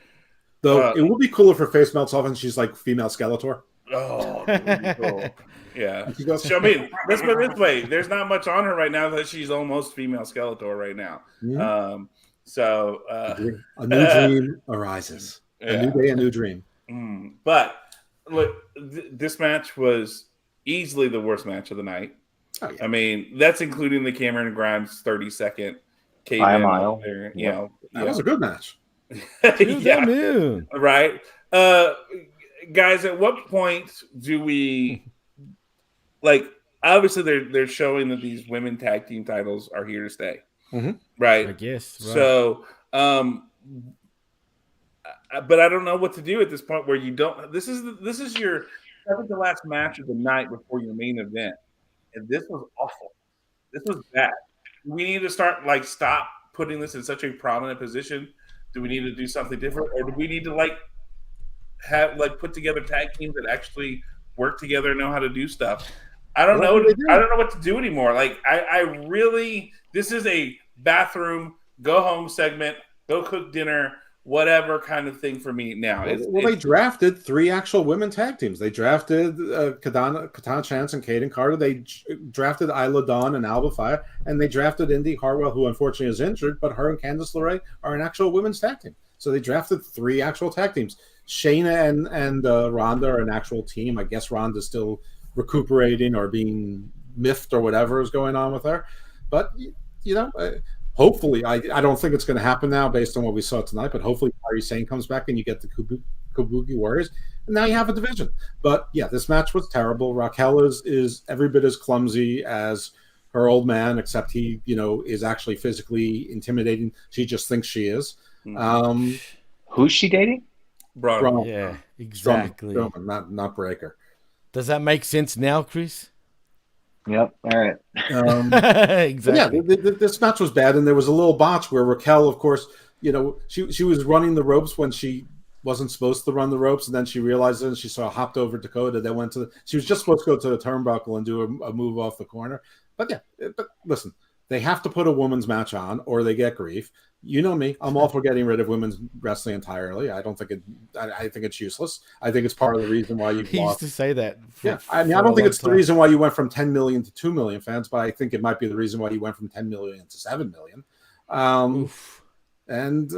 Though it would be cool if her face melts off and she's like female Skeletor. Oh, that would be cool. Yeah. I mean, let's put it this way. There's not much on her right now that she's almost female Skeletor right now. So a new dream arises. A new day, a new dream. But look, this match was easily the worst match of the night. Oh, yeah. I mean, that's including the Cameron Grimes 30-second cave By a in mile. there. Yep. That was a good match. Yeah. Right. Guys, at what point do we like? Obviously, they're showing that these women tag team titles are here to stay, right? I guess. Right. So, but I don't know what to do at this point where you don't. This is your second to last match of the night before your main event, and this was awful. This was bad. We need to stop putting this in such a prominent position. Do we need to do something different, or do we need to have put together tag teams that actually work together and know how to do stuff? I don't know. I don't know what to do anymore. I really, this is a bathroom, go home segment, go cook dinner, whatever kind of thing for me now. They drafted 3 actual women tag teams. They drafted Katana Chance and Kaden Carter. They drafted Isla Dawn and Alba Fire, and they drafted Indy Hartwell, who unfortunately is injured, but her and Candice LeRae are an actual women's tag team. So they drafted 3 actual tag teams. Shayna and Ronda are an actual team. I guess Ronda's still recuperating or being miffed or whatever is going on with her. But, hopefully, I don't think it's going to happen now based on what we saw tonight, but hopefully Kairi Sane comes back and you get the Kabuki Warriors, and now you have a division. But, yeah, this match was terrible. Raquel is every bit as clumsy as her old man, except he, is actually physically intimidating. She just thinks she is. Who's she dating? Braun. Yeah, exactly. Strowman, not Breaker. Does that make sense now, Chris? Yep. All right. Exactly. Yeah, this match was bad, and there was a little botch where Raquel, of course, she was running the ropes when she wasn't supposed to run the ropes, and then she realized it, and she hopped over Dakota. They went she was just supposed to go to the turnbuckle and do a move off the corner. But listen, they have to put a women's match on, or they get grief. You know me; I'm all for getting rid of women's wrestling entirely. I don't think I think it's useless. I think it's part of the reason why you've He used to say that. I don't think it's the reason why you went from 10 million to 2 million fans, but I think it might be the reason why you went from 10 million to 7 million. And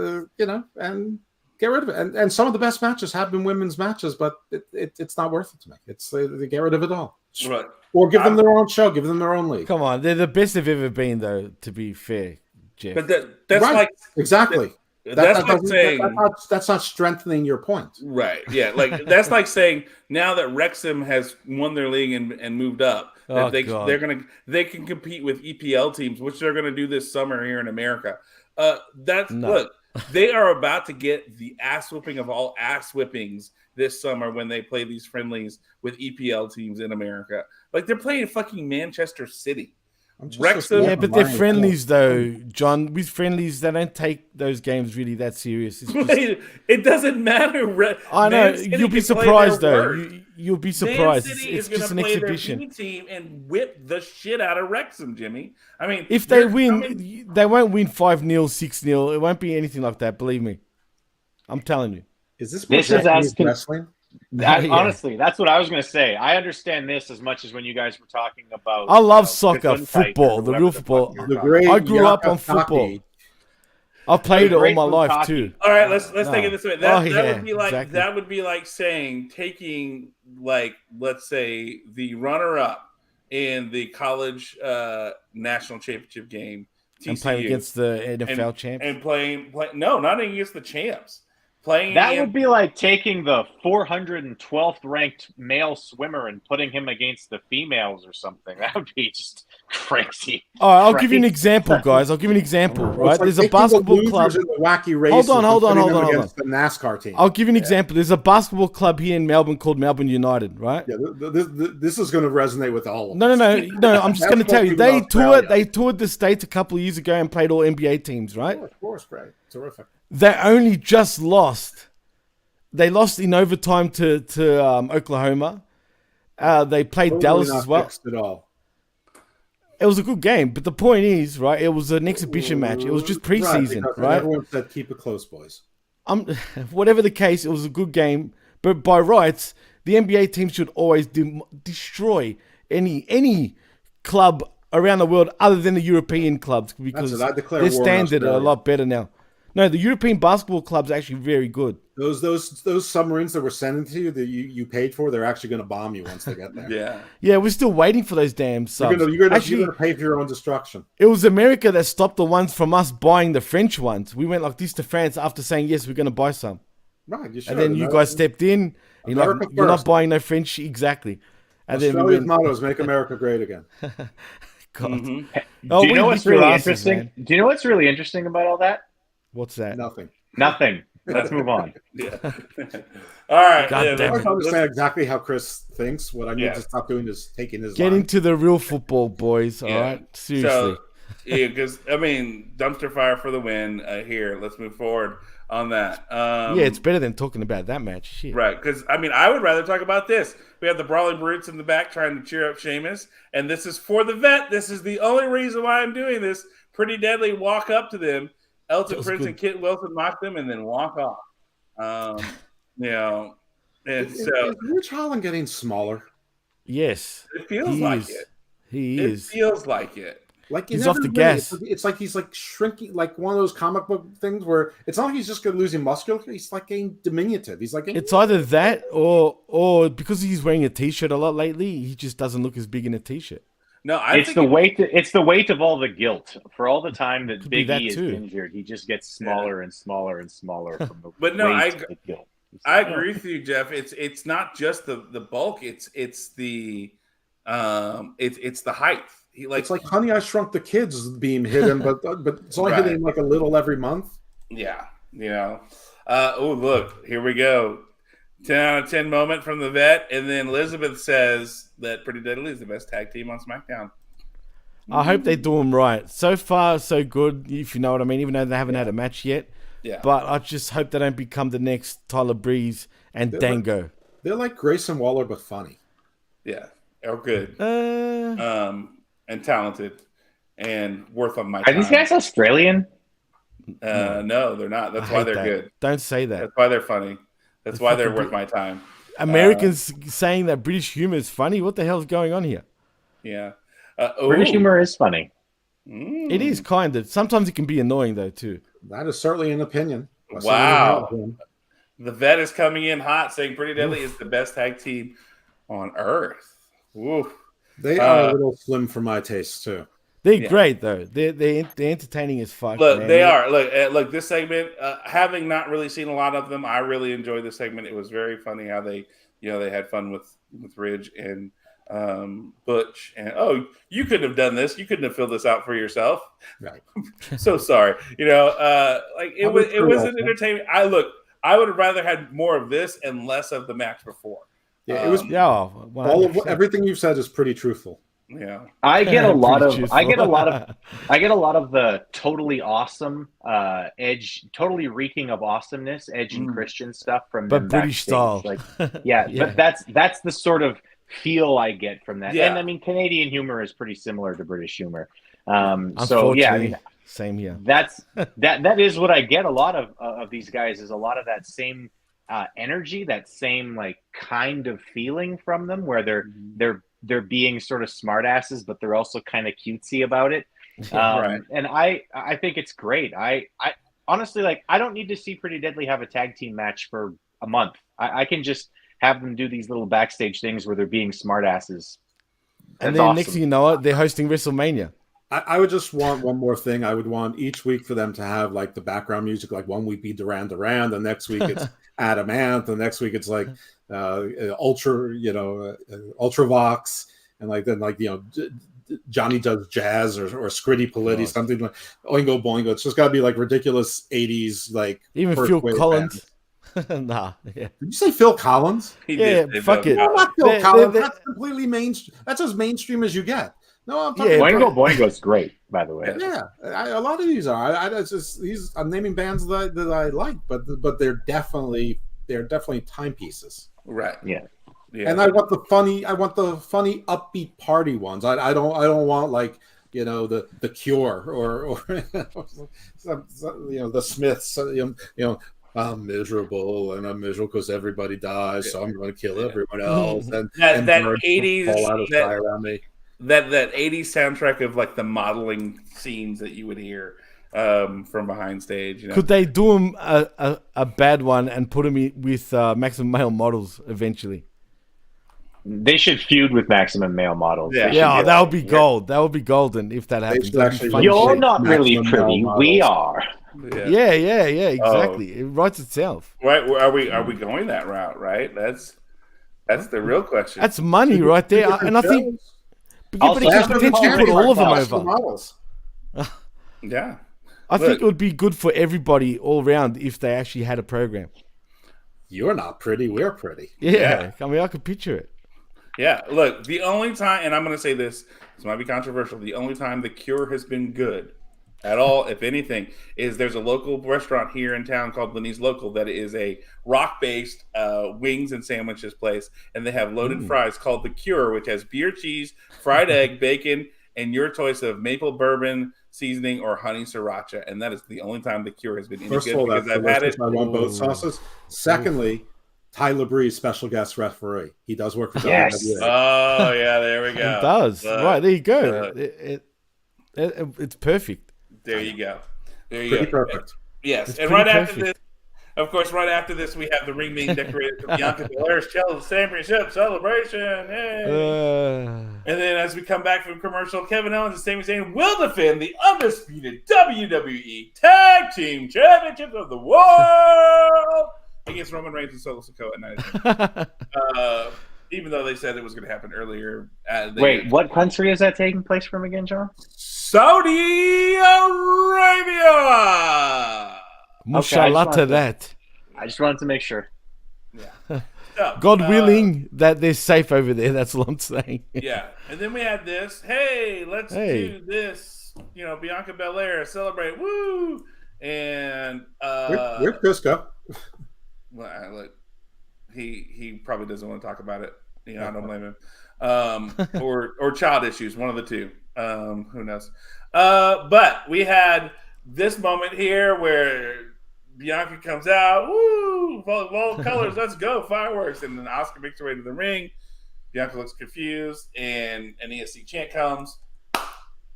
get rid of it. And some of the best matches have been women's matches, but it's not worth it to me. It's they get rid of it all, Right. Or give them their own show, give them their own league. Come on, they're the best they've ever been, though. To be fair, Jeff. But that's right. Exactly. That's not strengthening your point. Right. Yeah. That's like saying now that Wrexham has won their league and moved up, that they can compete with EPL teams, which they're gonna do this summer here in America. Look, they are about to get the ass whipping of all ass whippings this summer when they play these friendlies with EPL teams in America. They're playing fucking Manchester City. Wrexham, yeah, but they're friendlies though, John. With friendlies, they don't take those games really that serious. It doesn't matter. I know. You'll be surprised though. You'll be surprised. Man City it's is just an play exhibition. Their B team and whip the shit out of Wrexham, Jimmy. I mean, if they win, they won't win 5-0, 6-0. It won't be anything like that. Believe me. I'm telling you. Is this wrestling? Honestly, that's what I was going to say. I understand this as much as when you guys were talking about. I love soccer, football, the real football. I grew up on football. I've played it all my life too. All right, let's take it this way. That would be like saying taking let's say the runner-up in the college national championship game, TCU, and playing against the NFL champs, and playing not against the champs. Would be like taking the 412th ranked male swimmer and putting him against the females or something. That would be just crazy. All right, I'll give you an example, guys. I'll give you an example. Right, there's a basketball club. Hold on. Against the NASCAR team. I'll give you an example. There's a basketball club here in Melbourne called Melbourne United. Right? Yeah, this is going to resonate with all of us. No. I'm just going to tell you. They toured the States a couple of years ago and played all NBA teams. Right? Of course, great, terrific. They only just lost. They lost in overtime to Oklahoma. They played Dallas as well. It was a good game, but the point is, right? It was an exhibition match. It was just preseason, right? Everyone said, "Keep it close, boys." Whatever the case, it was a good game. But by rights, the NBA team should always destroy any club around the world other than the European clubs because their standards are a lot better now. No, the European basketball club's actually very good. Those submarines that were sent to you that you paid for, they're actually going to bomb you once they get there. Yeah. Yeah, we're still waiting for those damn subs. You're Actually, gonna pay for your own destruction. it was America that stopped the ones from us buying the French ones. We went like this to France after saying, yes, we're going to buy some. Right, you should. And then you guys stepped in. And you're, like, you're not buying no French. Exactly. And Australia's then motto is "Make America Great Again." God. Mm-hmm. Oh, Do you know we what's beat your really asses, interesting? man. Do you know what's really interesting about all that? What's that? Nothing. Nothing. Let's move on. Yeah. All right. God yeah, damn I it. don't understand exactly how Chris thinks. What I need Yeah. to stop doing is taking his. Get line. into the real football, boys. All Yeah. right, seriously. So, yeah, because I mean, dumpster fire for the win. Here, let's move forward on that. Yeah, it's better than talking about that match. Shit. Right, because I mean, I would rather talk about this. We have the Brawling Brutes in the back trying to cheer up Sheamus, and this is for the vet. This is the only reason why I'm doing this. Pretty Deadly walk up to them. Elton Feels Prince good. and Kit Wilson mock them and then walk off. You know, and so Is Rich Holland getting smaller? Yes, it feels he like is. it. He It is. feels like it. Like He's in off every the way, gas. It's like he's like shrinking, like one of those comic book things where it's not like he's just losing musculature. He's like getting diminutive. He's like It's either that or because he's wearing a t-shirt a lot lately, he just doesn't look as big in a t-shirt. No, I It's think the weight. It's the weight of all the guilt for all the time that Could be Big that E is too. injured. He just gets smaller and smaller and smaller from the But no, weight of the guilt. I agree with you, Jeff. It's not just the bulk. It's the height. He it's like Honey, I Shrunk the Kids beam hit him, but it's only hitting him like a little every month. Yeah, you know. Oh, look, here we go. 10 out of 10 moment from the vet, and then Elizabeth says that Pretty Deadly is the best tag team on SmackDown. I hope they do him right. So far, so good, if you know what I mean, even though they haven't had a match yet. Yeah. But I just hope they don't become the next Tyler Breeze and Dango. They're like Grayson Waller, but funny. Yeah, or good. And talented and worth of my Are time. these guys Australian? No, they're not. That's I why hate they're that. good. Don't say that. That's why they're funny. That's why they're worth my time. Americans saying that British humor is funny. What the hell's going on here? Yeah. British humor is funny. It is kind of. Sometimes it can be annoying though too. That is certainly an opinion. Wow. The vet is coming in hot, saying Pretty Deadly is the best tag team on earth. Woof. They are a little slim for my taste too. They're great though. They're entertaining as fuck. Look, man. they are. Look. This segment, having not really seen a lot of them, I really enjoyed this segment. It was very funny how they had fun with Ridge and Butch. And you couldn't have done this. You couldn't have filled this out for yourself. Right. So sorry. It was an entertainment. I would have rather had more of this and less of the match before. Yeah, it was. All of everything you've said is pretty truthful. Yeah, I get a lot Pretty of truthful. the totally awesome Edge, totally reeking of awesomeness, Edge and Christian stuff from But them British backstage. style. Like, yeah, but that's the sort of feel I get from that. Yeah. And I mean, Canadian humor is pretty similar to British humor. So Unfortunately, yeah, I mean, same here. that is what I get. A lot of these guys is a lot of that same energy, that same like kind of feeling from them, where they're being sort of smartasses, but they're also kind of cutesy about it. right. And I think it's great. I honestly, like, I don't need to see Pretty Deadly have a tag team match for a month. I can just have them do these little backstage things where they're being smartasses. And That's then awesome. next thing you know it, they're hosting WrestleMania. I would just want one more thing. I would want each week for them to have like the background music. Like one week be Duran Duran, the next week it's Adam Ant, the next week it's like Ultravox, and Johnny does jazz or Skritty Politti, something like Oingo Boingo. It's just got to be like ridiculous 80s, like Even first Phil wave Collins. band. Nah, yeah. Did you say Phil Collins? He Yeah, did. fuck it. No, not Phil They- Collins. they- That's completely mainstream. That's as mainstream as you get. No, I'm talking Yeah, Boingo Boingo's great, by the way. Yeah, a lot of these are. I'm naming bands that I like, but they're definitely timepieces. Right. Yeah. Yeah. And I want the funny upbeat party ones. I don't want like the Cure or the Smiths. I'm miserable and I'm miserable because everybody dies, so I'm going to kill everyone else. And that birds 80s fall out of sky around me. That 80s soundtrack of like the modeling scenes that you would hear from behind stage. You know, Could they do him a bad one and put him with maximum male models eventually? They should feud with Maximum Male Models. Yeah. They should Yeah, be that like, would be gold. That would be golden if that happens. should That'd be actually fun You're shit. not really Maximum pretty. Male We Models. are. Yeah, exactly. It writes itself. Right? Are we going that route? Right? That's the real question. That's money right there. And I think, but Also, they could that's what the potentially put comedy all of them Models. over. Models. Yeah. I think Look. it would be good for everybody all around if they actually had a program. You're not pretty. We're pretty. Yeah. I mean, I could picture it. Yeah, look, the only time, and I'm going to say this might be controversial, the only time The Cure has been good at all, if anything, is there's a local restaurant here in town called Lenny's Local that is a rock-based wings and sandwiches place, and they have loaded fries called The Cure, which has beer cheese, fried egg, bacon, and your choice of maple bourbon seasoning or honey sriracha, and that is the only time The Cure has been any First good of all, because that's I've had delicious. it. I want both sauces. Secondly, Tyler Breeze, special guest referee. He does work for Yes. WWE. Oh, yeah, there we go. It does. Look, Right, there you go. look. It's perfect. There you go. There you Pretty go. perfect. Yes, It's and pretty right after perfect. this, of course, right after this, we have the ring being decorated for Bianca Belair's Championship celebration. Yay. And then as we come back from commercial, Kevin Owens and Sami Zayn will defend the undisputed WWE Tag Team Championships of the world against Roman Reigns and Solo Sikoa at night. Even though they said it was going to happen earlier. Wait, what country is that taking place from again, John? Saudi Arabia. Mashallah to that. I just wanted to make sure. Yeah. So, God willing that they're safe over there. That's all I'm saying. Yeah, and then we had this. Hey, let's do this. You know, Bianca Belair celebrate. Woo! And Where'd Chris go? well, look, he probably doesn't want to talk about it. You know, I don't blame him. Or child issues, one of the two. Who knows? But we had this moment here where Bianca comes out, woo, bold colors, let's go, fireworks, and then Asuka makes her way to the ring. Bianca looks confused, and an ESC chant comes.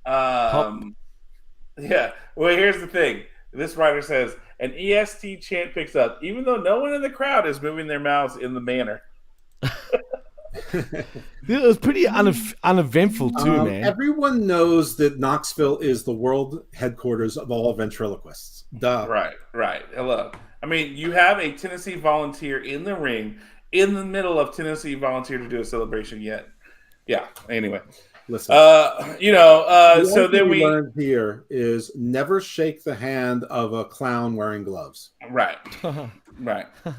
Yeah. Well, here's the thing. This writer says an EST chant picks up, even though no one in the crowd is moving their mouths in the manner. It was pretty uneventful too, man. Everyone knows that Knoxville is the world headquarters of all ventriloquists. Duh. Right. Hello. I mean, you have a Tennessee volunteer in the ring in the middle of Tennessee volunteer to do a celebration yet. Yeah. Anyway. Listen. So then we learned here is never shake the hand of a clown wearing gloves. Right. You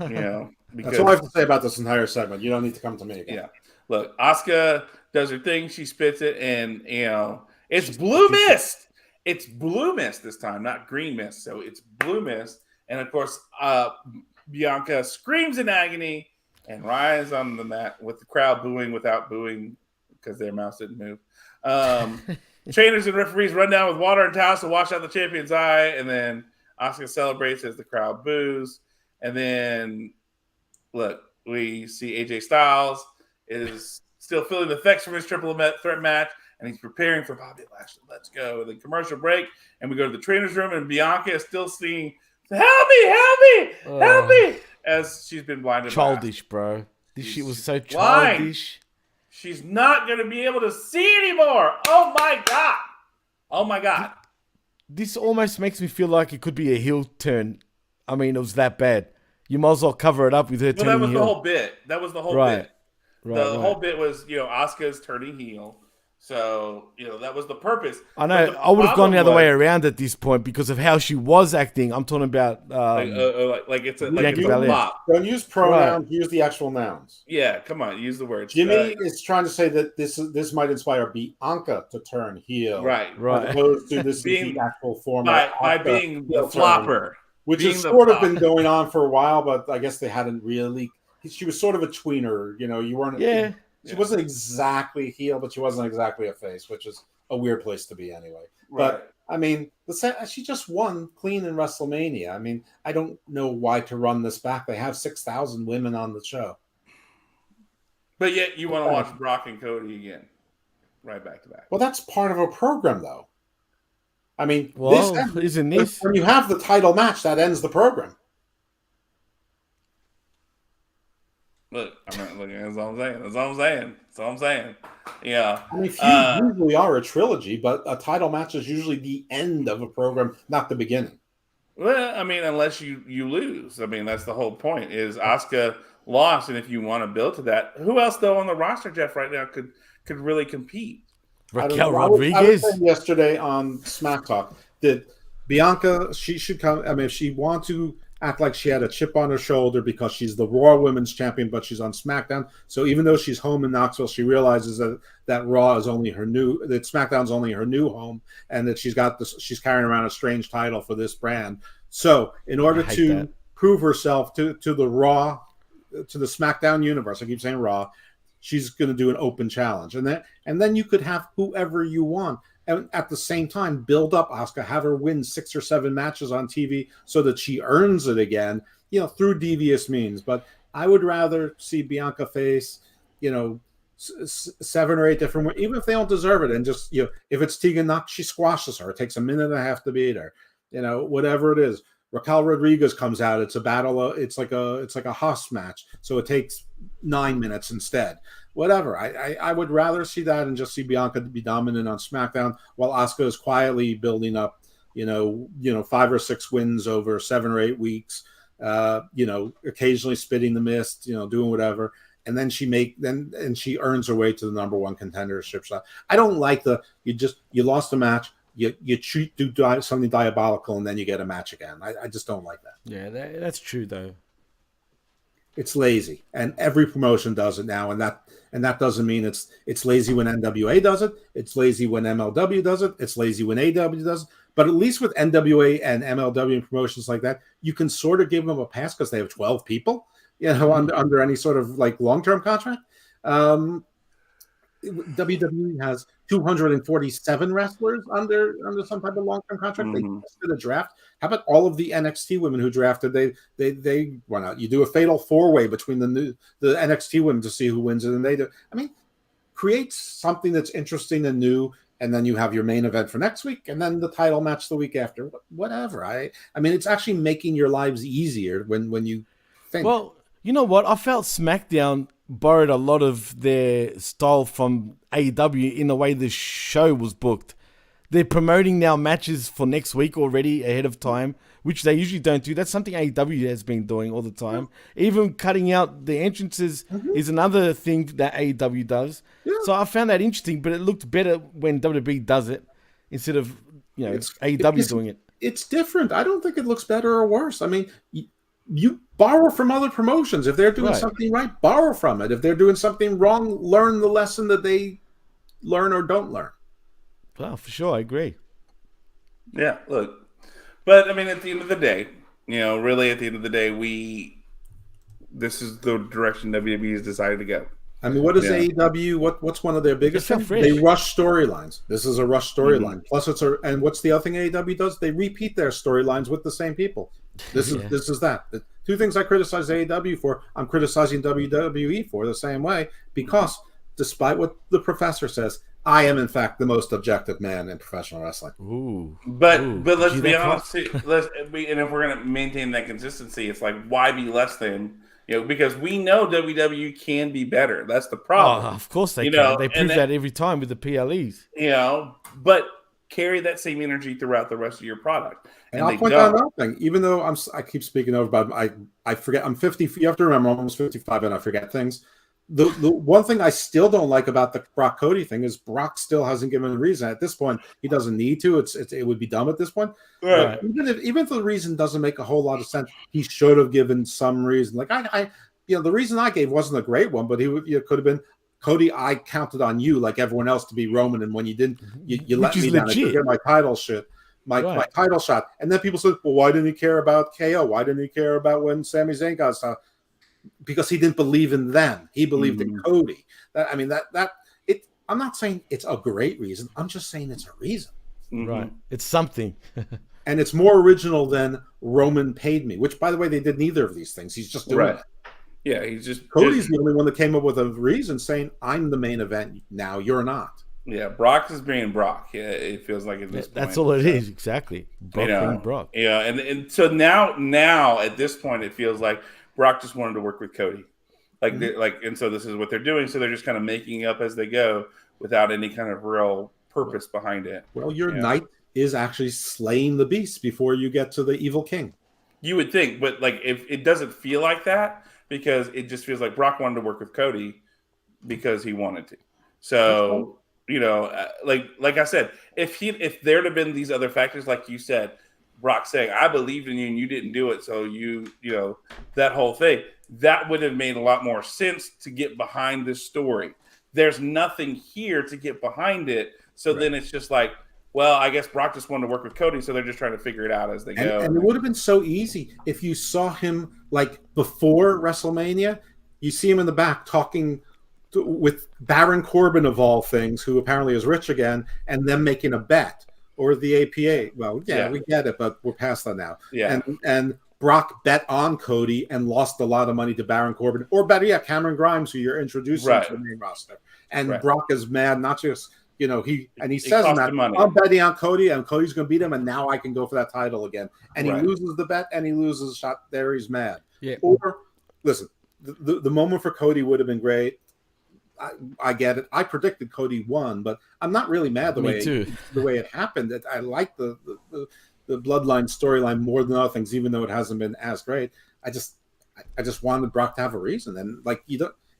know, because That's all I have to say about this entire segment. You don't need to come to me again. yeah. Look, Asuka does her thing. She spits it, and you know, it's blue mist. It's blue mist this time, not green mist. So it's blue mist, and of course, Bianca screams in agony and rises on the mat with the crowd booing without booing because their mouths didn't move. Trainers and referees run down with water and towels to wash out the champion's eye, and then Asuka celebrates as the crowd boos. And then, look, we see AJ Styles is still feeling the effects from his triple threat match, and he's preparing for Bobby Lashley. Let's go. The commercial break, and we go to the trainer's room, and Bianca is still singing, help me, as she's been blinded. Childish, bro. This shit was so blind. childish. She's not going to be able to see anymore. Oh, my God. This almost makes me feel like it could be a heel turn. I mean, it was that bad. You might as well cover it up with her Well, turning that was heel. the whole bit. That was the whole Right. bit. Right, The right. whole bit was, you know, Asuka's turning heel. So, you know, that was the purpose. I know. But I would have gone the other way problem around at this point because of how she was acting. I'm talking about. was, like it's a Bianca it's a Belair. flop. Don't use pronouns. Use the actual nouns. Yeah, come on, use the words. Jimmy is trying to say that this might inspire Bianca to turn heel, Right. Right. As opposed to this Being- is the actual form By of Asuka being the heel turn, flopper. which being has the sort of flop. been going on for a while, but I guess they hadn't really. She was sort of a tweener, you know. You weren't. Yeah. She wasn't exactly heel, but she wasn't exactly a face, which is a weird place to be anyway. Right. But I mean, she just won clean in WrestleMania. I mean, I don't know why to run this back. They have 6,000 women on the show. But yet you want to watch Brock and Cody again. Right back to back. Well, that's part of a program, though. I mean, Well, isn't this? when you have the title match, that ends the program. Look, that's all I'm saying. That's all I'm saying. That's all I'm saying. Yeah. I mean, feuds usually are a trilogy, but a title match is usually the end of a program, not the beginning. Well, I mean, unless you lose. I mean, that's the whole point. Is Asuka lost, and if you want to build to that, who else though on the roster, Jeff, right now could really compete? Raquel I Rodriguez. was saying yesterday on Smack Talk that Bianca, she should come. I mean, if she wants to act like she had a chip on her shoulder because she's the Raw Women's Champion, but she's on SmackDown. So even though she's home in Knoxville, she realizes that Raw is only that SmackDown's only her new home, and that she's carrying around a strange title for this brand. So in order to prove herself to the Raw, to the SmackDown universe, I keep saying Raw, she's going to do an open challenge, and then you could have whoever you want, and at the same time build up Asuka, have her win 6 or 7 matches on TV so that she earns it again, through devious means. But I would rather see Bianca face, 7 or 8 different ways, even if they don't deserve it, and just if it's Tegan Knox, she squashes her. It takes a minute and a half to beat her, whatever it is. Raquel Rodriguez comes out. It's a battle. It's like a Haas match. So it takes 9 minutes instead. Whatever. I would rather see that and just see Bianca be dominant on SmackDown while Asuka is quietly building up, 5 or 6 wins over 7 or 8 weeks. Occasionally spitting the mist, doing whatever, and then she earns her way to the number 1 contendership shot. I don't like you lost a match. You do something diabolical and then you get a match again. I just don't like that. Yeah, that's true though. It's lazy, and every promotion does it now, and that doesn't mean it's lazy when NWA does it. It's lazy when MLW does it. It's lazy when AW does it. But at least with NWA and MLW and promotions like that, you can sort of give them a pass because they have 12 people, under any sort of like long-term contract. WWE has 247 wrestlers under some type of long-term contract. Mm-hmm. They did a draft. How about all of the NXT women who drafted? They went out. You do a fatal 4-way between the NXT women to see who wins it, and they do. I mean, create something that's interesting and new, and then you have your main event for next week, and then the title match the week after. Whatever. I mean, it's actually making your lives easier when you think. Well, you know what? I felt SmackDown borrowed a lot of their style from AEW in the way the show was booked. They're promoting now matches for next week already ahead of time, which they usually don't do. That's something AEW has been doing all the time. Even cutting out the entrances is another thing that AEW does. Yeah. So I found that interesting, but it looked better when WWE does it instead of AEW doing it. It's different. I don't think it looks better or worse. I mean, you borrow from other promotions. If they're doing something right, borrow from it. If they're doing something wrong, learn the lesson that they learn or don't learn. Well, for sure, I agree. Yeah, look. But, I mean, at the end of the day, really at the end of the day, this is the direction WWE has decided to go. I mean, what is AEW? What's one of their biggest things? They rush storylines. This is a rush storyline. Mm-hmm. Plus, and what's the other thing AEW does? They repeat their storylines with the same people. This is that. The 2 things I criticize AEW for, I'm criticizing WWE for the same way, because despite what the professor says, I am in fact the most objective man in professional wrestling. But let's be honest. And if we're going to maintain that consistency, it's like, why be less than? Because we know WWE can be better. That's the problem. Oh, of course they can. They prove that every time with the PLEs. But carry that same energy throughout the rest of your product. And I'll point out another thing. Even though I keep speaking over, but I forget. I'm 50. You have to remember, I'm almost 55, and I forget things. The one thing I still don't like about the Brock Cody thing is Brock still hasn't given a reason. At this point, he doesn't need to. It would be dumb at this point. Right. Even if the reason doesn't make a whole lot of sense, he should have given some reason. Like the reason I gave wasn't a great one, but it could have been, Cody, I counted on you like everyone else to be Roman, and when you didn't, you let me down. I could get my title shit. My title shot. And then people said, well, why didn't he care about KO? Why didn't he care about when Sami Zayn got stuff? Because he didn't believe in them. He believed in Cody. I'm not saying it's a great reason. I'm just saying it's a reason. Right. It's something. And it's more original than Roman paid me, which, by the way, they did neither of these things. He's just doing it. Yeah, he's just... Cody's the only one that came up with a reason saying, I'm the main event now, you're not. Yeah, Brock is being Brock. Yeah, it feels like at this point. That's all it is, exactly. Brock being Brock. Yeah, and so now at this point, it feels like Brock just wanted to work with Cody, and so this is what they're doing. So they're just kind of making up as they go without any kind of real purpose behind it. Well, your knight is actually slaying the beast before you get to the evil king. You would think, but like if it doesn't feel like that because it just feels like Brock wanted to work with Cody because he wanted to. So like I said, if there'd have been these other factors, like you said, Brock saying, I believed in you and you didn't do it. So that whole thing, that would have made a lot more sense to get behind this story. There's nothing here to get behind it. So then it's just like, well, I guess Brock just wanted to work with Cody. So they're just trying to figure it out as they go. And it would have been so easy if you saw him like before WrestleMania, you see him in the back talking with Baron Corbin of all things, who apparently is rich again, and them making a bet, or the APA. Well, we get it, but we're past that now. Yeah. And Brock bet on Cody and lost a lot of money to Baron Corbin, or better yet, Cameron Grimes, who you're introducing to the main roster. And Brock is mad, not just he says that I'm betting on Cody, and Cody's going to beat him, and now I can go for that title again. And he loses the bet, and he loses the shot. There, he's mad. Yeah. Or listen, the moment for Cody would have been great. I get it. I predicted Cody won, but I'm not really mad the way it happened. I like the bloodline storyline more than other things, even though it hasn't been as great. I just wanted Brock to have a reason, and like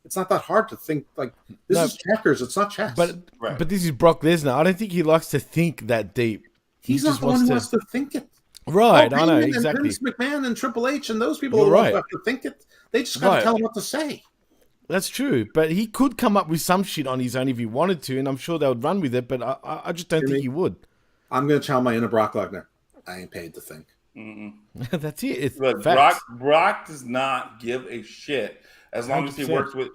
it's not that hard to think. Like this is checkers. It's not chess. But this is Brock Lesnar. I don't think he likes to think that deep. He's not the one who wants to think it. Right, I know exactly. And Vince McMahon and Triple H and those people who have to think it. They just got to tell him what to say. That's true, but he could come up with some shit on his own if he wanted to, and I'm sure they would run with it, but I just don't think he would. I'm going to channel my inner Brock Lesnar. I ain't paid to think. That's it. It's Brock does not give a shit as long as he works with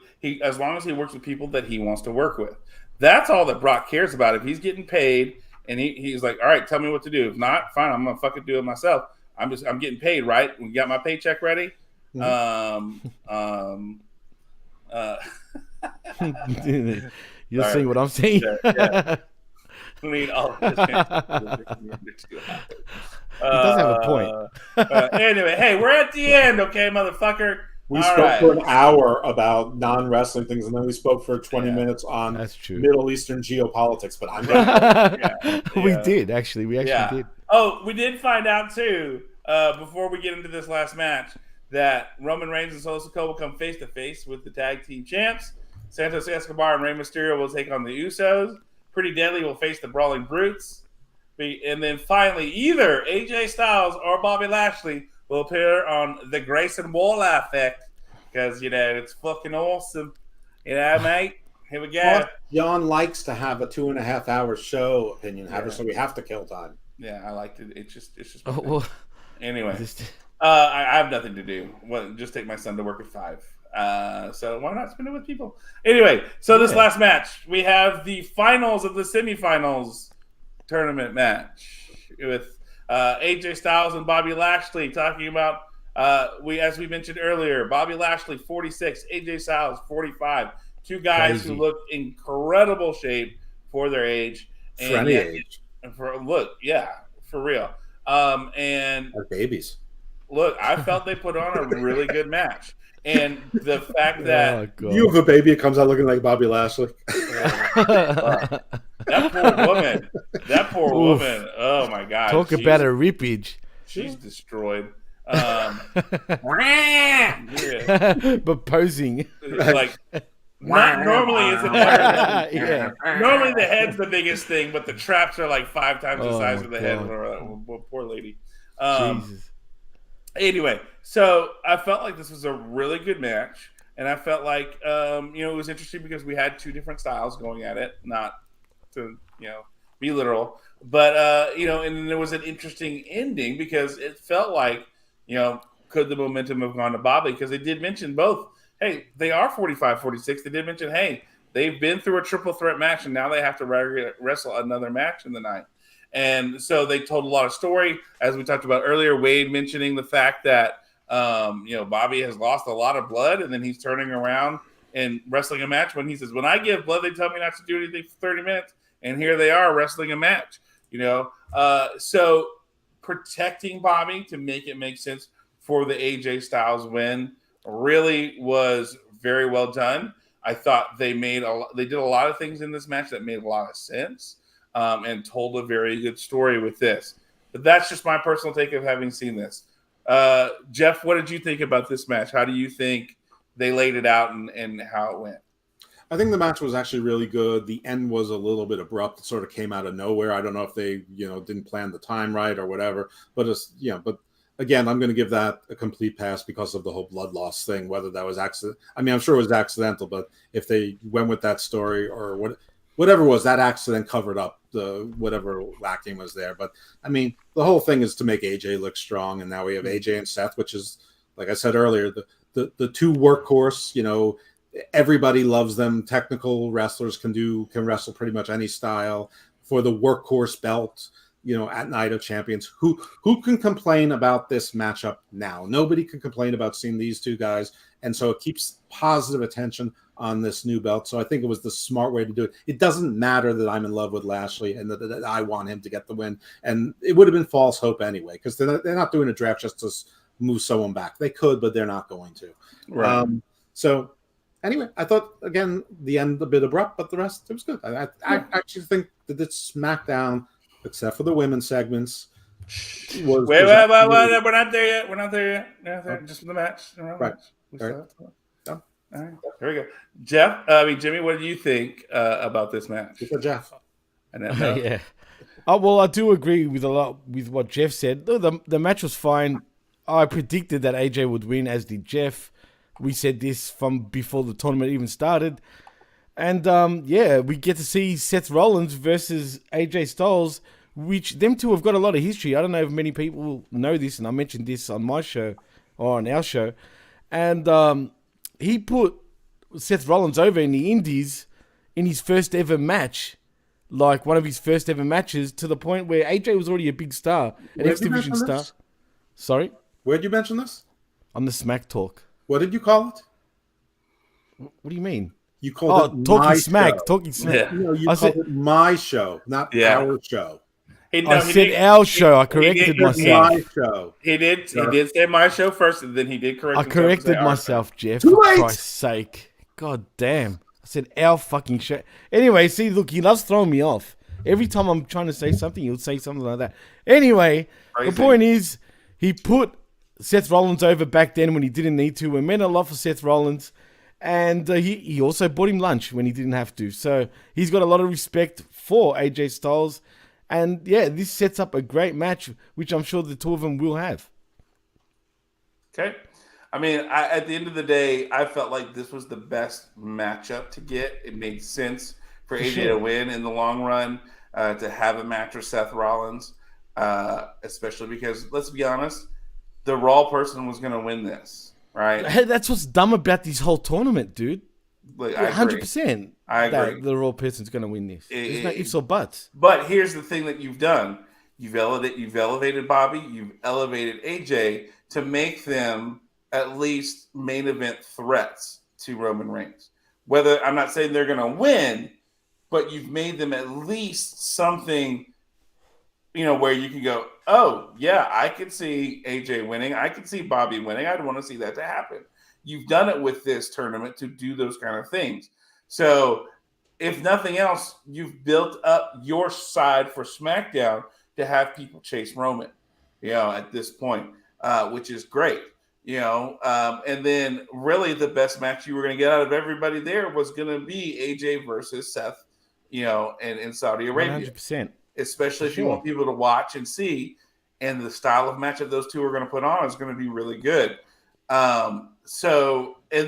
people that he wants to work with. That's all that Brock cares about. If he's getting paid and he's like, all right, tell me what to do. If not, fine, I'm gonna fucking do it myself. I'm getting paid, right? We got my paycheck ready. You're seeing what I'm saying. I mean, all this. He does have a point. Anyway, hey, we're at the end, okay, motherfucker. We spoke for an hour about non-wrestling things, and then we spoke for 20 minutes on Middle Eastern geopolitics. But I'm we did actually. We actually did. Oh, we did find out too before we get into this last match that Roman Reigns and Solo Sikoa will come face to face with the tag team champs. Santos Escobar and Rey Mysterio will take on the Usos. Pretty Deadly will face the Brawling Brutes. And then finally, either AJ Styles or Bobby Lashley will appear on the Grayson Waller effect because, it's fucking awesome. Mate? Here we go. John likes to have a 2.5 hour show opinion, so we have to kill time. Yeah, I liked it. It's just. Anyway, I have nothing to do. Just take my son to work at 5. So why not spend it with people? Anyway, so this last match, we have the finals of the semifinals tournament match with AJ Styles and Bobby Lashley talking about as we mentioned earlier, Bobby Lashley 46, AJ Styles 45. Two guys who look incredible shape for their age. For any age. For real. And our babies. Look, I felt they put on a really good match. And the fact that you have a baby that comes out looking like Bobby Lashley. That poor woman. Oh my God. Talk about a rippage. She's destroyed. But posing. Like normally it's normally the head's the biggest thing, but the traps are like 5 times the size of the head. Poor lady. Jesus. Anyway, so I felt like this was a really good match, and I felt like it was interesting because we had 2 different styles going at it, not to be literal, but and there was an interesting ending because it felt like could the momentum have gone to Bobby, because they did mention both. Hey, they are 45, 46. They did mention, hey, they've been through a triple threat match, and now they have to wrestle another match in the night. And so they told a lot of story, as we talked about earlier. Wade mentioning the fact that Bobby has lost a lot of blood, and then he's turning around and wrestling a match when he says, when I give blood, they tell me not to do anything for 30 minutes. And here they are wrestling a match, So protecting Bobby to make it make sense for the AJ Styles win really was very well done. I thought they did a lot of things in this match that made a lot of sense and told a very good story with this. But that's just my personal take of having seen this. Jeff, what did you think about this match? How do you think they laid it out and how it went? I think the match was actually really good. The end was a little bit abrupt. It sort of came out of nowhere. I don't know if they, didn't plan the time right or whatever. But but again, I'm going to give that a complete pass because of the whole blood loss thing. Whether that was accident, I mean, I'm sure it was accidental. But if they went with that story or whatever it was, that accident covered up the whatever lacking was there. But I mean, the whole thing is to make AJ look strong, and now we have AJ and Seth, which is, like I said earlier, the two workhorse. Everybody loves them. Technical wrestlers can wrestle pretty much any style for the workhorse belt. At Night of Champions, who can complain about this matchup now? Nobody can complain about seeing these two guys, and so it keeps positive attention on this new belt. So I think it was the smart way to do it. It doesn't matter that I'm in love with Lashley and that I want him to get the win, and it would have been false hope anyway because they're not doing a draft just to move someone back. They could, but they're not going to. Right. So. Anyway, I thought, again, the end a bit abrupt, but the rest, it was good. I actually think that this SmackDown, except for the women's segments, was... Wait, we're not there yet. We're not there yet. Okay. Just for the match. Right. All right. Here we go. Jimmy, what do you think about this match? For Jeff. Yeah. Oh, well, I do agree with a lot with what Jeff said. The match was fine. I predicted that AJ would win, as did Jeff. We said this from before the tournament even started. And, we get to see Seth Rollins versus AJ Styles, which them two have got a lot of history. I don't know if many people know this, and I mentioned this on my show, or on our show. And he put Seth Rollins over in the Indies in his first ever match, like one of his first ever matches, to the point where AJ was already a big star, an X Division star. Sorry? Where'd you mention this? On the Smack Talk. What did you call it? What do you mean? You called it Talking my Smack. show. Talking Smack. Yeah. You called it my show, not our show. I said our show. I corrected myself. My show. He did say my show first, and then he did correct himself. I corrected myself, Jeff. Too for late. Christ's sake. God damn. I said our fucking show. Anyway, see, look, he loves throwing me off. Every time I'm trying to say something, he'll say something like that. Anyway, Crazy. The point is, he put Seth Rollins over back then when he didn't need to. It meant a lot for Seth Rollins. And he also bought him lunch when he didn't have to. So he's got a lot of respect for AJ Styles. And yeah, this sets up a great match, which I'm sure the two of them will have. Okay. I mean, at the end of the day, I felt like this was the best matchup to get. It made sense for AJ to win in the long run, to have a match with Seth Rollins, especially because, let's be honest, the Raw person was going to win this, right? Hey, that's what's dumb about this whole tournament, dude. Like, I 100%. I agree. The Raw person's going to win this. There's no ifs or buts. But here's the thing that you've done. You've elevated Bobby. You've elevated AJ to make them at least main event threats to Roman Reigns. Whether, I'm not saying they're going to win, but you've made them at least something, where you can go, oh, yeah, I could see AJ winning. I could see Bobby winning. I'd want to see that to happen. You've done it with this tournament to do those kind of things. So if nothing else, you've built up your side for SmackDown to have people chase Roman, at this point, which is great. And then really the best match you were going to get out of everybody there was going to be AJ versus Seth, in Saudi Arabia. 100%. Especially if you want people to watch and see. And the style of match that those two are going to put on is going to be really good. And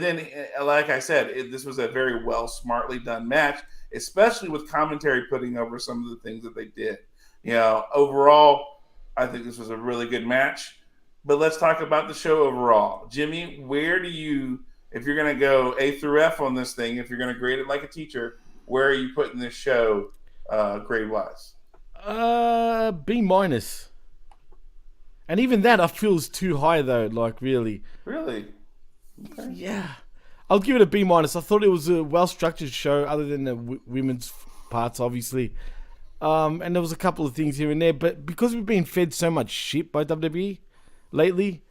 then, like I said, this was a very smartly done match, especially with commentary putting over some of the things that they did. Overall, I think this was a really good match. But let's talk about the show overall. Jimmy, where do you, if you're going to go A through F on this thing, if you're going to grade it like a teacher, where are you putting this show grade-wise? B-. And even that I feel is too high though, like really. Really? Okay. Yeah. I'll give it a B minus. I thought it was a well structured show, other than the women's parts, obviously. And there was a couple of things here and there, but because we've been fed so much shit by WWE lately,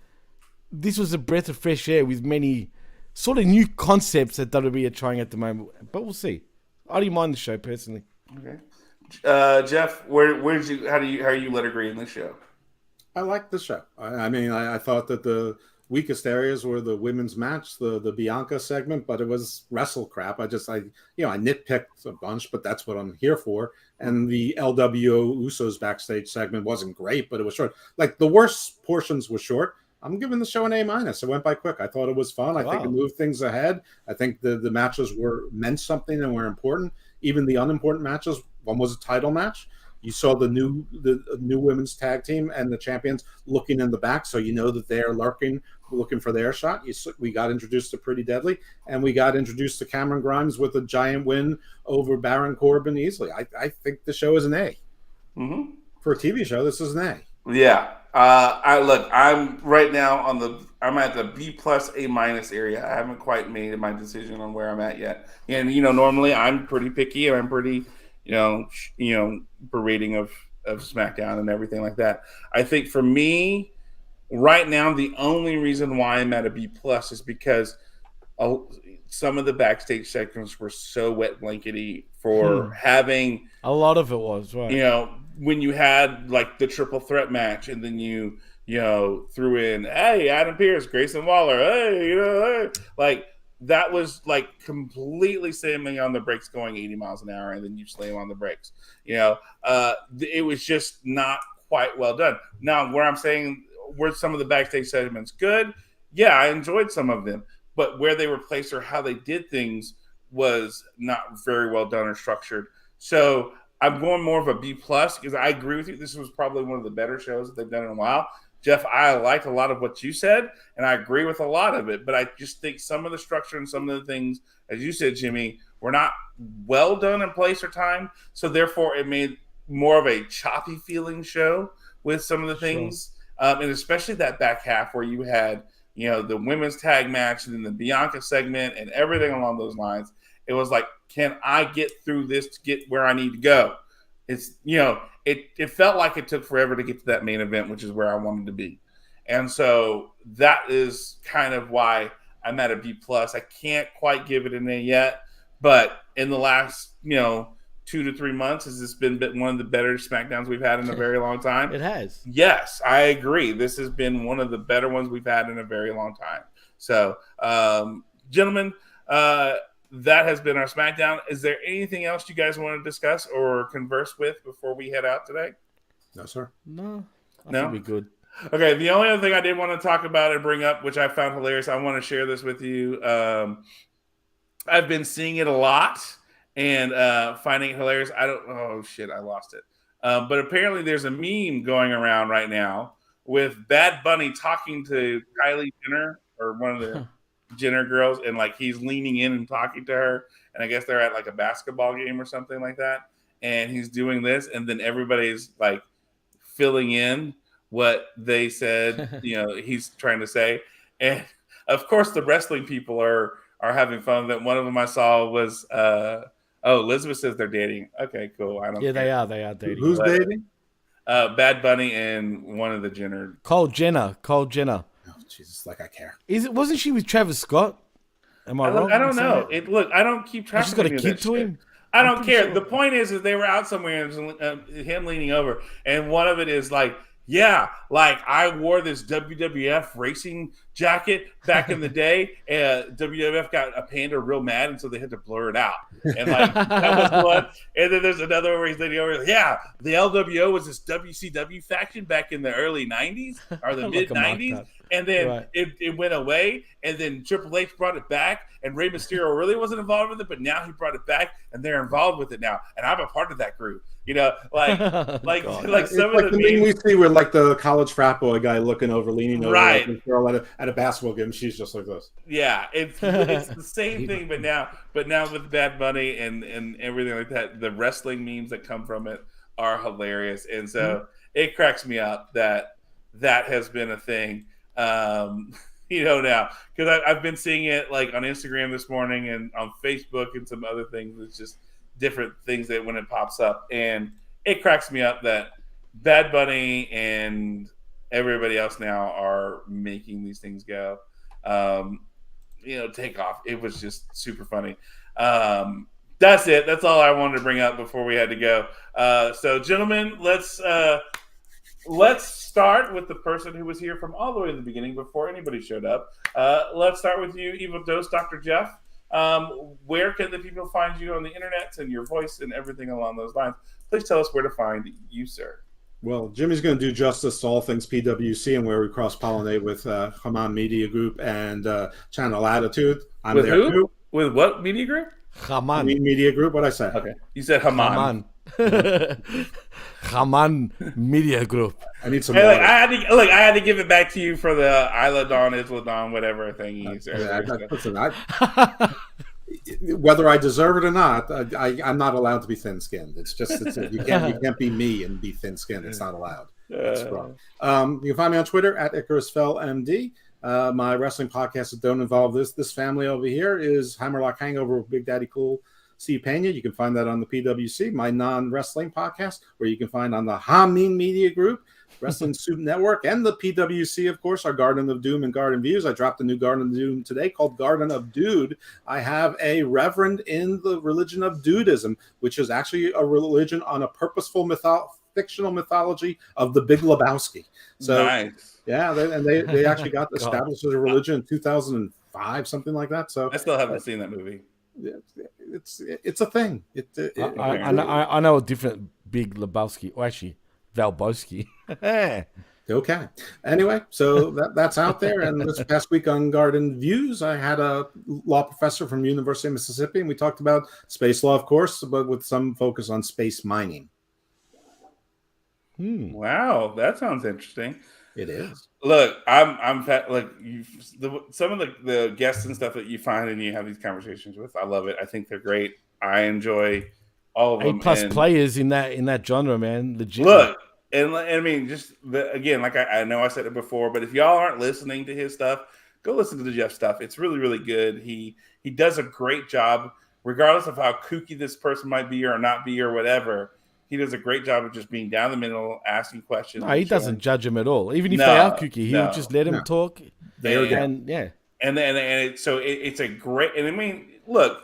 this was a breath of fresh air with many sort of new concepts that WWE are trying at the moment. But we'll see. I don't mind the show personally. Okay, Jeff, how are you let agree in this show? I liked the show. I thought that the weakest areas were the women's match, the Bianca segment, but it was wrestle crap. I nitpicked a bunch, but that's what I'm here for. And the LWO Usos backstage segment wasn't great, but it was short. Like the worst portions were short. I'm giving the show an A minus. It went by quick. I thought it was fun. I think it moved things ahead. I think the matches meant something and were important. Even the unimportant matches. One was a title match. You saw the new women's tag team and the champions looking in the back, so you know that they're looking for their shot. We got introduced to Pretty Deadly, and we got introduced to Cameron Grimes with a giant win over Baron Corbin easily. I think the show is an A. Mm-hmm. For a TV show, this is an A. Yeah. I'm right now I'm at the B plus A minus area. I haven't quite made my decision on where I'm at yet. And normally I'm pretty picky and I'm pretty berating of SmackDown and everything like that. I think for me right now, the only reason why I'm at a B plus is because some of the backstage segments were so wet blankety for having a lot of it was right. When you had like the triple threat match, and then you threw in, hey, Adam Pearce, Grayson Waller, hey, like that was like completely slamming on the brakes, going 80 miles an hour, and then you slam on the brakes. It was just not quite well done. Now, where I'm saying were some of the backstage segments good? Yeah, I enjoyed some of them, but where they were placed or how they did things was not very well done or structured. So I'm going more of a B plus because I agree with you. This was probably one of the better shows that they've done in a while. Jeff, I liked a lot of what you said, and I agree with a lot of it. But I just think some of the structure and some of the things, as you said, Jimmy, were not well done in place or time. So therefore, it made more of a choppy feeling show with some of the things, and especially that back half where you had the women's tag match and then the Bianca segment and everything along those lines. It was like, can I get through this to get where I need to go? It's, it felt like it took forever to get to that main event, which is where I wanted to be. And so that is kind of why I'm at a B plus. I can't quite give it an A yet, but in the last, 2 to 3 months, has this been one of the better SmackDowns we've had in a very long time? It has. Yes, I agree. This has been one of the better ones we've had in a very long time. So, gentlemen, that has been our SmackDown. Is there anything else you guys want to discuss or converse with before we head out today? No, sir. No. I No? think we're good. Okay, the only other thing I did want to talk about and bring up, which I found hilarious, I want to share this with you. I've been seeing it a lot and finding it hilarious. I lost it. But apparently there's a meme going around right now with Bad Bunny talking to Kylie Jenner, or one of the Jenner girls, and like he's leaning in and talking to her, and I guess they're at like a basketball game or something like that, and he's doing this, and then everybody's like filling in what they said he's trying to say, and of course the wrestling people are having fun. That one of them I saw was Elizabeth says they're dating. Okay, cool. I don't care. They are dating. Who's dating? Bad Bunny and one of the Jenner. Cole Jenner. Oh, Jesus, like I care. Wasn't she with Travis Scott? Am I wrong? I don't know. I don't keep track. She's of got a any of kid that to shit. him. I don't care. Sure. The point is they were out somewhere and him leaning over, and one of it is like, yeah, like I wore this WWF racing jacket back in the day, and WWF got a Panda real mad, and so they had to blur it out. And like that was one. And then there's another one where he's leaning over. Yeah, the LWO was this WCW faction back in the early '90s or the mid '90s. And then it went away, and then Triple H brought it back, and Rey Mysterio really wasn't involved with it, but now he brought it back, and they're involved with it now, and I'm a part of that group. Like some of the meme we see where like the college frat boy guy looking over, leaning over, right, like, girl at a basketball game. She's just like this. Yeah, it's the same thing, but now with Bad Bunny and everything like that, the wrestling memes that come from it are hilarious, and so it cracks me up that has been a thing. Now because I've been seeing it like on Instagram this morning and on Facebook and some other things. It's just different things that when it pops up, and it cracks me up that Bad Bunny and everybody else now are making these things go. Take off. It was just super funny. That's it. That's all I wanted to bring up before we had to go. So, gentlemen, let's start with the person who was here from all the way in the beginning before anybody showed up. Let's start with you, Evil Dose, Dr. Jeff. Where can the people find you on the internet and your voice and everything along those lines? Please tell us where to find you, sir. Well, Jimmy's going to do justice to all things PWC and where we cross-pollinate with Haman Media Group and Channel Attitude. I'm with there who? too. With what media group? Haman. Media Group. What I say? Okay, you said Haman. Haman Media Group. I need some. Hey, water. I had to give it back to you for the Isla Dawn, Isla Dawn, whatever thing. Listen, whether I deserve it or not, I'm not allowed to be thin-skinned. You can't be me and be thin-skinned. It's not allowed. That's wrong. You can find me on Twitter at IcarusFellMD. My wrestling podcast that don't involve this family over here is Hammerlock Hangover with Big Daddy Cool Steve Pena. You can find that on the PWC, my non-wrestling podcast, where you can find on the Hamin Media Group, Wrestling Soup Network, and the PWC, of course, our Garden of Doom and Garden Views. I dropped a new Garden of Doom today called Garden of Dude. I have a reverend in the religion of Dudism, which is actually a religion on a purposeful fictional mythology of the Big Lebowski. So, nice. Yeah, they actually got established as a religion in 2005, something like that. So I still haven't seen that movie. It's a thing. I know a different Big Lebowski, or actually Valbowski. Okay. Anyway, so that's out there. And this past week on Garden Views, I had a law professor from University of Mississippi, and we talked about space law, of course, but with some focus on space mining. Wow, that sounds interesting. It is. Look, some of the guests and stuff that you find and you have these conversations with. I love it. I think they're great. I enjoy all of them. A+ players in that genre, man. Legit. Look, and I mean, again, like I know I said it before, but if y'all aren't listening to his stuff, go listen to the Jeff stuff. It's really, really good. He does a great job, regardless of how kooky this person might be or not be or whatever. He does a great job of just being down the middle, asking questions. No, he doesn't judge them at all. Even if they are kooky, he'll just let them talk. It's a great. And I mean, look,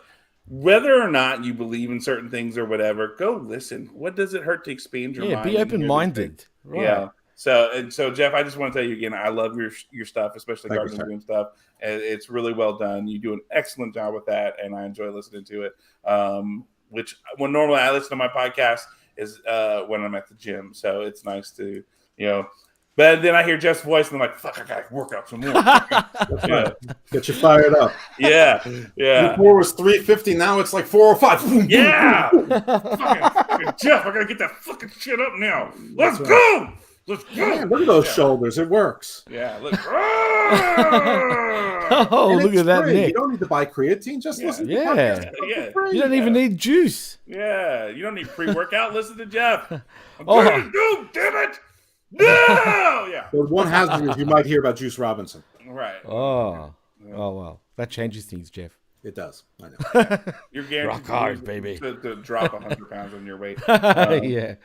whether or not you believe in certain things or whatever, go listen. What does it hurt to expand your mind? Yeah, be open-minded. Right. Yeah. So Jeff, I just want to tell you again, I love your stuff, especially Garden of Doom stuff. It's really well done. You do an excellent job with that, and I enjoy listening to it. Which when normally I listen to my podcast is when I'm at the gym. So it's nice to, but then I hear Jeff's voice and I'm like, fuck, I gotta work out some more. Get you fired up. Yeah. Before it was 350, now it's like 405. Yeah. fucking Jeff, I gotta get that fucking shit up now. Let's go. Let's go. Man, look at those shoulders. It works. Yeah. Look. Look at that neck. You don't need to buy creatine. Just listen to podcasts. You don't even need juice. Yeah. You don't need pre-workout. Listen to Jeff. I'm trying to do, damn it. No. Yeah. But one hazard is you might hear about Juice Robinson. Right. Oh, well. That changes things, Jeff. It does. I know. You're guaranteed rock hard, baby. To drop 100 pounds on your weight. Yeah.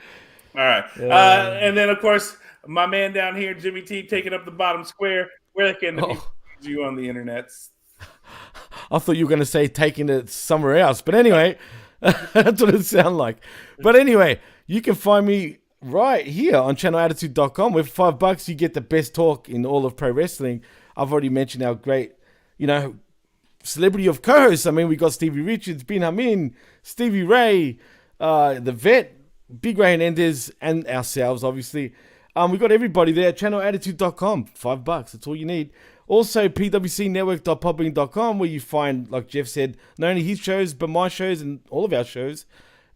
All right. And then, of course, my man down here, Jimmy T, taking up the bottom square. Where can people find you on the internet? I thought you were going to say taking it somewhere else. But anyway, that's what it sounded like. But anyway, you can find me right here on channelattitude.com. With $5, you get the best talk in all of pro wrestling. I've already mentioned our great, celebrity of co-hosts. I mean, we got Stevie Richards, Bin Hamin, Stevie Ray, the Vet, Big Ray Hernandez, and ourselves, obviously. We got everybody there at channelattitude.com. $5. That's all you need. Also, pwcnetwork.podbean.com, where you find, like Jeff said, not only his shows, but my shows and all of our shows.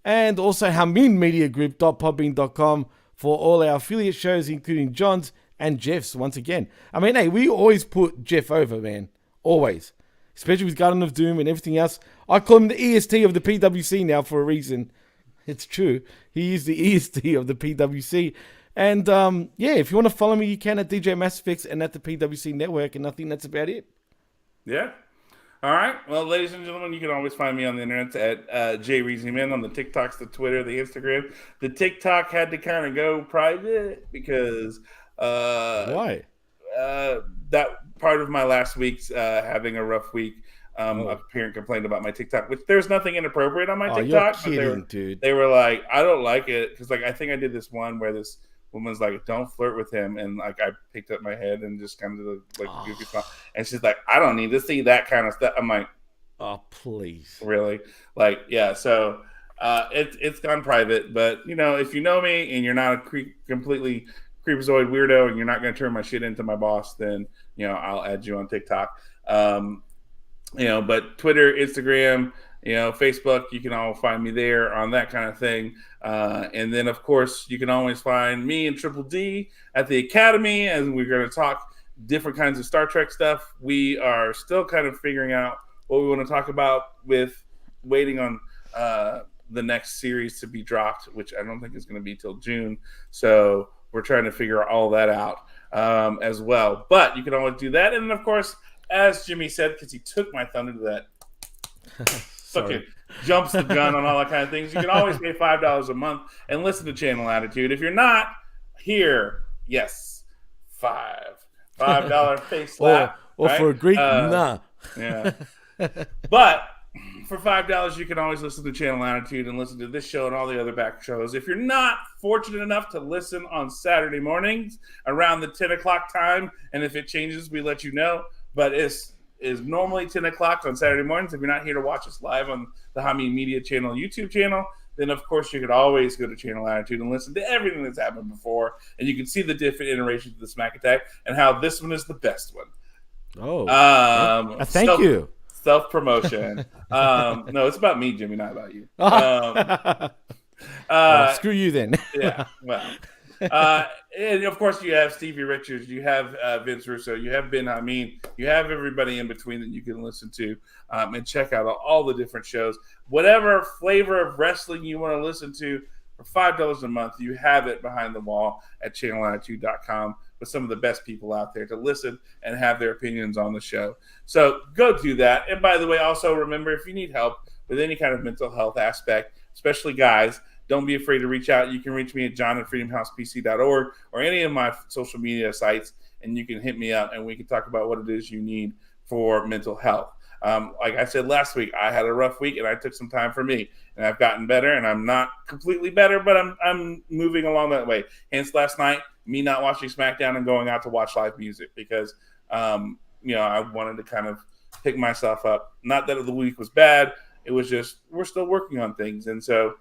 And also haminmediagroup.podbean.com for all our affiliate shows, including John's and Jeff's, once again. I mean, hey, we always put Jeff over, man. Always. Especially with Garden of Doom and everything else. I call him the EST of the PWC now for a reason. It's true. He is the EST of the PWC. And yeah, if you want to follow me, you can at DJ Massifix and at the PWC Network. And I think that's about it. Yeah. All right. Well, ladies and gentlemen, you can always find me on the internet at JReezyMan on the TikToks, the Twitter, the Instagram. The TikTok had to kind of go private because Why? That part of my last week's having a rough week. A parent complained about my TikTok, which there's nothing inappropriate on my TikTok. You're kidding, dude. They were like, I don't like it because like I think I did this one where this woman's like, don't flirt with him, and like I picked up my head and just kind of like goofy smile, and she's like, I don't need to see that kind of stuff. I'm like, oh please, really? Like, yeah. So it's gone private, but you know, if you know me and you're not a completely creepazoid weirdo and you're not going to turn my shit into my boss, then you know I'll add you on TikTok. You know, but Twitter, Instagram, you know, Facebook, you can all find me there on that kind of thing. And then, of course, you can always find me and Triple D at the Academy, and we're going to talk different kinds of Star Trek stuff. We are still kind of figuring out what we want to talk about with waiting on the next series to be dropped, which I don't think is going to be till June. So we're trying to figure all that out as well. But you can always do that. And then, of course, as Jimmy said, because he took my thunder to that fucking jumps the gun on all that kind of things, you can always pay $5 a month and listen to Channel Attitude. If you're not here, yes, $5 face slap. Or right? for a Greek, nah. Yeah. But for $5, you can always listen to Channel Attitude and listen to this show and all the other back shows. If you're not fortunate enough to listen on Saturday mornings around the 10 o'clock time, and if it changes, we let you know. But it's normally 10 o'clock on Saturday mornings. If you're not here to watch us live on the Hami Media Channel YouTube channel, then of course you could always go to Channel Attitude and listen to everything that's happened before, and you can see the different iterations of the Smack Attack and how this one is the best one. Oh, thank you. Self-promotion. No, it's about me, Jimmy, not about you. Screw you then. Yeah, well. And of course, you have Stevie Richards, you have Vince Russo, you have Ben Hameen, you have everybody in between that you can listen to and check out all the different shows. Whatever flavor of wrestling you want to listen to for $5 a month, you have it behind the wall at channelattitude.com with some of the best people out there to listen and have their opinions on the show. So go do that. And by the way, also remember, if you need help with any kind of mental health aspect, especially guys, don't be afraid to reach out. You can reach me at john@freedomhousepc.org or any of my social media sites, and you can hit me up and we can talk about what it is you need for mental health. Like I said last week, I had a rough week and I took some time for me, and I've gotten better, and I'm not completely better, but I'm moving along that way. Hence last night, me not watching Smackdown and going out to watch live music because, you know, I wanted to kind of pick myself up. Not that the week was bad. It was just, we're still working on things. And so,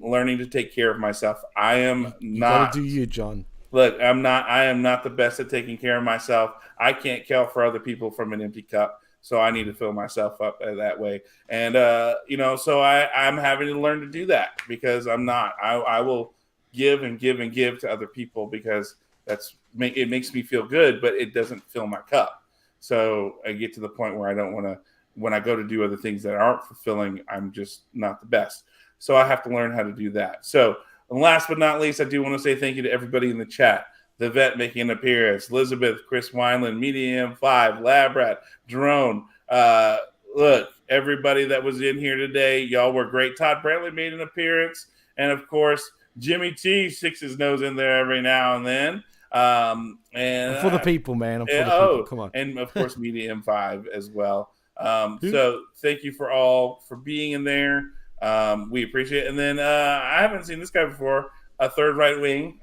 learning to take care of myself. I am You not. gotta do you, John. Look, I am not the best at taking care of myself. I can't care for other people from an empty cup. So I need to fill myself up that way. And, you know, so I'm having to learn to do that because I'm not. I will give and give and give to other people because it makes me feel good, but it doesn't fill my cup. So I get to the point where I don't want to, when I go to do other things that aren't fulfilling, I'm just not the best. So I have to learn how to do that. So and last but not least, I do want to say thank you to everybody in the chat. The Vet making an appearance, Elizabeth, Chris Wineland, Medium 5, Labrat, Drone. Look, everybody that was in here today, y'all were great. Todd Brantley made an appearance. And of course, Jimmy T sticks his nose in there every now and then. And I'm for the people, man. I'm for the people. Come on. And of course, Media M5 as well. So thank you for being in there. We appreciate it. And then I haven't seen this guy before. A Third Right Wing.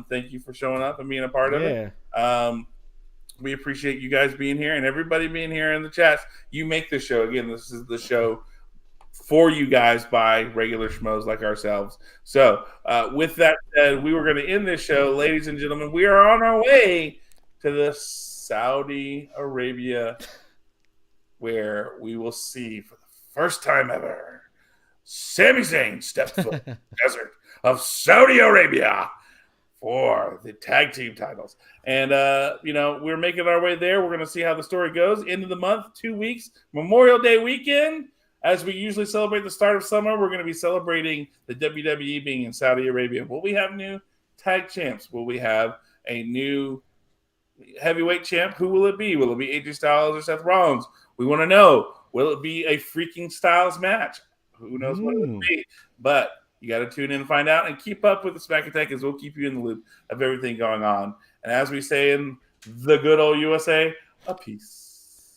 Thank you for showing up and being a part of it. We appreciate you guys being here and everybody being here in the chats. You make this show. Again, this is the show for you guys by regular schmoes like ourselves. So with that said, we were going to end this show. Ladies and gentlemen, we are on our way to the Saudi Arabia, where we will see for the first time ever Sami Zayn stepped foot in the desert of Saudi Arabia for the tag team titles. And, you know, we're making our way there. We're going to see how the story goes. End of the month, 2 weeks, Memorial Day weekend. As we usually celebrate the start of summer, we're going to be celebrating the WWE being in Saudi Arabia. Will we have new tag champs? Will we have a new heavyweight champ? Who will it be? Will it be AJ Styles or Seth Rollins? We want to know. Will it be a freaking Styles match? Who knows what it will be? But you got to tune in and find out and keep up with the Smack Attack as we'll keep you in the loop of everything going on. And as we say in the good old USA, a peace.